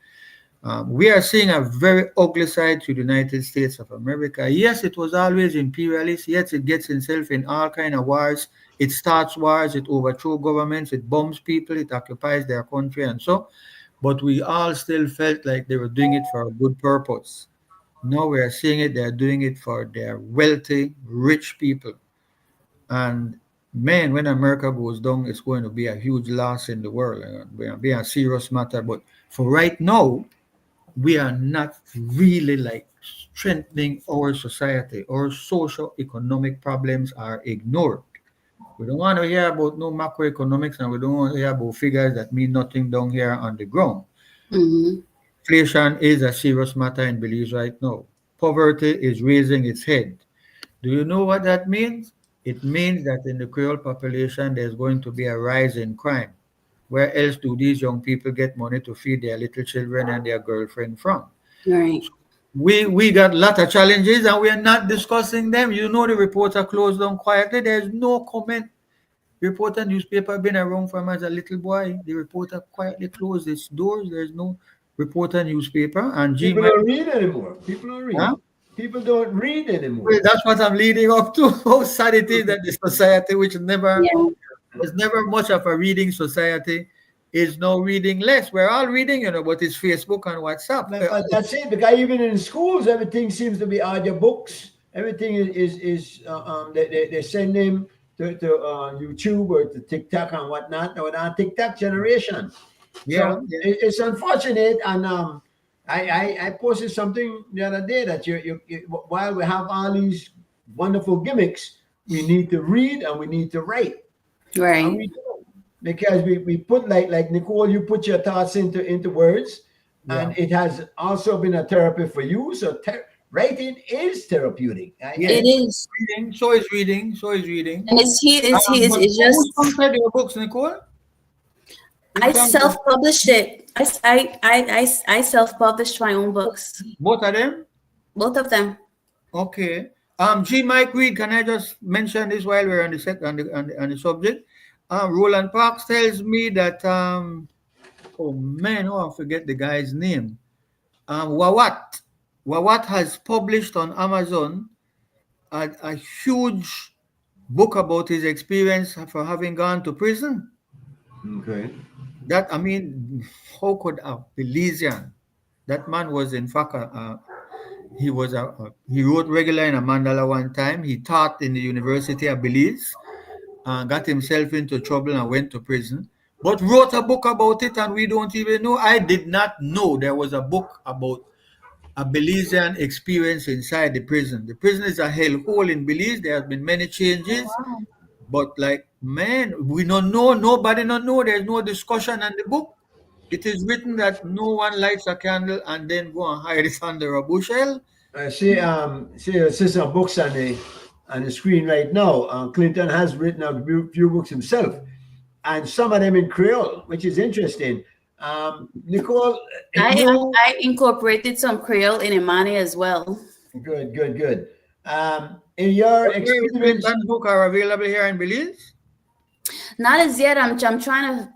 Speaker 7: We are seeing a very ugly side to the United States of America. Yes, it was always imperialist. Yes, it gets itself in all kind of wars. It starts wars. It overthrows governments. It bombs people. It occupies their country, and so. But we all still felt like they were doing it for a good purpose. Now we are seeing it. They are doing it for their wealthy, rich people. And man, when America goes down, it's going to be a huge loss in the world. It's going to be a serious matter. But for right now, we are not really like strengthening our society. Our social economic problems are ignored. We don't want to hear about no macroeconomics, and we don't want to hear about figures that mean nothing down here on the ground.
Speaker 8: Mhm.
Speaker 7: Inflation is a serious matter in Belize right now. Poverty is raising its head. Do you know what that means? It means that in the Creole population, there's going to be a rise in crime. Where else do these young people get money to feed their little children and their girlfriend from?
Speaker 8: Right.
Speaker 7: We got a lot of challenges and we are not discussing them. You know, the reporter closed down quietly. There's no comment. Reporter newspaper been around from as a little boy. The reporter quietly closed its doors. There's no reporter newspaper. And G
Speaker 5: people
Speaker 7: Mike,
Speaker 5: don't read anymore. People don't read.
Speaker 7: huh?
Speaker 5: People don't read
Speaker 7: Well,
Speaker 5: anymore.
Speaker 7: that's what I'm leading up to. How sad it is that the society, which never
Speaker 8: Yeah.
Speaker 7: was never much of a reading society, is now reading less. We're all reading, but it's Facebook and WhatsApp.
Speaker 5: But that's it. Because even in schools, everything seems to be audiobooks. Everything they send them to YouTube or to TikTok and whatnot. Now, our TikTok generation.
Speaker 7: Yeah,
Speaker 5: So
Speaker 7: yeah.
Speaker 5: it's unfortunate. And I posted something the other day that while we have all these wonderful gimmicks, we need to read and we need to write. And
Speaker 8: Right.
Speaker 5: we do, because we put, like Nicole, you put your thoughts into words,
Speaker 7: Yeah.
Speaker 5: and it has also been a therapy for you. So writing is therapeutic.
Speaker 7: Yes.
Speaker 8: It is.
Speaker 7: Reading. So is reading. So is reading.
Speaker 8: And
Speaker 7: But
Speaker 8: it's
Speaker 7: who
Speaker 8: just
Speaker 7: sponsored your books, Nicole? In
Speaker 8: I
Speaker 7: terms of
Speaker 8: self-published it. I self-published my own books.
Speaker 7: both of them?
Speaker 8: Both of them.
Speaker 7: Okay. G. Mike Reid, can I just mention this while we're on the set on the subject? Roland Parks tells me that oh man, I forget the guy's name. Wawat has published on Amazon a huge book about his experience for having gone to prison.
Speaker 5: Okay.
Speaker 7: That, I mean, how could a Belizean? That man was in fact he wrote regular in a mandala one time. He taught in the University of Belize, got himself into trouble and went to prison. But wrote a book about it, and we don't even know. I did not know there was a book about a Belizean experience inside the prison. The prison is a hellhole in Belize. There have been many changes, but like man, we don't know. Nobody don't know. There's no discussion on the book. It is written that no one lights a candle and then go and hide it under a bushel.
Speaker 5: See some books on the screen right now. Clinton has written a few books himself, and some of them in Creole, which is interesting. Nicole, you
Speaker 8: I incorporated some Creole in Imani as well.
Speaker 5: good. In your
Speaker 7: But where is
Speaker 5: experience,
Speaker 7: Clinton's book are available here in Belize?
Speaker 8: Not as yet. I'm trying to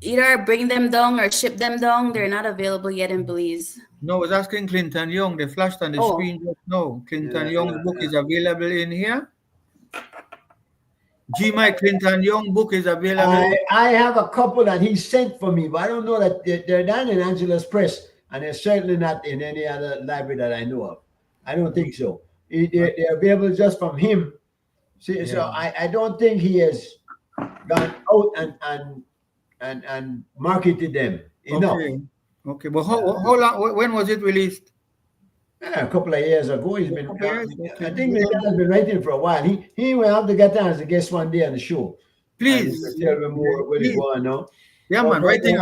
Speaker 8: either bring them down or ship them down. They're not available yet in Belize.
Speaker 7: No, I was asking Clinton Young. They flashed on the
Speaker 8: Oh,
Speaker 7: screen just now. Clinton
Speaker 5: yeah,
Speaker 7: Young's book is available in here. G. Mike Clinton Young book is available.
Speaker 5: I have a couple that he sent for me, but I don't know that they're not in Angela's Press, and they're certainly not in any other library that I know of. I don't think so. They're available just from him. See,
Speaker 7: Yeah.
Speaker 5: so I don't think he has gone out and marketed them enough.
Speaker 7: Okay. Okay. But how long? When was it released?
Speaker 5: Yeah, a couple of years ago, he's been.
Speaker 7: couple of years? Okay.
Speaker 5: I think the guy's been writing for a while. He will have to get on as a guest one day on the show.
Speaker 7: Please.
Speaker 5: And tell me more where
Speaker 7: Please.
Speaker 5: they go on now.
Speaker 7: Yeah, man.
Speaker 5: But-
Speaker 7: Writing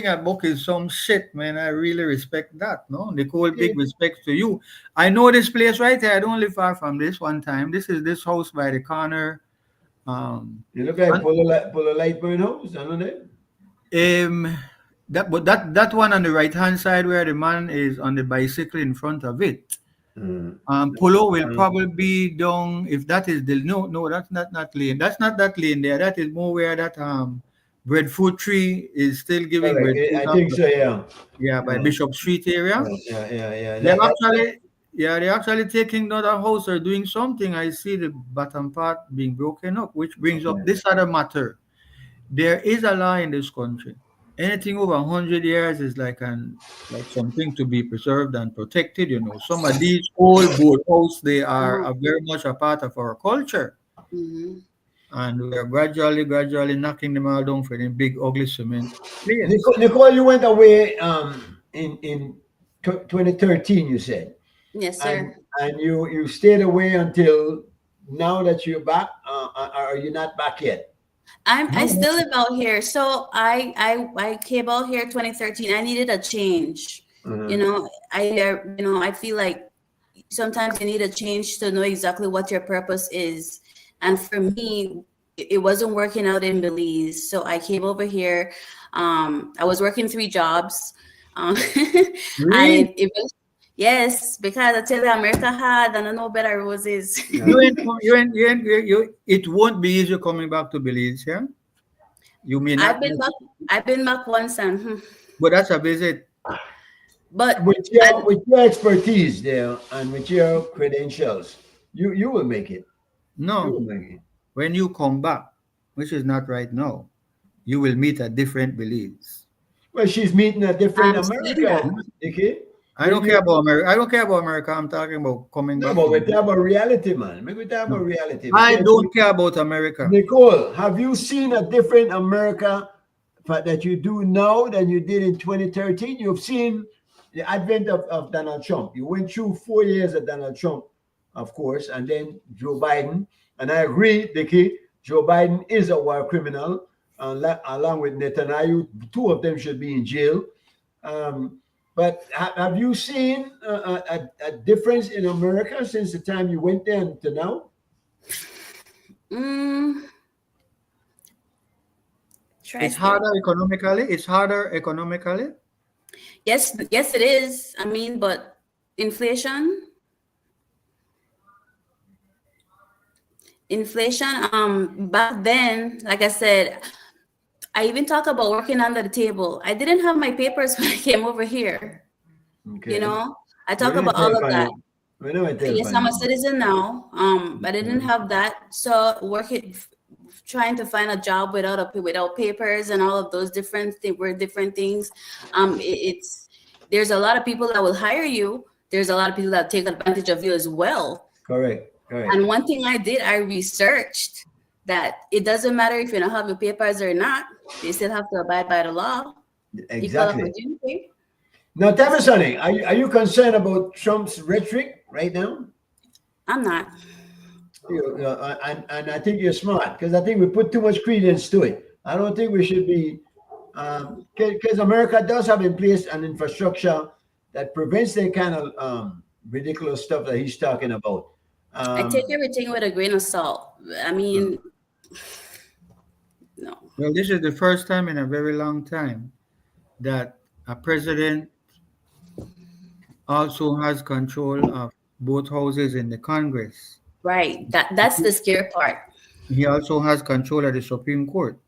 Speaker 7: a book is some shit, man. I really respect that. No, Nicole, big respect to you. I know this place right here. I don't live far from this one time. This is this house by the corner.
Speaker 5: You look like Polo Lightburn House, I don't know.
Speaker 7: That one on the right hand side where the man is on the bicycle in front of it. Polo will probably be down if that is the no that's not lane. That's not that lane there. That is more where that breadfruit tree is still giving
Speaker 5: Correct.
Speaker 7: breadfruit.
Speaker 5: I think so, yeah.
Speaker 7: Yeah, by Bishop Street area.
Speaker 5: Yeah.
Speaker 7: They're actually taking down the house or doing something. I see the bottom part being broken up, which brings up this other matter. There is a law in this country. Anything over 100 years is like something to be preserved and protected. You know, some of these old boathouse, they are very much a part of our culture.
Speaker 8: Mhm.
Speaker 7: And we are gradually knocking them all down for them big ugly cement planes.
Speaker 5: Nicole, you went away in 2013, you said.
Speaker 8: Yes, sir.
Speaker 5: And you stayed away until now that you're back. Are you not back yet?
Speaker 8: I still live out here. So I came out here 2013. I needed a change. You know, I feel like sometimes you need a change to know exactly what your purpose is. And for me, it wasn't working out in Belize. So I came over here. I was working 3 jobs.
Speaker 7: Really?
Speaker 8: And yes, because I tell you, America hard and I know better roses.
Speaker 7: It won't be easy coming back to Belize, yeah? You mean
Speaker 8: I've been back once and
Speaker 7: but that's a visit.
Speaker 8: but
Speaker 5: With your expertise there and with your credentials, you will make it. You
Speaker 7: No,
Speaker 5: will make it.
Speaker 7: when you come back, which is not right now, you will meet a different Belize.
Speaker 5: Well, she's meeting a different
Speaker 8: I'm seeing
Speaker 5: America,
Speaker 8: that.
Speaker 5: okay?
Speaker 7: I don't care about America. I don't care about America. I'm talking about coming
Speaker 5: No,
Speaker 7: back.
Speaker 5: but we're
Speaker 7: to-
Speaker 5: talking about reality, man. We're talking about reality.
Speaker 7: I
Speaker 5: Because
Speaker 7: don't care about America.
Speaker 5: Nicole, have you seen a different America that you do now than you did in 2013? You've seen the advent of Donald Trump. You went through 4 years of Donald Trump, of course, and then Joe Biden. And I agree, Dickie, Joe Biden is a war criminal, along with Netanyahu. 2 of them should be in jail. But have you seen a difference in America since the time you went there to now?
Speaker 7: It's harder economically. It's harder economically.
Speaker 8: Yes, it is. I mean, but inflation, back then, like I said, I even talk about working under the table. I didn't have my papers when I came over here.
Speaker 5: Okay.
Speaker 8: You know, I talk about all of that. Yes, I'm a citizen now. But I didn't have that. So trying to find a job without papers and all of those different things. There's a lot of people that will hire you. There's a lot of people that take advantage of you as well.
Speaker 5: Correct.
Speaker 8: And one thing I did, I researched that it doesn't matter if you don't have your papers or not. They still have to abide by the law.
Speaker 5: Exactly. Now, tell me something. Are you concerned about Trump's rhetoric right now?
Speaker 8: I'm not.
Speaker 5: And I think you're smart because I think we put too much credence to it. I don't think we should be, because America does have in place an infrastructure that prevents the kind of ridiculous stuff that he's talking about.
Speaker 8: I take everything with a grain of salt. I mean, no.
Speaker 7: Well, this is the first time in a very long time that a president also has control of both houses in the Congress.
Speaker 8: Right. That's the scary part.
Speaker 7: He also has control of the Supreme Court.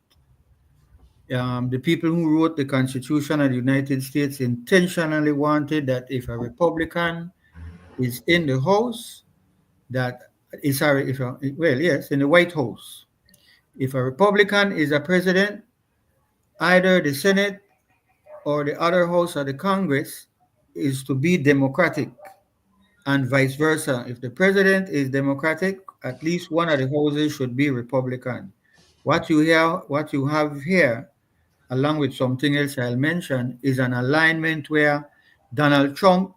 Speaker 7: The people who wrote the Constitution of the United States intentionally wanted that if a Republican is in the House, that sorry, well, yes, in the White House. If a Republican is a president, either the Senate or the other house of the Congress is to be Democratic, and vice versa. If the president is Democratic, at least one of the houses should be Republican. What you have here, along with something else I'll mention, is an alignment where Donald Trump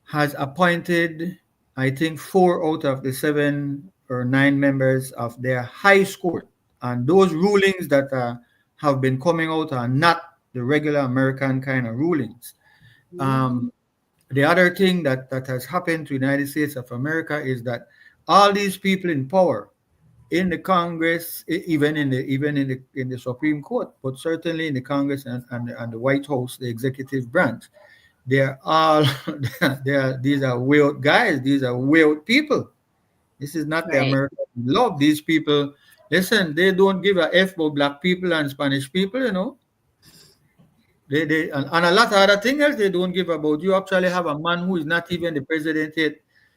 Speaker 7: has appointed, I think, 4 out of the 7 or 9 members of their high court. And those rulings that have been coming out are not the regular American kind of rulings. Um, the other thing that has happened to the United States of America is that all these people in power, in the Congress, even in the Supreme Court, but certainly in the Congress and the White House, the executive branch, they're all these are weird guys. These are weird people. This is not the
Speaker 8: Right.
Speaker 7: American we love. These people, listen, they don't give a F about black people and Spanish people, you know. They and a lot of other things else they don't give about. You actually have a man who is not even the president yet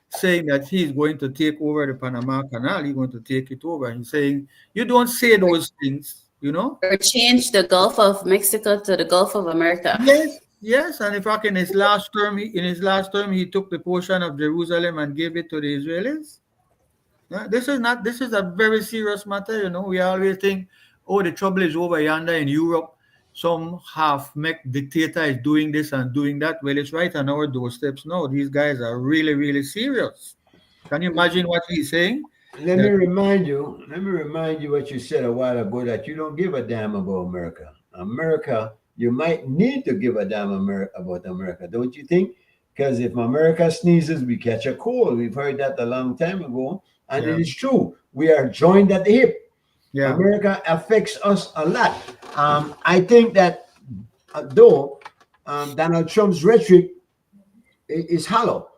Speaker 7: saying that he's going to take over the Panama Canal. He's going to take it over. He's saying, you don't say those things, you know.
Speaker 8: Or change the Gulf of Mexico to the Gulf of America.
Speaker 7: Yes, yes, and in fact, in his last term, he took the portion of Jerusalem and gave it to the Israelis. Yeah, this is not. This is a very serious matter. You know, we always think, oh, the trouble is over yonder in Europe. Some half-make dictator is doing this and doing that. Well, it's right on our doorsteps. No, these guys are really, really serious. Can you imagine what he's saying?
Speaker 5: Let me
Speaker 7: That
Speaker 5: remind you. Let me remind you what you said a while ago, that you don't give a damn about America. America, you might need to give a damn about America, don't you think? Because if America sneezes, we catch a cold. We've heard that a long time ago, and
Speaker 7: yeah,
Speaker 5: it is true. We are joined at the hip.
Speaker 7: yeah,
Speaker 5: America affects us a lot. I think that though Donald Trump's rhetoric is hollow.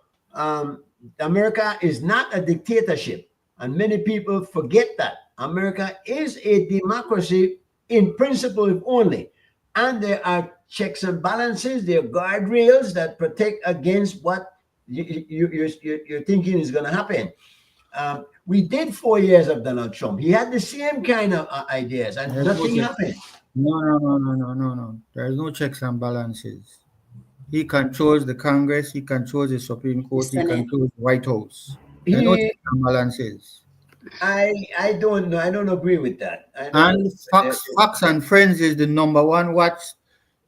Speaker 5: America is not a dictatorship, and many people forget that. America is a democracy in principle, if only. And there are checks and balances, there are guardrails that protect against what you're thinking is going to happen. We did 4 years of Donald Trump. He had the same kind of ideas, and
Speaker 7: there's no
Speaker 5: nothing
Speaker 7: check.
Speaker 5: happened.
Speaker 7: No. There's no checks and balances. He controls the Congress, he controls the Supreme
Speaker 8: The
Speaker 7: Court, he
Speaker 8: Senate.
Speaker 7: controls the White House. There are no
Speaker 5: He,
Speaker 7: checks and balances.
Speaker 5: I don't know. I don't agree with that. I don't
Speaker 7: And
Speaker 5: agree with that.
Speaker 7: Fox and Friends is the number one watched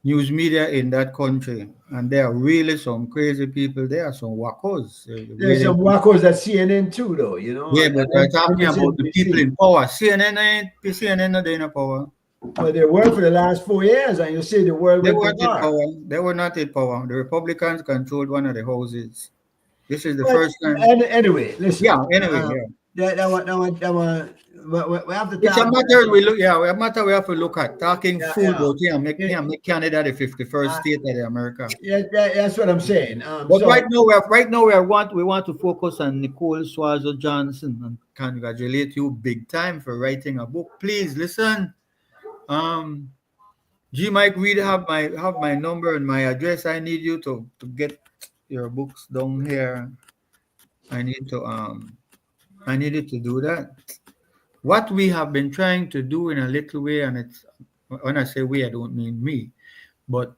Speaker 7: news media in that country. And there are really some crazy people there, some wackos.
Speaker 5: There's some wackos at CNN too, though.
Speaker 7: Yeah, but I'm
Speaker 5: And
Speaker 7: talking about the people
Speaker 5: MSNBC.
Speaker 7: in power. CNN not in power.
Speaker 5: But they were for the last 4 years, and you see the world
Speaker 7: They
Speaker 5: went
Speaker 7: weren't in
Speaker 5: bizarre.
Speaker 7: power. They were not in power. The Republicans controlled one of the houses. This is the
Speaker 5: But
Speaker 7: first time.
Speaker 5: anyway, listen.
Speaker 7: Yeah, anyway, yeah.
Speaker 5: We have to
Speaker 7: It's a
Speaker 5: talk.
Speaker 7: matter we look, yeah, a matter we have to look at. Talking
Speaker 5: Yeah,
Speaker 7: food,
Speaker 5: yeah.
Speaker 7: but make Canada the 51st
Speaker 5: Uh,
Speaker 7: state of the America.
Speaker 5: Yeah, that's what I'm saying.
Speaker 7: But
Speaker 5: So
Speaker 7: right now we want to focus on Nicole Swazo Johnson and congratulate you big time for writing a book. Please listen. Um, G Mike Reid have my number and my address. I need you to get your books down here. I need to I needed to do that. What we have been trying to do in a little way, and it's when I say we, I don't mean me, but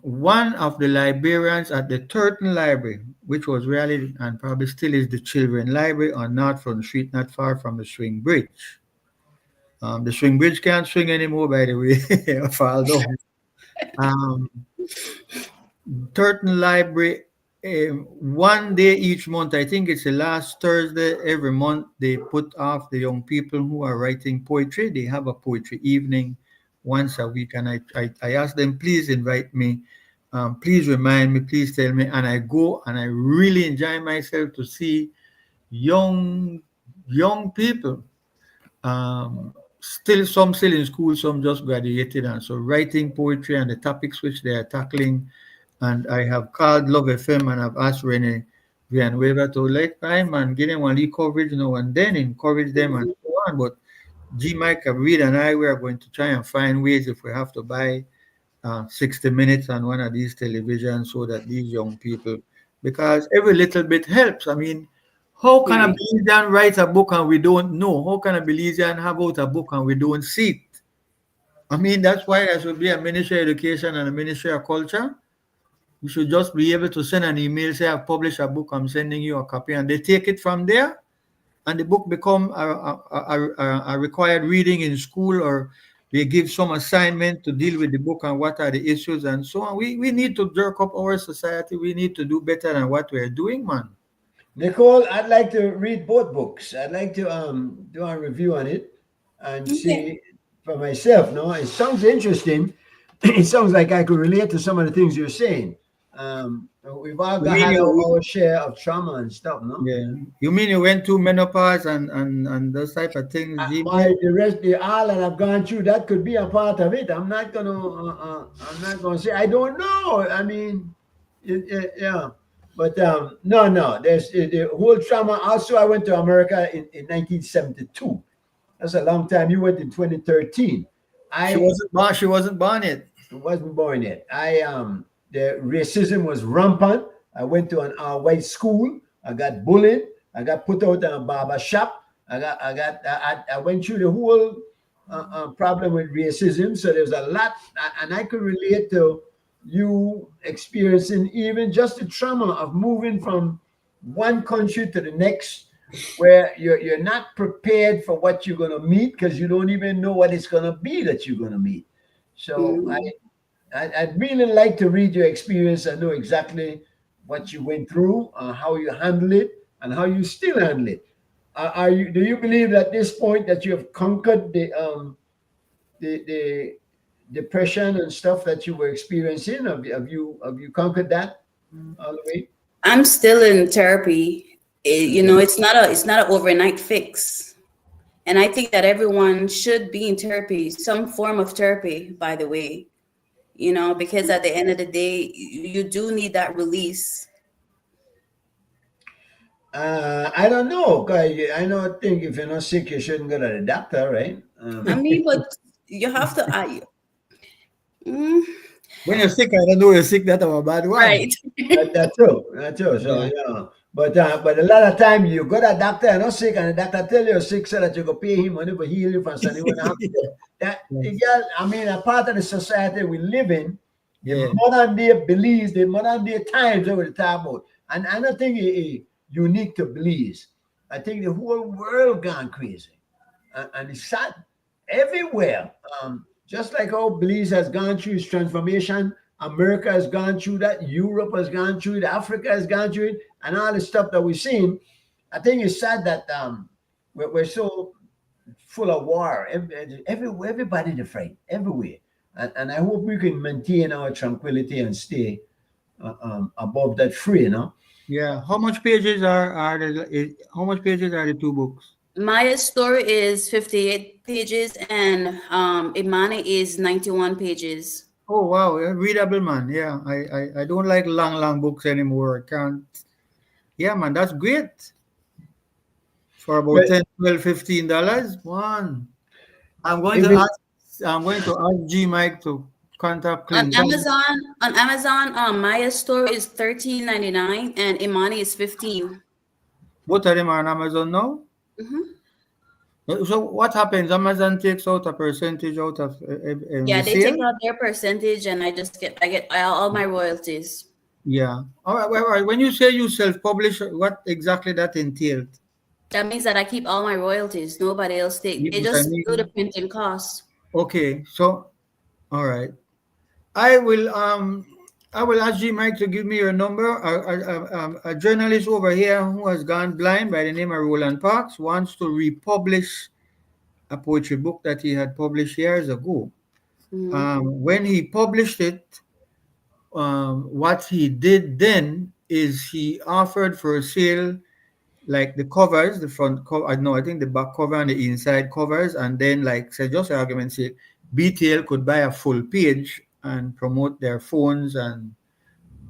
Speaker 7: one of the librarians at the Turton Library, which was really and probably still is the Children Library on North Front Street, not far from the Swing Bridge. The Swing Bridge can't swing anymore, by the way, although um, Turton Library, one day each month, I think it's the last Thursday every month, they put off the young people who are writing poetry. They have a poetry evening once a week, and I ask them, please invite me, please remind me, please tell me, and I go and I really enjoy myself to see young people, still in school, some just graduated, and so writing poetry and the topics which they are tackling. And I have called Love FM and I've asked Renee Villanueva to let time and give them one lead coverage now and then, encourage them and so on. But G Mike, Reid, and I, we are going to try and find ways if we have to buy 60 minutes on one of these televisions so that these young people, because every little bit helps. I mean, How can a
Speaker 8: Right.
Speaker 7: Belizean write a book and we don't know? How can a Belizean have out a book and we don't see it? I mean, that's why there should be a Ministry of Education and a Ministry of Culture. You should just be able to send an email, say, I've published a book, I'm sending you a copy, and they take it from there, and the book become a required reading in school, or they give some assignment to deal with the book and what are the issues and so on. We need to jerk up our society. We need to do better than what we're doing, man.
Speaker 5: Nicole, I'd like to read both books. I'd like to do a review on it and
Speaker 8: Okay.
Speaker 5: see for myself. No, it sounds interesting. It sounds like I could relate to some of the things you're saying. We've all
Speaker 7: You
Speaker 5: got
Speaker 7: mean
Speaker 5: had
Speaker 7: you,
Speaker 5: our share of trauma and stuff, no?
Speaker 7: yeah. You mean you went through menopause and those type of things, Gmail?
Speaker 5: The rest, the all that I've gone through, that could be a part of it. I'm not gonna say I don't know. I mean, yeah, but no, no. There's the whole trauma. Also, I went to America in 1972. That's a long time. You went in 2013.
Speaker 7: She
Speaker 5: I
Speaker 7: wasn't born. She wasn't born yet.
Speaker 5: wasn't born yet. The racism was rampant. I went to an white school. I got bullied. I got put out in a barber shop. I went through the whole problem with racism. So there's a lot, and I could relate to you experiencing even just the trauma of moving from one country to the next, where you're not prepared for what you're going to meet because you don't even know what it's going to be that you're going to meet. So
Speaker 8: Mhm.
Speaker 5: I'd really like to read your experience and know exactly what you went through, how you handle it, and how you still handle it. Are you? Do you believe at this point that you have conquered the depression and stuff that you were experiencing? Have you conquered that all the way?
Speaker 8: I'm still in therapy. You
Speaker 5: Okay.
Speaker 8: know, it's not an overnight fix. And I think that everyone should be in therapy, some form of therapy, by the way, you know, because at the end of the day, you do need that release.
Speaker 5: I don't know. 'Cause I don't think if you're not sick, you shouldn't go to the doctor, right?
Speaker 8: I mean, but you have to, mm,
Speaker 7: When you're sick, I don't know you're sick. That's a bad one.
Speaker 8: right.
Speaker 5: That's true. That's true. So
Speaker 7: Yeah.
Speaker 5: yeah, but a lot of time you go to a doctor and not sick, and the doctor tell you you're sick so that you go pay him money for heal you from something when hospital. That
Speaker 7: Yeah.
Speaker 5: yeah, I mean, a part of the society we live in, the
Speaker 7: Yeah.
Speaker 5: modern day beliefs, the modern day times that we're talking about, and I don't think it unique to Belize. I think the whole world gone crazy, and it's sad everywhere. Just like how Belize has gone through its transformation, America has gone through that, Europe has gone through it, Africa has gone through it, and all the stuff that we've seen. I think it's sad that we're so full of war. Everybody afraid everywhere, and I hope we can maintain our tranquility and stay above that free. You know,
Speaker 7: Yeah. How much pages are the two books?
Speaker 8: Maya's story is 58 pages and Imani is 91 pages.
Speaker 7: Oh wow, yeah, readable, man. Yeah. I don't like long books anymore. I can't. Yeah, man, that's great. For about
Speaker 5: but
Speaker 7: 10, 12, $15. One.
Speaker 5: if it,
Speaker 7: I'm going to ask G Mike to contact
Speaker 8: On
Speaker 7: Clinton.
Speaker 8: Amazon, Maya's story is 13.99 and Imani is 15.
Speaker 7: Both of them are on Amazon now.
Speaker 8: Mhm.
Speaker 7: So what happens? Amazon takes out a percentage out of
Speaker 8: Yeah,
Speaker 7: the
Speaker 8: they take
Speaker 7: sale.
Speaker 8: out their percentage and I get all my royalties.
Speaker 7: Yeah. All right, all right. When you say you self-publish, what exactly that entailed?
Speaker 8: That means that I keep all my royalties. Nobody else take.
Speaker 7: Yeah,
Speaker 8: They
Speaker 7: but I
Speaker 8: just do the
Speaker 7: mean,
Speaker 8: printing costs.
Speaker 7: okay. So, all right. I will um I will ask G Mike to give me your number. A journalist over here who has gone blind by the name of Roland Parks wants to republish a poetry book that he had published years ago.
Speaker 8: Mhm.
Speaker 7: When he published it, what he did then is he offered for sale like the covers, the front cover, no, I think the back cover and the inside covers, and then like say just argument's sake, BTL could buy a full page and promote their phones and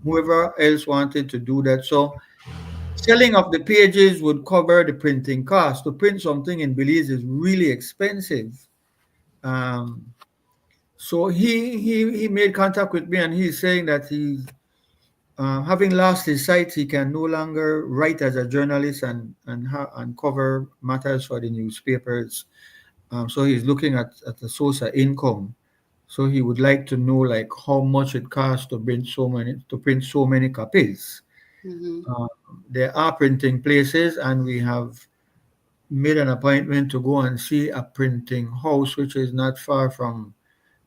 Speaker 7: whoever else wanted to do that. So selling of the pages would cover the printing cost. To print something in Belize is really expensive. Um, so he made contact with me and he's saying that having lost his sight, he can no longer write as a journalist and cover matters for the newspapers. So he's looking at the source of income. So he would like to know like how much it costs to print so many copies.
Speaker 8: Hmm.
Speaker 7: Uh, there are printing places, and we have made an appointment to go and see a printing house, which is not far from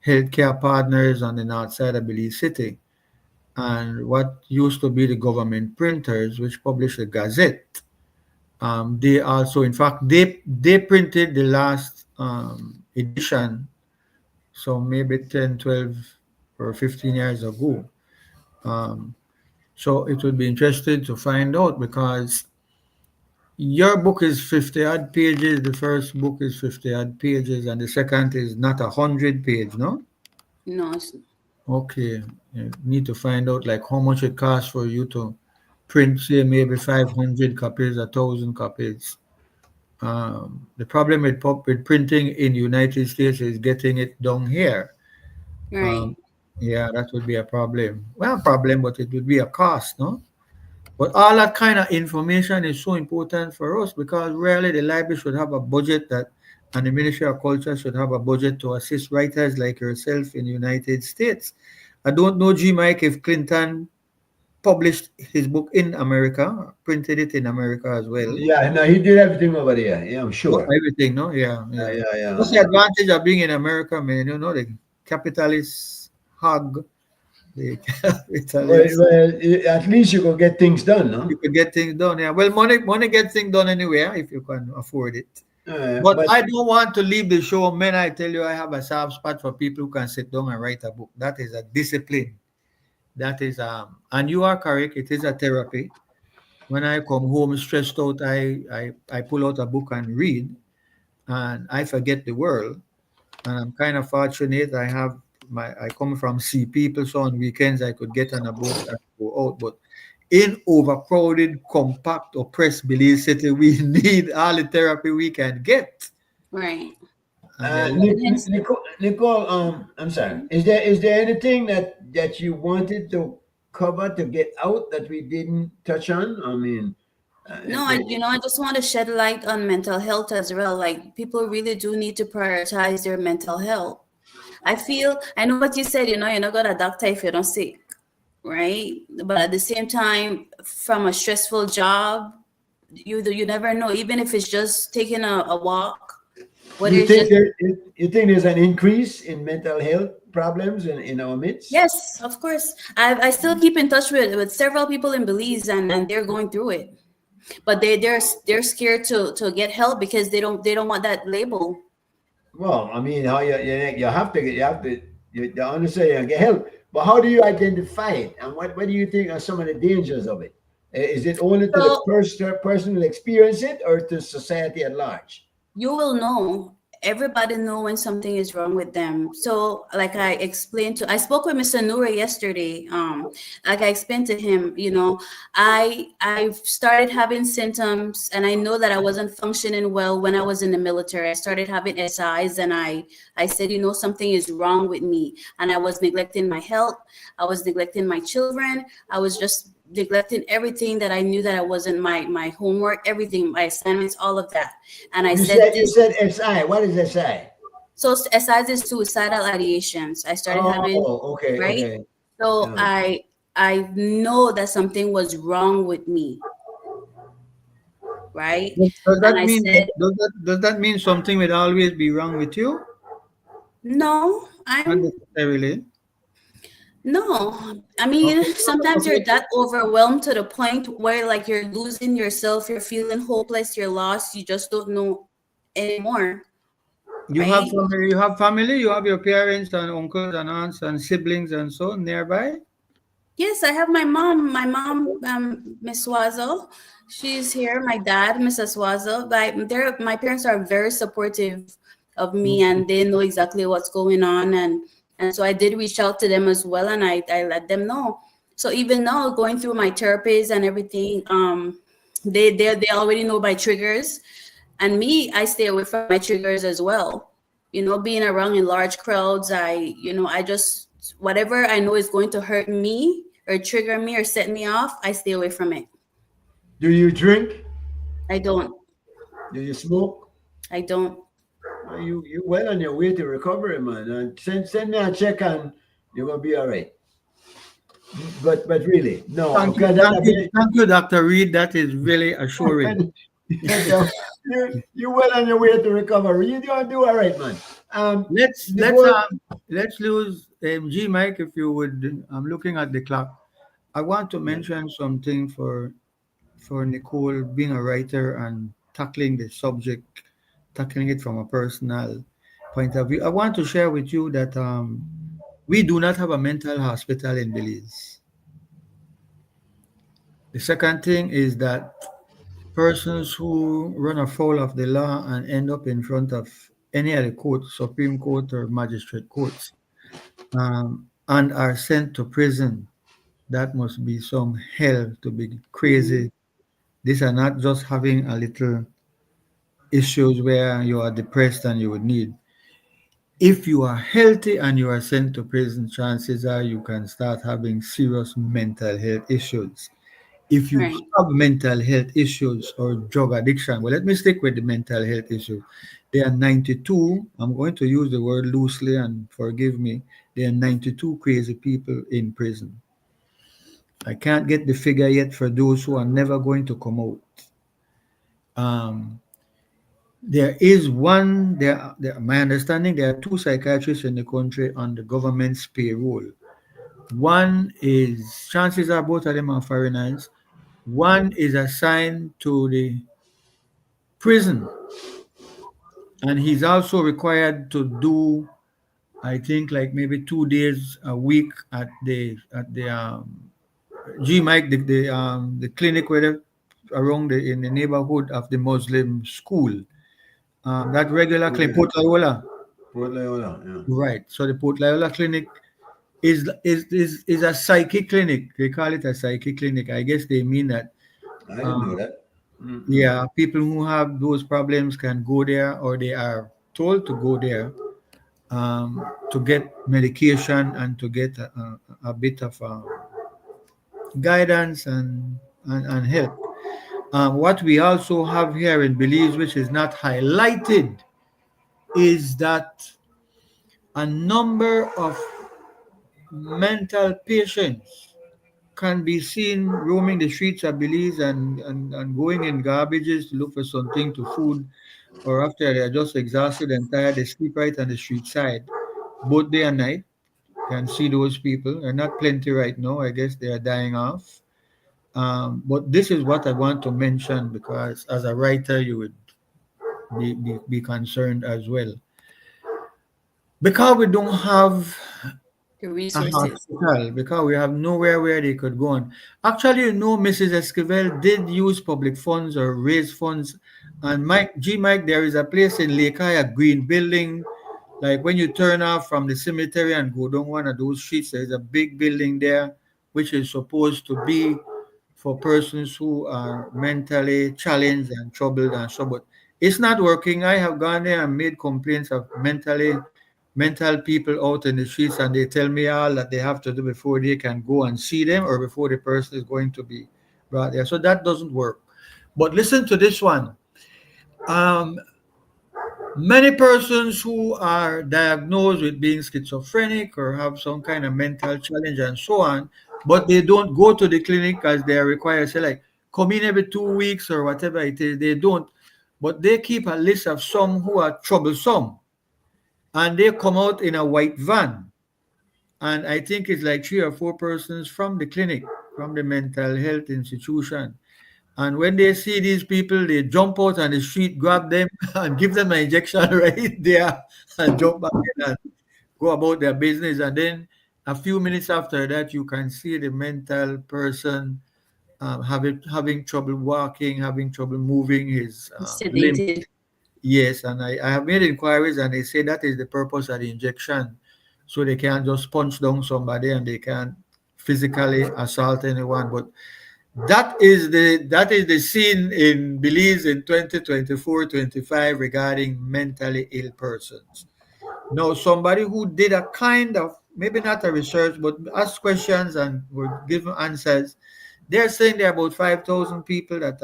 Speaker 7: Healthcare Partners on the north side of Belize City. And what used to be the government printers, which publish the Gazette, they also, in fact, they printed the last edition, so maybe 10, 12, or 15 years ago. Um, so it would be interesting to find out because your book is 50 odd pages. The first book is 50 odd pages, and the second is not 100 page, no?
Speaker 8: No, it's,
Speaker 7: Okay. You need to find out like how much it costs for you to print, say, maybe 500 copies, 1,000 copies. The problem with printing in United States is getting it down here.
Speaker 8: right.
Speaker 7: Um, yeah, that would be a problem. Well, problem, but it would be a cost, no? But all that kind of information is so important for us because really the library should have a budget that, and the Ministry of Culture should have a budget to assist writers like yourself in the United States. I don't know, G. Mike, if Clinton published his book in America, printed it in America as well.
Speaker 5: Yeah, no, he did everything over there. Yeah, I'm
Speaker 7: Oh,
Speaker 5: sure.
Speaker 7: everything, no? Yeah,
Speaker 5: Yeah,
Speaker 7: yeah.
Speaker 5: yeah,
Speaker 7: What's the
Speaker 5: yeah.
Speaker 7: advantage of being in America, man? You know, the capitalists hug the capitalists.
Speaker 5: At least you can get things done, no?
Speaker 7: You can get things done. Yeah. Well, money gets things done anywhere if you can afford it. But
Speaker 5: But
Speaker 7: I don't want to leave the show. Man, I tell you, I have a soft spot for people who can sit down and write a book. That is a discipline. That is and you are correct. It is a therapy. When I come home stressed out, I pull out a book and read, and I forget the world. And I'm kind of fortunate. I come from sea people, so on weekends I could get on a boat and go out. But in overcrowded, compact, oppressed Belize City, we need all the therapy we can get.
Speaker 8: Right.
Speaker 7: And there are
Speaker 5: Nicole, I'm sorry. Is there anything that you wanted to cover to get out that we didn't touch on? I mean,
Speaker 8: No, I just want to shed light on mental health as well. Like people really do need to prioritize their mental health. I know what you said, you're not gonna doctor if you don't sick, right? But at the same time, from a stressful job, you never know, even if it's just taking a walk, whether
Speaker 5: you
Speaker 8: it's
Speaker 5: think
Speaker 8: just
Speaker 5: there's an increase in mental health problems in our midst?
Speaker 8: yes, of course. I still keep in touch with several people in Belize and they're going through it. But they're scared to get help because they don't want that label.
Speaker 5: Well, I mean, how you you understand you get help, but how do you identify it, and what do you think are some of the dangers of it? Is it only to the
Speaker 8: So
Speaker 5: person who experience it, or to society at large?
Speaker 8: you will know, everybody know when something is wrong with them. So like I spoke with Mr. Noura yesterday. Like I explained to him, I started having symptoms and I know that I wasn't functioning well when I was in the military. I started having SIs and I said, something is wrong with me, and I was neglecting my health, I was neglecting my children, I was just neglecting everything that I knew that I wasn't my homework, everything, my assignments, all of that. And I
Speaker 5: You
Speaker 8: said
Speaker 5: said you
Speaker 8: this.
Speaker 5: said SI. What is SI?
Speaker 8: So SIs is suicidal ideations. I started having,
Speaker 5: Oh, okay,
Speaker 8: right?
Speaker 5: okay.
Speaker 8: So
Speaker 5: Yeah.
Speaker 8: I know that something was wrong with me, right?
Speaker 7: does
Speaker 8: And
Speaker 7: that
Speaker 8: I
Speaker 7: mean
Speaker 8: said,
Speaker 7: does that mean something will always be wrong with you?
Speaker 8: no,
Speaker 7: Not necessarily.
Speaker 8: no. I mean,
Speaker 7: Okay.
Speaker 8: sometimes you're
Speaker 7: Okay.
Speaker 8: that overwhelmed to the point where like you're losing yourself, you're feeling hopeless, you're lost, you just don't know anymore,
Speaker 7: You have
Speaker 8: right?
Speaker 7: family. You have family. You have your parents and uncles and aunts and siblings and so nearby.
Speaker 8: Yes, I have my mom, Miss Wazo. She's here. My dad, Mrs. Wazo. My parents are very supportive of me, and they know exactly what's going on. And so I did reach out to them as well, and I let them know. So even now, going through my therapies and everything, they already know my triggers, and me, I stay away from my triggers as well. Being around in large crowds, I just whatever I know is going to hurt me or trigger me or set me off, I stay away from it.
Speaker 5: Do you drink?
Speaker 8: I don't.
Speaker 5: Do you smoke?
Speaker 8: I don't.
Speaker 5: You well on your way to recovery, man. And send me a check and you're gonna be all right. But really, no,
Speaker 7: Thank you,
Speaker 5: because that
Speaker 7: thank
Speaker 5: I
Speaker 7: you,
Speaker 5: mean,
Speaker 7: thank you, Dr. Reed. That is really assuring.
Speaker 5: you well on your way to recovery. You don't do all right, man.
Speaker 7: Let's let's
Speaker 5: Before
Speaker 7: um let's lose G Mike if you would. I'm looking at the clock. I want to
Speaker 5: yeah,
Speaker 7: mention something for Nicole being a writer and tackling the subject, tackling it from a personal point of view. I want to share with you that we do not have a mental hospital in Belize. The second thing is that persons who run afoul of the law and end up in front of any of the courts, Supreme Court or magistrate courts, and are sent to prison, that must be some hell to be
Speaker 8: Hmm.
Speaker 7: crazy. These are not just having a little issues where you are depressed and you would need. If you are healthy and you are sent to prison, chances are you can start having serious mental health issues. If you
Speaker 8: Right.
Speaker 7: have mental health issues or drug addiction, well, let me stick with the mental health issue. There are 92, I'm going to use the word loosely and forgive me, there are 92 crazy people in prison. I can't get the figure yet for those who are never going to come out. Um, there is one, my understanding, there are two psychiatrists in the country on the government's payroll. One is, chances are both of them are foreigners. One is assigned to the prison, and he's also required to do, I think, like maybe 2 days a week at the G Mike, the clinic where around in the neighborhood of the Muslim school. That regular clinic,
Speaker 5: yeah,
Speaker 7: Port Loyola.
Speaker 5: Port Leona, yeah.
Speaker 7: Right. So the Port Loyola clinic is a psychic clinic. They call it a psychic clinic. I guess they mean that
Speaker 5: I didn't
Speaker 7: uh,
Speaker 5: know that. Mm-mm.
Speaker 7: yeah, people who have those problems can go there, or they are told to go there to get medication and to get a bit of guidance and help. What we also have here in Belize, which is not highlighted, is that a number of mental patients can be seen roaming the streets of Belize and going in garbages to look for something to food, or after they're just exhausted and tired, they sleep right on the street side, both day and night. Can see those people. They're not plenty right now. I guess they are dying off. But this is what I want to mention because as a writer, you would be concerned as well. Because we don't have
Speaker 8: The
Speaker 7: a
Speaker 8: resources.
Speaker 7: hospital, because we have nowhere where they could go on. Actually, Mrs. Esquivel did use public funds or raise funds. And Mike, there is a place in Lake a green building. Like when you turn off from the cemetery and go down one of those streets, there's a big building there, which is supposed to be for persons who are mentally challenged and troubled and so. But it's not working. I have gone there and made complaints of mental people out in the streets, and they tell me all that they have to do before they can go and see them or before the person is going to be brought there. So that doesn't work. But listen to this one. Um, Many persons who are diagnosed with being schizophrenic or have some kind of mental challenge and so on, but they don't go to the clinic as they are required, say like come in every 2 weeks or whatever it is, they don't. But they keep a list of some who are troublesome, and they come out in a white van. And I think it's like 3 or 4 persons from the clinic, from the mental health institution. And when they see these people, they jump out on the street, grab them, and give them an injection right there, and jump back in and go about their business. And then a few minutes after that, you can see the mental person having trouble walking, having trouble moving, his limb.
Speaker 8: Sedated.
Speaker 7: Yes, and I have made inquiries, and they say that is the purpose of the injection, so they can't just punch down somebody and they can't physically assault anyone. But that is the scene in Belize in 2024-25 regarding mentally ill persons. Now, somebody who did a kind of maybe not a research, but ask questions and were given answers. They're saying there are about 5,000 people that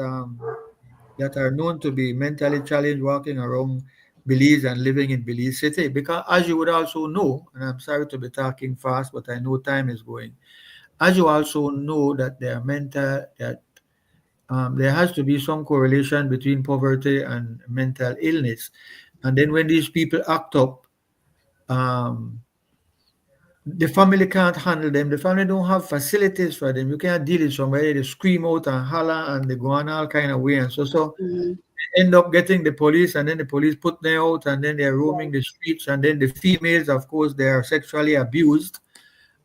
Speaker 7: are known to be mentally challenged walking around Belize and living in Belize City. Because as you would also know, and I'm sorry to be talking fast, but I know time is going. As you also know that they are mental that there has to be some correlation between poverty and mental illness. And then when these people act up, um, the family can't handle them. The family don't have facilities for them. You can't deal with somebody. They scream out and holler and they go on all kind of way. And so
Speaker 8: Mhm.
Speaker 7: they end up getting the police, and then the police put them out, and then they're roaming the streets. And then the females, of course, they are sexually abused.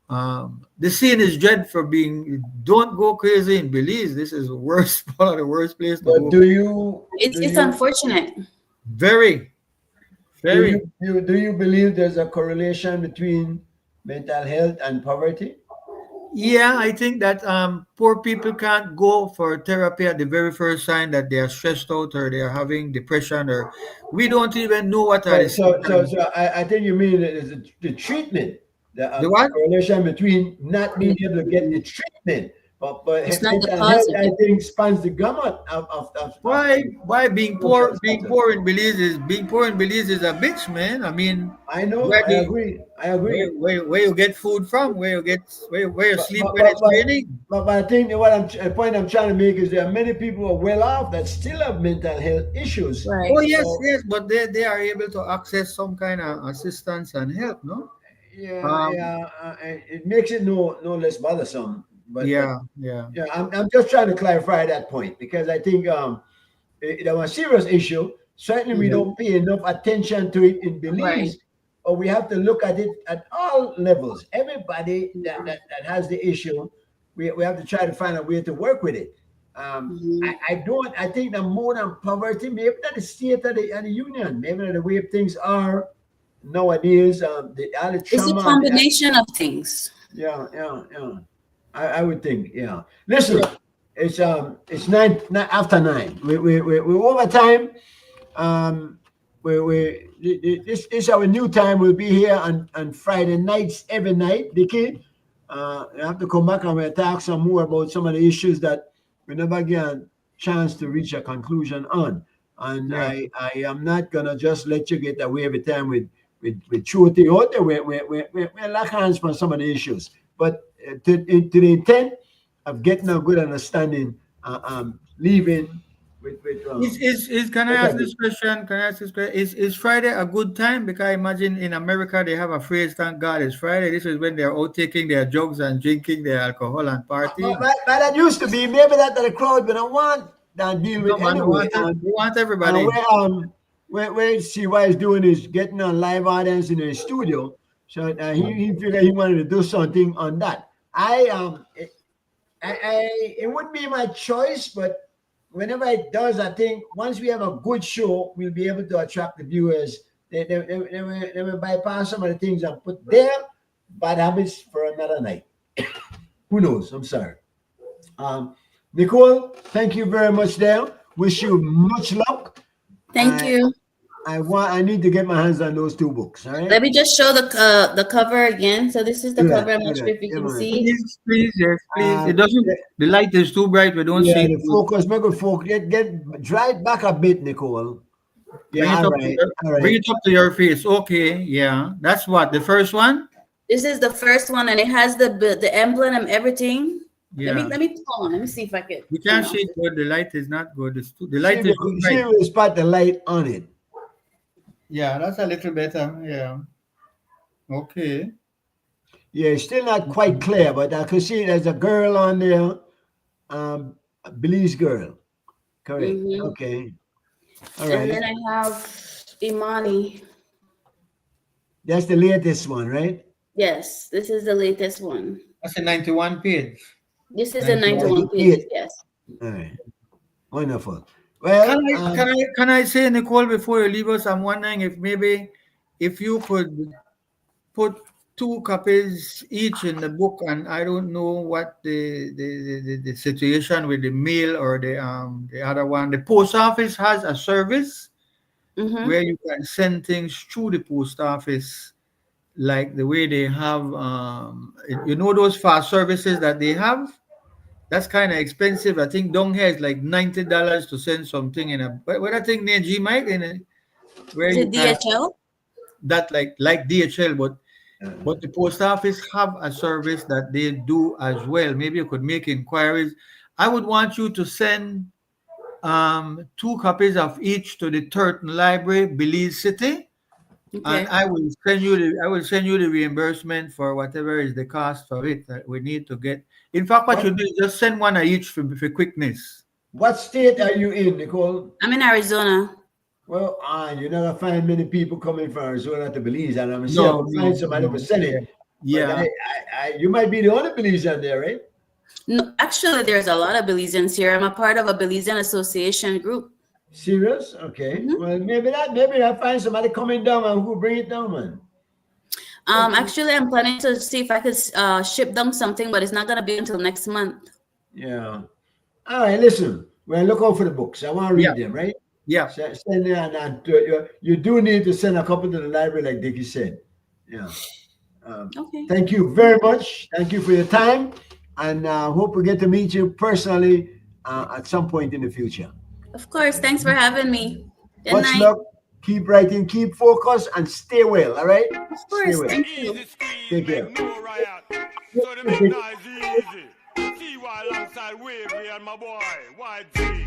Speaker 7: The scene is dread for being. Don't go crazy in Belize. This is the worst, one of the worst place to
Speaker 5: But
Speaker 7: go.
Speaker 8: It's
Speaker 5: do
Speaker 8: it's
Speaker 5: you
Speaker 8: unfortunate.
Speaker 7: Very,
Speaker 5: do
Speaker 7: very.
Speaker 5: do you believe there's a correlation between mental health and poverty?
Speaker 7: Yeah, I think that poor people can't go for therapy at the very first sign that they are stressed out or they are having depression, or we don't even know what are the symptoms.
Speaker 5: I think you mean it is the treatment,
Speaker 7: The
Speaker 5: a
Speaker 7: what?
Speaker 5: correlation between not being able to get the
Speaker 8: Mhm.
Speaker 5: treatment,
Speaker 8: It's not the
Speaker 5: mental
Speaker 8: cause
Speaker 5: health,
Speaker 8: of
Speaker 5: I
Speaker 8: it.
Speaker 5: think, spans the gamut of
Speaker 7: Why being
Speaker 5: social
Speaker 7: poor
Speaker 5: status.
Speaker 7: being poor in Belize is a bitch, man. I mean,
Speaker 5: I know,
Speaker 7: where
Speaker 5: I
Speaker 7: the
Speaker 5: agree, I agree.
Speaker 7: where you get food from, where you get where you
Speaker 5: But
Speaker 7: sleep
Speaker 5: but
Speaker 7: when
Speaker 5: but
Speaker 7: it's
Speaker 5: but,
Speaker 7: raining.
Speaker 5: but I think the point I'm trying to make is there are many people who are well off that still have mental health issues.
Speaker 7: Oh
Speaker 8: Right.
Speaker 7: yes,
Speaker 5: So
Speaker 7: yes, but they are able to access some kind of assistance and help, no?
Speaker 5: yeah,
Speaker 7: Um,
Speaker 5: yeah, it makes it no less bothersome. But
Speaker 7: yeah, yeah,
Speaker 5: yeah, I'm just trying to clarify that point because I think it's a serious issue. Certainly, we
Speaker 8: Mhm.
Speaker 5: don't pay enough attention to it in
Speaker 8: Right.
Speaker 5: Belize, but we have to look at it at all levels. Everybody
Speaker 8: Mhm.
Speaker 5: that has the issue, we have to try to find a way to work with it.
Speaker 8: Mhm.
Speaker 5: I don't. I think the more than poverty, maybe not the state of the union, maybe not the way things are nowadays. All the
Speaker 8: It's a
Speaker 5: trauma.
Speaker 8: combination of things.
Speaker 5: Yeah, yeah, yeah. I would think, yeah. Listen,
Speaker 8: Yeah.
Speaker 5: it's nine after nine. We're over time. Um, this is our new time. We'll be here on Friday nights every night, Dickie. I have to come back and we'll talk some more about some of the issues that we never get a chance to reach a conclusion on. And
Speaker 7: yeah.
Speaker 5: I am not gonna just let you get away every time with truth out there. We lock hands for some of the issues, but to the intent of getting a good understanding, leaving with
Speaker 7: Is can I ask
Speaker 5: better.
Speaker 7: this question? Can I ask this question? Is Friday a good time? Because I imagine in America they have a phrase, thank God it's Friday. This is when they're all taking their drugs and drinking their alcohol and partying.
Speaker 5: But that used to be maybe that the crowd but I want that deal
Speaker 7: No
Speaker 5: with
Speaker 7: man,
Speaker 5: anyway.
Speaker 7: they want
Speaker 5: And
Speaker 7: everybody.
Speaker 5: where CY is doing is getting a live audience in the studio. So he figured he wanted to do something on that. It wouldn't be my choice, but whenever it does, I think once we have a good show, we'll be able to attract the viewers. They will bypass some of the things and put their bad habits for another night. Who knows? I'm sorry. Um, Nicole, thank you very much there. Wish you much luck.
Speaker 8: Thank
Speaker 5: I
Speaker 8: you.
Speaker 5: I need to get my hands on those two books. All right.
Speaker 8: Let me just show the cover again. So this is the
Speaker 5: Do that.
Speaker 8: cover. I'm
Speaker 5: Do
Speaker 8: not
Speaker 5: that.
Speaker 8: sure if you
Speaker 5: Yeah,
Speaker 8: can
Speaker 5: man.
Speaker 8: see.
Speaker 7: Please, please, yes, please. It doesn't.
Speaker 5: Yeah,
Speaker 7: The light is too bright. We don't
Speaker 5: yeah,
Speaker 7: see it
Speaker 5: the
Speaker 7: good.
Speaker 5: focus, make it focus. Get dry it back a bit, Nicole.
Speaker 7: Bring
Speaker 5: Yeah,
Speaker 7: it
Speaker 5: all
Speaker 7: up.
Speaker 5: right. All
Speaker 7: Bring
Speaker 5: right.
Speaker 7: it up to your face. Okay, yeah. That's what the first one.
Speaker 8: This is the first one, and it has the emblem and everything. Let me
Speaker 7: Yeah.
Speaker 8: let me hold on. Let me see if I can
Speaker 7: We
Speaker 8: turn
Speaker 7: can't
Speaker 8: off
Speaker 7: see it
Speaker 8: this.
Speaker 7: good. The light is not good. The
Speaker 5: See
Speaker 7: light
Speaker 5: if
Speaker 7: is too
Speaker 5: you see
Speaker 7: bright.
Speaker 5: if you spot the light on it.
Speaker 7: Yeah, that's a little better. Yeah. Okay.
Speaker 5: Yeah, it's still not quite clear, but I can see there's a girl on there. Um, a Belize girl. Correct.
Speaker 8: Hmm.
Speaker 5: Okay. All
Speaker 8: And
Speaker 5: right.
Speaker 8: then I have Imani.
Speaker 5: That's the latest one, right?
Speaker 8: Yes, this is the latest one.
Speaker 7: That's a 91 page.
Speaker 8: This is the
Speaker 7: 91.
Speaker 8: 91 pages.
Speaker 5: 98.
Speaker 8: Yes.
Speaker 5: All right. Wonderful. Well,
Speaker 7: Can I say, Nicole, before you leave us, I'm wondering if maybe if you could put two copies each in the book, and I don't know what the situation with the mail or the other one. The post office has a service
Speaker 8: Mm-hmm.
Speaker 7: where you can send things through the post office, like the way they have, you know, those fast services that they have. That's kind of expensive. I think down here is like $90 to send something in a. What I think near G Mike in a, where
Speaker 8: Is
Speaker 7: you
Speaker 8: it
Speaker 7: can
Speaker 8: DHL?
Speaker 7: that like DHL, but the post office have a service that they do as well. Maybe you could make inquiries. I would want you to send 2 copies of each to the Turton Library, Belize City, and
Speaker 8: Okay.
Speaker 7: I will send you the reimbursement for whatever is the cost for it that we need to get. In fact, what
Speaker 5: What
Speaker 7: you do is just send one of each for quickness.
Speaker 5: what state are you in, Nicole?
Speaker 8: I'm in Arizona.
Speaker 5: Well, you're not gonna find many people coming from Arizona to Belize, and I'm sure
Speaker 7: No,
Speaker 5: I'm find somebody
Speaker 7: no.
Speaker 5: to send
Speaker 7: Yeah.
Speaker 5: it. But
Speaker 7: Yeah.
Speaker 5: you might be the only Belizean there, right?
Speaker 8: No, actually, there's a lot of Belizeans here. I'm a part of a Belizean association group.
Speaker 5: Serious? Okay.
Speaker 8: Mhm.
Speaker 5: Well, maybe I find somebody coming down and who bring it down, man. Okay.
Speaker 8: Actually, I'm planning to see if I could ship them something, but it's not gonna be until next month.
Speaker 5: Yeah. All right. Listen. Well, look out for the books. I want to read them, right?
Speaker 7: Yeah.
Speaker 5: Send them, and you do need to send a couple to the library, like Dickie said. Yeah.
Speaker 8: Okay.
Speaker 5: Thank you very much. Thank you for your time, and hope we get to meet you personally at some point in the future.
Speaker 8: Of course. Thanks for having me. Good
Speaker 5: Much
Speaker 8: night.
Speaker 5: luck. Keep writing, keep focused, and stay well. All right.
Speaker 8: Of
Speaker 5: Stay
Speaker 8: course.
Speaker 5: well.
Speaker 8: Thank you.
Speaker 1: Easy squeeze,
Speaker 5: Take care.
Speaker 1: make no riot. So they make noise easy. See why alongside Wavy and my boy, YG.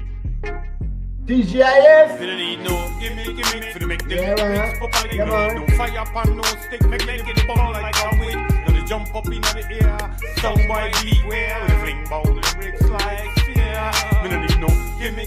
Speaker 5: TGIF.
Speaker 1: Didn't need no gimme for the make the
Speaker 5: Yeah, man.
Speaker 1: lyrics pop like
Speaker 5: Yeah, man.
Speaker 1: no fire pan, no stick, make it ball like a wind. Gonna jump up in the air, sound by beat where we fling bout the lyrics like fear. Me no need no gimme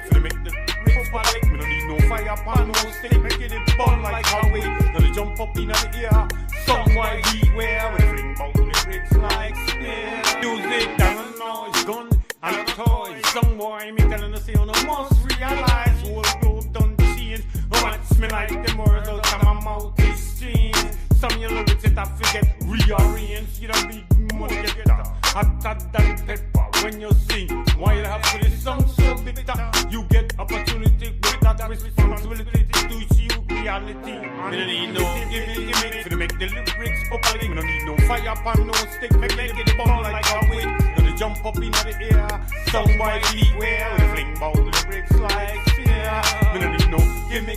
Speaker 1: for the make the lyrics pop like. Me no need no fire pan, no stick, make it ball like a wind. Gonna jump up in the air, sound by beat where we fling bout the lyrics like fear. Music down now it's gone. And a toy, some boy me telling us you no must realize whole globe done change. Watch me like the words out of my mouth is strange. Some your lyrics that I forget rearrange. You don't be money get hotter than pepper when you sing. Why you have to this song so bitter? You get opportunity with that responsibility to achieve reality. Me no need no gimme for to make the lyrics popular. Me no need no fire pan, no stick, make it ball like a wind. Jump up in the air, sound by beat where we fling bout the lyrics like fear. Me no need no gimme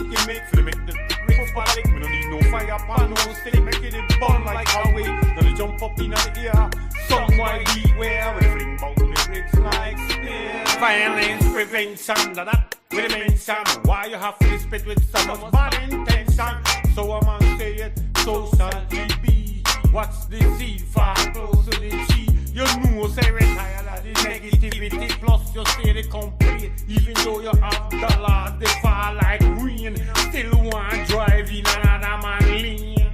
Speaker 1: for to make the lyrics public. Me no need no fire pan, no stick, make it burn like a way. Gonna jump up in the air, sound by beat where we fling bout the lyrics like fear. Violence prevention, that with the mention. Why you have to spit with so much bad intention? So I'm gonna say it, so shall it be. What's the seed far close to the G? You know, say retire of the negativity, plus you stay the complete. Even though you have dollars, they fall like rain. Still want drive in another man lane.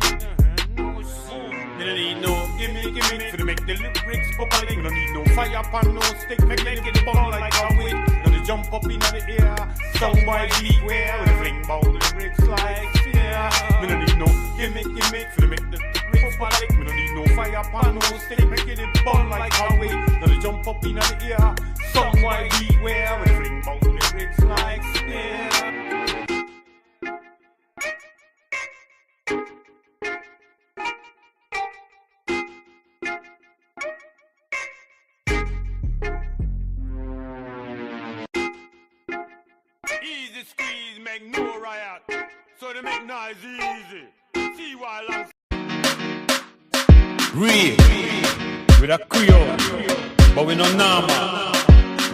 Speaker 1: No shit. Me no need no gimme for to make the lyrics popular. Me no need no fire pan, no stick, make it ball like a wind. Gonna jump up in the air, sound by beat where we fling bout the lyrics like fear. Me no need no gimme for to make the lyrics popular. Me no need no fire pan, no stick, make it burn like a way. Gonna jump up in the air, sound by beat where we fling bout the lyrics like fear. Easy squeeze, make no riot. So they make noise easy. See why long. Reid with a Creole, but we no normal.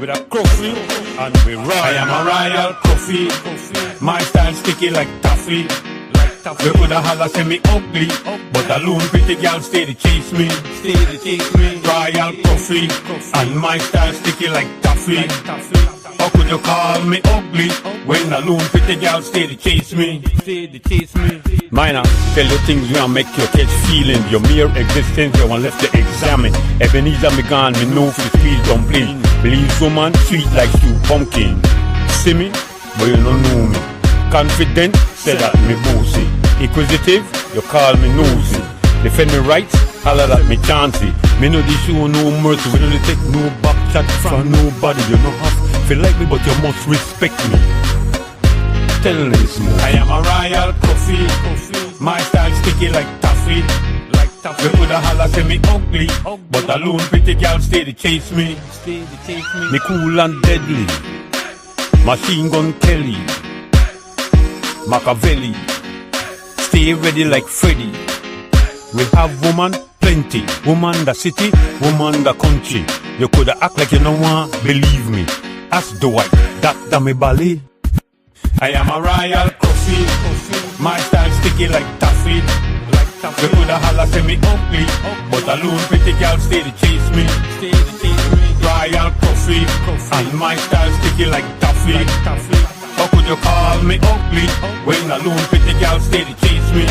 Speaker 1: With a coffee and we royal. I am a royal coffee. My style sticky like taffy. We coulda holla say me ugly, but a lone pretty girl stay to chase me. Royal coffee and my style sticky like taffy. How could you call me ugly when a lone pretty girl stay to chase me? Minor, tell you things you make you catch feelings. Your mere existence you want left to examine. Ebenezer me gone, me know for the squeeze dumpling. Believe woman sweet like stew pumpkin. See me, but you don't know me. Confident, say that me bossy. Inquisitive, you call me nosy. Defend me rights, holler at me chancy. Me know this show no mercy. We don't take no back chat from nobody. You know have feel like me, but you must respect me. Tell this more. I am a royal coffee. My style sticky like taffy.
Speaker 3: taffy. They coulda holla say me ugly, but a lone pretty girl stay to chase me. Me cool and deadly, machine gun Kelly, Machiavelli, stay ready like Freddy. We have woman plenty, woman the city, woman the country. You coulda act like you no want believe me. Ask Dwight, that me Bali. I am a royal coffee, my style sticky like taffy. They coulda holla say me ugly, but a lone pretty girl stay to chase me. Royal coffee, and my style sticky like taffy. How could you call me ugly when a lone pretty girl stay to chase me?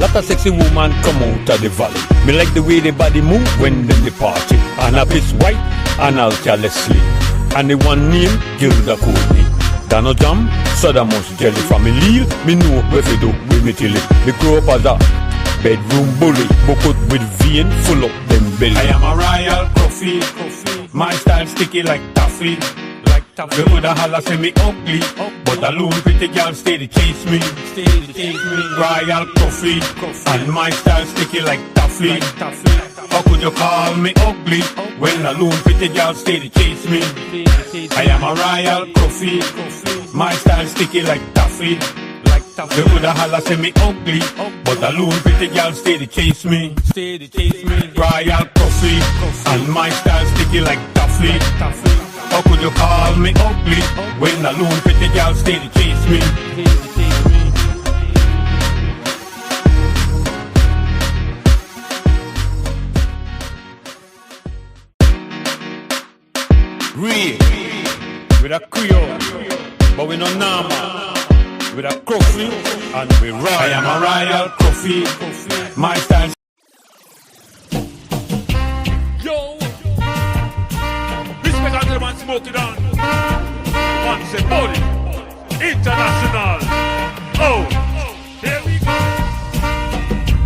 Speaker 3: Lot of sexy woman come out of the valley. Me like the way the body move when them the party. And a piece white and Alta Leslie, and the one name Gilda Courtney. Dano Jam, soda much jelly from me Lille. Me know where to do with me till it. Me grow up as a bedroom bully, bucket with vein full up them belly. I am a royal coffee, my style sticky like taffy. They coulda holla say me ugly, but a lone pretty girl stay to chase me. Royal coffee, and my style sticky like taffy. How could you call me ugly when a lone pretty girl stay to chase me? I am a royal coffee, my style sticky like taffy. They coulda holla say me ugly, but a lone pretty girl stay to chase me. Royal coffee, and my style sticky like taffy. How could you call me ugly when a lone pretty girl stay to chase me? Reid with a Creole, but we no normal. With a coffee and we royal. I am a royal coffee, my style.
Speaker 1: Yo, respect until the man smoke it on. Man say body, international. Oh, here we go.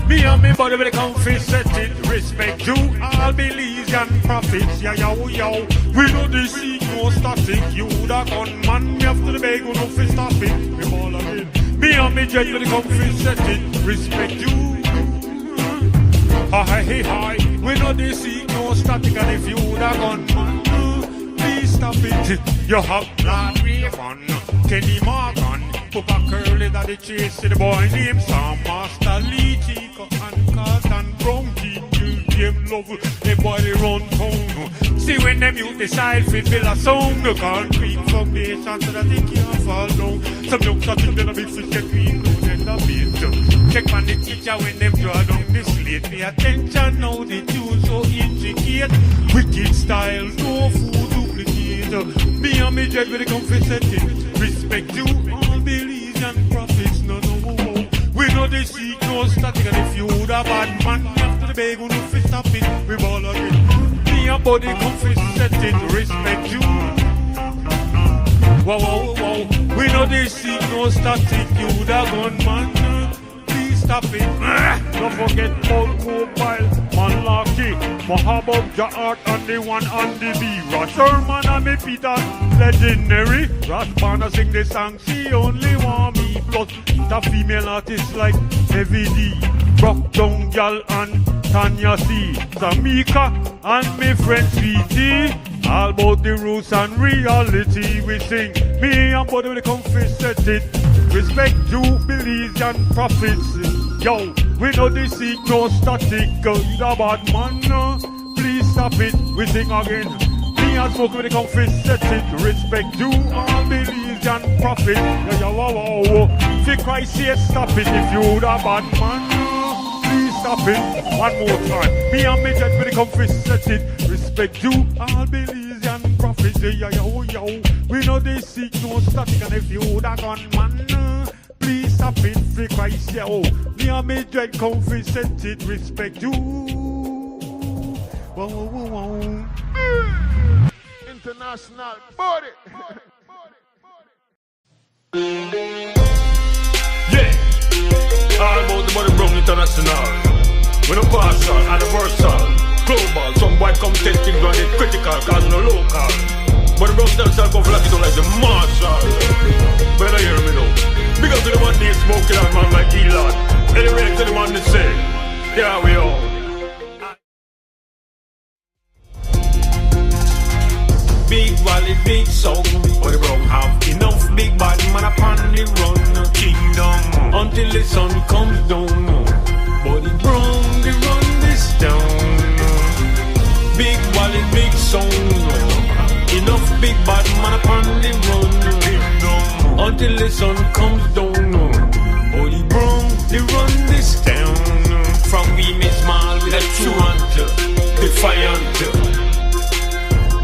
Speaker 1: Me and me body with a comfy setting. Respect you, all beliefs and profits. Yeah, yo, yo. We know this seek no static. You da gunman, me after the bag, no fi stop it. We ball again. Me and me jet with a comfy setting. Respect you. Hi, hey, hi. We know this seek no static. And if you da gunman, please stop it. You have Black Raven, Kenny Morgan, Papa Curly that they chase the boy named Sam Master Lee, Chico and Carlton Brown, them love, the boy they run town. See when them youth decide fi build a song, the concrete foundation so that they can't fall down. Some young shots in the big fish get green, no then the beat. Check on the teacher when them draw down the slate. Pay attention now the tune so intricate. Wicked style, no food duplicate. Me and me dread with the comfy setting. Respect you, all beliefs and profits, no. We know they seek no static, and if you a bad man, after the bag, no fit stop it, we ball again. Me and body comfy setting, respect you. Wow, wow, wow. We know they seek no static, you the gunman, please stop it. Don't forget Paul Mobile, Malaki, Mohabub Ja'art, and the one on the B. Sherman and me Peter, legendary. Rasbana sing the song, she only want me. Plus, the female artists like Heavy D, Rock Down Gal and Tanya C, Tamika and me friend Sweetie. All about the roots and reality we sing. Me and body with the comfy set it. Respect jubilees and profits. Yo, we know they seek no static. The bad man, please stop it. We sing again. Me and smoke with the comfy set it. Respect you, all beliefs and profit. Yeah, wow, wow, wow. If Christ says stop it, if you the bad man, please stop it. One more time. Me and me jet with the comfy set it. Respect you, all beliefs and profit. Yeah, yo, yo. We know they seek no static, and if you the gunman, please stop it. For Christ, yeah, oh. Me and me jet comfy set it. Respect you. Wow, wow, wow.
Speaker 2: International body.
Speaker 1: Yeah, all about the body brown international. We no partial, universal, global. Some boy come test things when they critical, cause no local. But the brown international come for like it like the marshal. Better hear me now. Big up to the one they smoking on man like Elon. Anyway, to the one they say, yeah we all. Big wallet, big soul. But the brown have enough big bad man upon the run. Kingdom until the sun comes down. But the brown they run this town. Big wallet, big soul. Enough big bad man upon the run. Kingdom until the sun comes down. But the brown they run this town. From we miss small with a truant, defiant.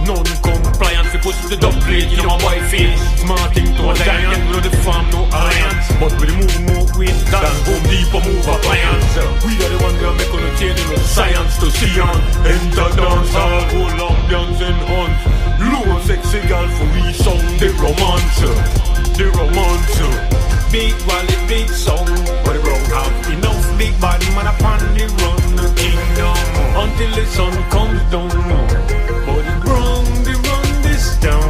Speaker 1: Non-compliant, we push the dub plate, you know my boy face. Smarting to a giant, with the farm, no alliance. But we move more weight than Home Depot move appliance. We are the one that make on the chain in science to see on. Enter dance hall, hold ambiance and hunt. Low sexy girl for we song, the romance. The romance. Big wallet, big song. But the road have enough big body man upon the run. Kingdom, until the sun comes down. But the brown, they run this down.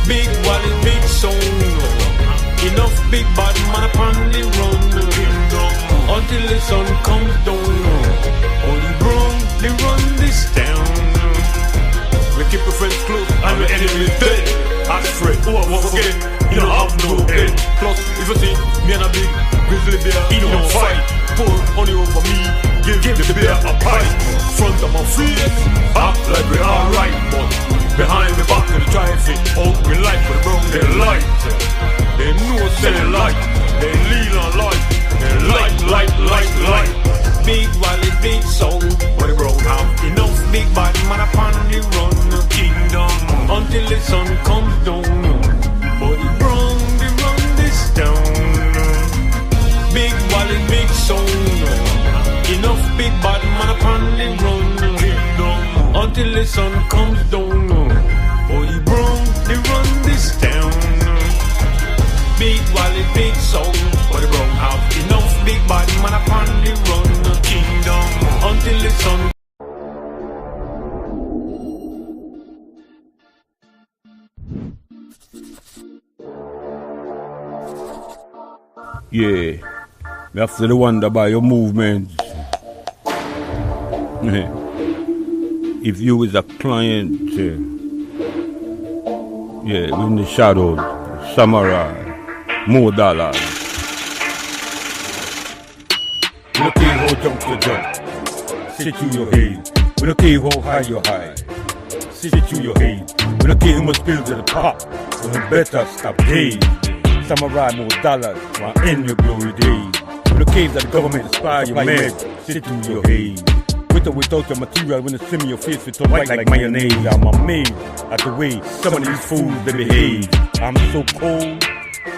Speaker 1: Big wallet, big song. Enough big bad man upon the run. Until the sun comes down. All the brown, they run this down. We keep our friends close and the enemies dead. Ask Fred, who I won't forget, you don't have no head. Plus, if you see me and a big grizzly bear, he don't fight. Pour honey over me, give the bear a bite. Front of my face, act like we alright. But behind the back of the traffic, out we light for the brown, they light. They know say they light, they lean on light. They light. Big wallet, big soul. But the brown have enough big bad man upon the run. Kingdom, until the sun comes down. But the brown, they run this down. Big wallet, big soul. Enough big bad man upon the run. Kingdom, until the sun comes down. Oh, the brown, they run this town. Big wallet, big soul. But the brown have enough big bad man upon the run. Kingdom, until the sun.
Speaker 3: Yeah, me have to wonder about your movements. If you is a client, yeah, in the shadows, samurai, more dollars. We don't care how jump to jump, sit to your head. We don't care how high you high, sit to your head. We don't care how much pills to the pop, we better stop dead. Samurai, more dollars, while end your glory days. We don't care that the government inspire your man, sit to your head. With or without your material, when it's in your face, it's white like mayonnaise. I'm amazed at the way some of these fools they behave. I'm so cold,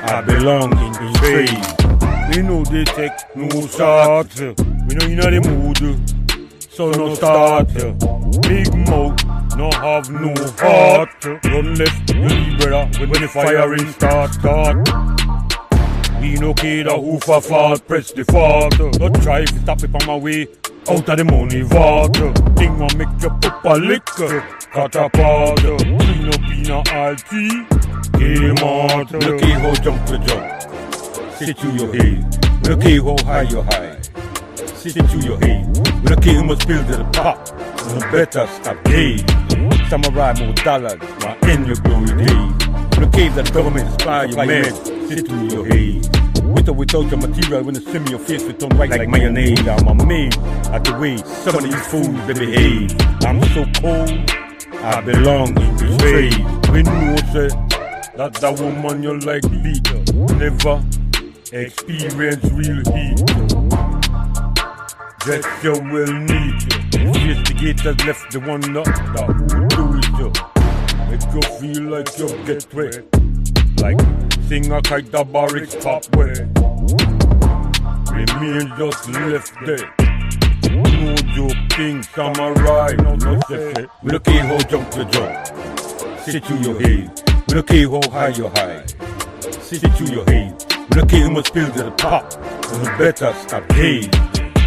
Speaker 3: I belong in the trade. We know they take no start. We know you're not in the mood, so no start. Big mouth, no have no heart. Run left, you brother, when the firing start. We no care the who for fault, press the fault. Don't try to stop it on my way. Out of the money vault, thing will make you pop a liquor. Cut apart, clean up in a RT. Game out. Look at how jump to jump. Sit to your head. Look at how high you high. Sit to your head. Look at how much pills to the pop. You better stop dead. Samurai more dollars, while end your glory days. Look at that government inspire your man. Sit to your head. With or without your material, when it's in your face, it don't white like mayonnaise. I'm amazed at the way some of these fools they behave. I'm so cold, I belong in the trade. We know say that the woman you like beat, never experience real heat. Just you will need. Investigators left the wonder that who do it. Make you feel like you get wet, like sing a kite the barracks pop wet. Remain just left there. No joking, samurai, no secret. We don't care how jump to jump. Sit to your head. We don't care how high you high. Sit to your head. We don't care how much pills to the pop. You better stop dead.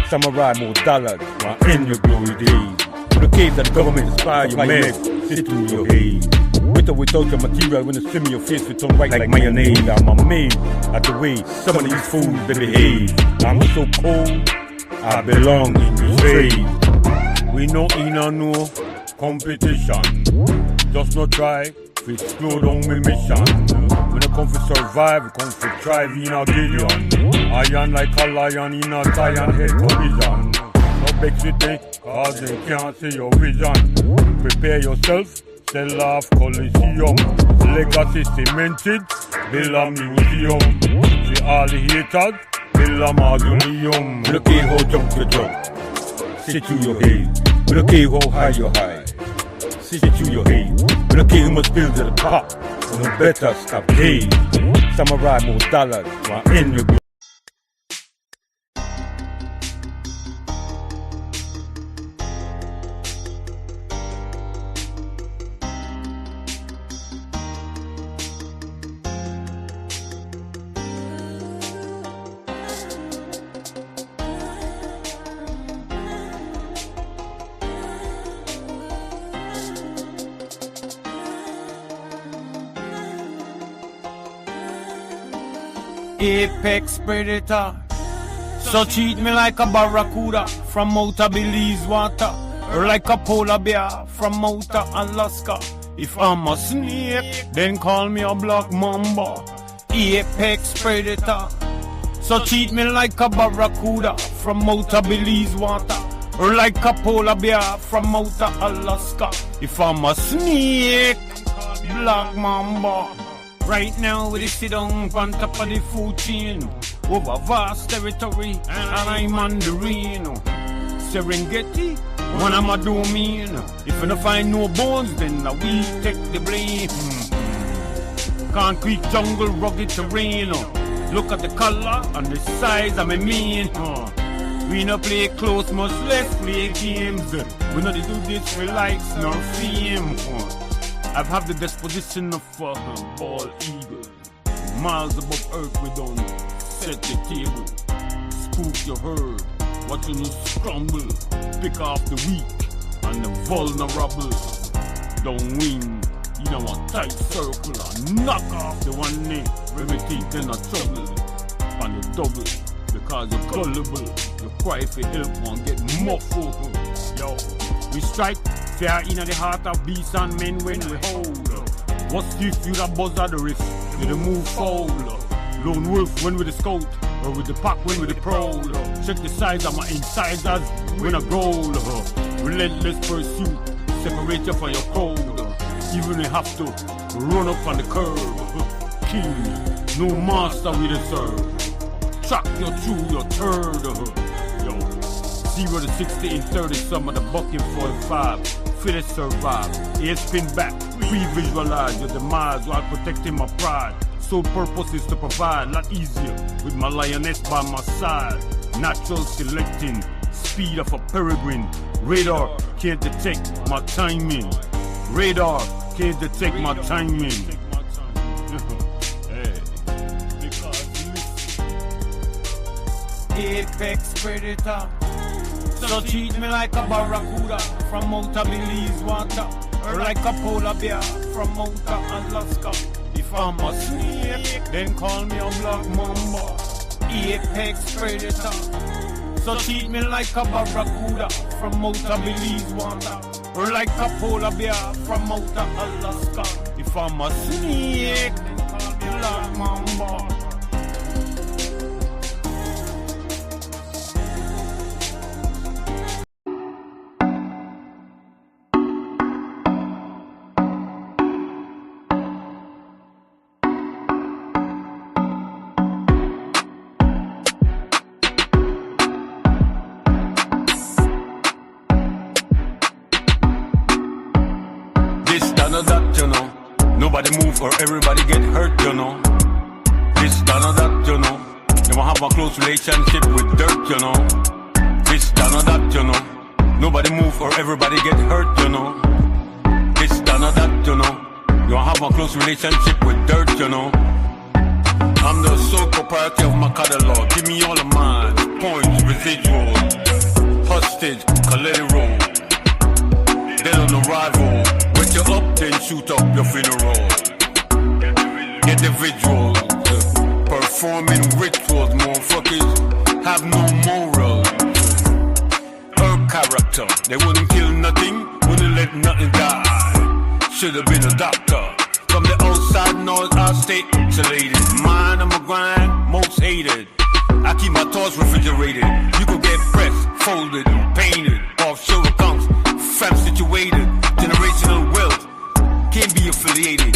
Speaker 3: Samurai more dollars, while end your glory days. We don't care that the government inspire your man. Sit to your head. With or without your material, when you see me, your face will turn white like mayonnaise. I'm amazed at the way some of these fools they behave. I'm so cold, I belong in the trade. We no in a no competition. Just not try to slow down my mission. When I come to survive, I come to thrive in a Gideon. Iron like a lion in a giant head collision. No vex with me, cause they can't see your vision. Prepare yourself, sell off Coliseum. Legacy cemented, build a museum. See all the haters, build a mausoleum. Look at how jump you jump, sit to your head. Look at how high you high, sit to your head. Look at how much bills to the pop, no better stop paid. Samurai more dollars, while in your
Speaker 1: Apex predator, so treat me like a barracuda from outer Belize water, or like a polar bear from outer Alaska. If I'm a snake, then call me a black mamba. Apex predator, so treat me like a barracuda from outer Belize water, or like a polar bear from outer Alaska. If I'm a snake, black mamba. Right now we sit down on top of the food chain, over vast territory, and I'm on the rain. Serengeti, when I'm a domain. If you don't find no bones, then we take the blame. Concrete jungle, rugged terrain. Look at the color and the size of my mane. We no play close, much less play games. We not do this for likes nor fame. I've had the disposition of a bald eagle. Miles above earth we don't set the table. Spook your herd, watching you scramble. Pick off the weak and the vulnerable. Don't win, you know a tight circle. And knock off the one knee, when we teeth in a trouble. On the double, because you're gullible. You cry for help, won't get muffled. Yo, we strike fair in the heart of beasts and men when we hold. What's if you the buzz of the wrist, you the move foul. Lone wolf when we the scout, or with the pack when we the prowl. Check the size of my incisors when I growl. Relentless pursuit, separate you from your crowd. Even if you have to run up on the curb. King, no master we deserve. Track you through your third. Yo, 0 to 60 in 30, some of the bucket 45. Feel it survive, head spin back, pre-visualize your demise while protecting my pride. Sole purpose is to provide, not easier, with my lioness by my side. Natural selecting, speed of a peregrine. Radar can't detect my timing. Radar can't detect my timing. Hey. Apex predator, so treat me like a barracuda from outer Belize water, or like a polar bear from outer Alaska. If I'm a snake, then call me a black mamba. Apex predator, so treat me like a barracuda from outer Belize water, or like a polar bear from outer Alaska. If I'm a snake, then call me a black mamba. Nobody move or everybody get hurt, you know. This, that, or that, you know. Never have a close relationship with dirt, you know. This, that, or that, you know. Nobody move or everybody get hurt, you know. This, that, or that, you know. You don't have a close relationship with dirt, you know. I'm the sole proprietor of my catalog. Give me all of mine. Points, residual, hostage, collateral. Dead on arrival. Wake you up, then
Speaker 3: shoot up your funeral. Get the visuals, performing rituals, motherfuckers have no moral. Her character, they wouldn't kill nothing, wouldn't let nothing die. Should've been a doctor. From the outside, north, I stay isolated. Mine, I'm a grind, most hated. I keep my thoughts refrigerated. You could get pressed, folded, and painted. Offshore accounts, fam situated. Generational wealth can't be affiliated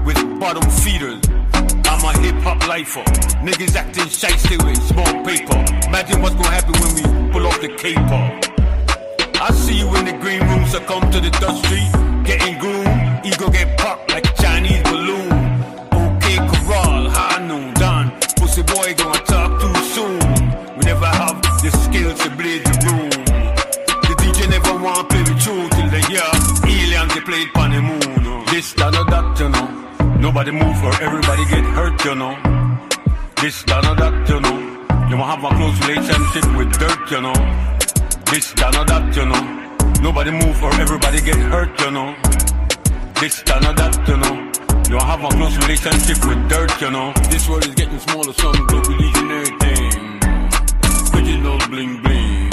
Speaker 3: with bottom feeders. I'm a hip-hop lifer. Niggas acting shy, stay with small paper. Imagine what's gonna happen when we pull off the caper. I see you in the green room, succumb to the dusty, getting gloom. Ego get popped like a Chinese balloon. Okay, corral, high noon, done. Pussy boy gonna talk too soon. We never have the skills to blaze the room. The DJ never wanna play with you till they hear aliens they play on the moon. This, that, or that, you know. Nobody move or everybody get hurt, you know. This, that, or that, you know. You won't have a close relationship with dirt, you know. This, that, or that, you know. Nobody move or everybody get hurt, you know. This, that, or that, you know. You won't have a close relationship with dirt, you know. This world is getting smaller, some global and everything. Original bling bling.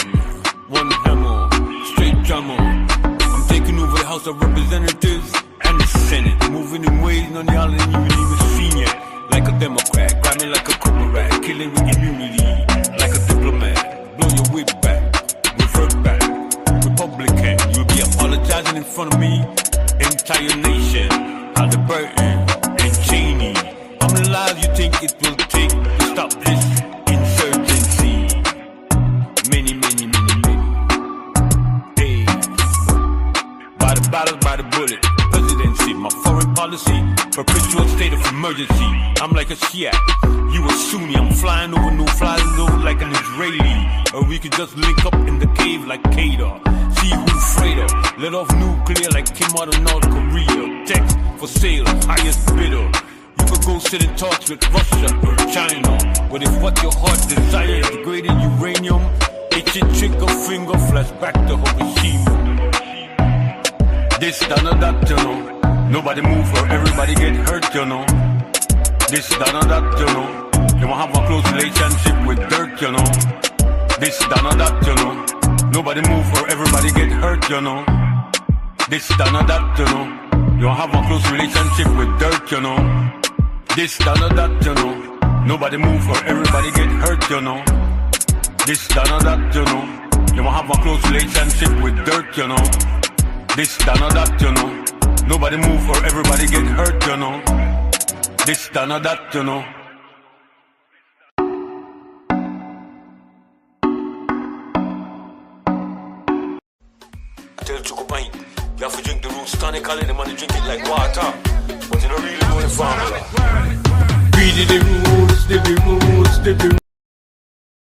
Speaker 3: One hammer, straight drummer. I'm taking over the House of Representatives and the Senate, moving in ways none of y'all ain't even seen yet. Like a Democrat, grinding like a corporate, killing with immunity, like a diplomat. Blow your whip back, revert back. Republican, you'll be apologizing in front of me. Entire nation, Halliburton and Cheney. How many lives you think it will take to stop this insurgency? Many, many, many, many. Hey, by the battles, by the bullet. My foreign policy, perpetual state of emergency. I'm like a Shiite, you a Sunni. I'm flying over no fly zone like an Israeli. Or we could just link up in the cave like Kader. See who freighter, let off nuclear like Kim out of North Korea. Text for sale, highest bidder. You could go sit in talks with Russia or China. But if what your heart desires is degraded uranium, it's your trigger finger flash back to Hiroshima. This, that, or that, you know. Nobody move or everybody get hurt, you know. This, that, or that, you know. You won't have a close relationship with dirt, you know. This, that, or that, you know. Nobody move or everybody get hurt, you know. This, that, or that, you know. You won't have a close relationship with dirt, you know. This, that, or that, you know. Nobody move or everybody get hurt, you know. This, that, or that, you know. You won't have a close relationship with dirt, you know. This, that, or that, you know. Nobody move or everybody get hurt, you know. This, that, or that, you know. Tell Choco Pint, you have to drink the roots tonically, the man drink it like water. But you don't really know the formula. Read the roots, the roots, the roots.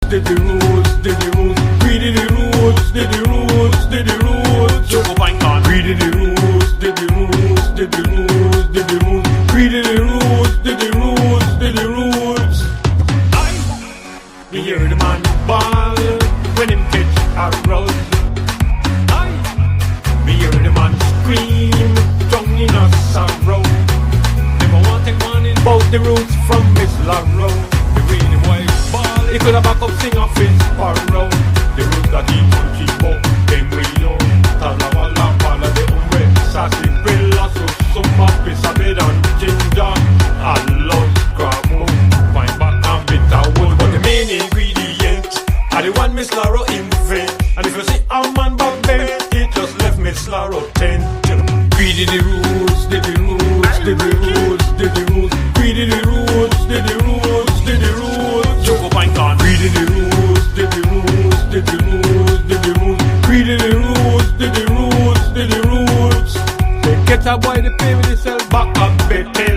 Speaker 3: Did the roots, did the roots, read the roots, did the roots, did the roots. Choco Pint on. Read the roots, did the roots, did the roots, did the roots. Read the roots, did the roots, did the roots. Me hear the man ball when him catch a roll. Me hear the man scream, drunk in a sorrow. Never want to take one in both the roots from Miss Larrow. The way the boy ball, he could have back up sing off his sparrow. The roots that he could keep up, them way on. Talawala, pala de umbre, sassy bella, so summa, pisa bed and ginger. I love cramo, fine back and bitter wood. But the main ingredient, are the one Miss Larrow invent. And if you see a man back then, it just left Miss Larrow tent. Greedy the roots, did the roots, did the roots, did the roots. Greedy the roots, did the roots, did the roots. Choco Pint on. Greedy the roots, did the roots, did the roots, did the roots. Greedy the roots, did the roots, did the roots. They get a boy to pay with himself back up, better.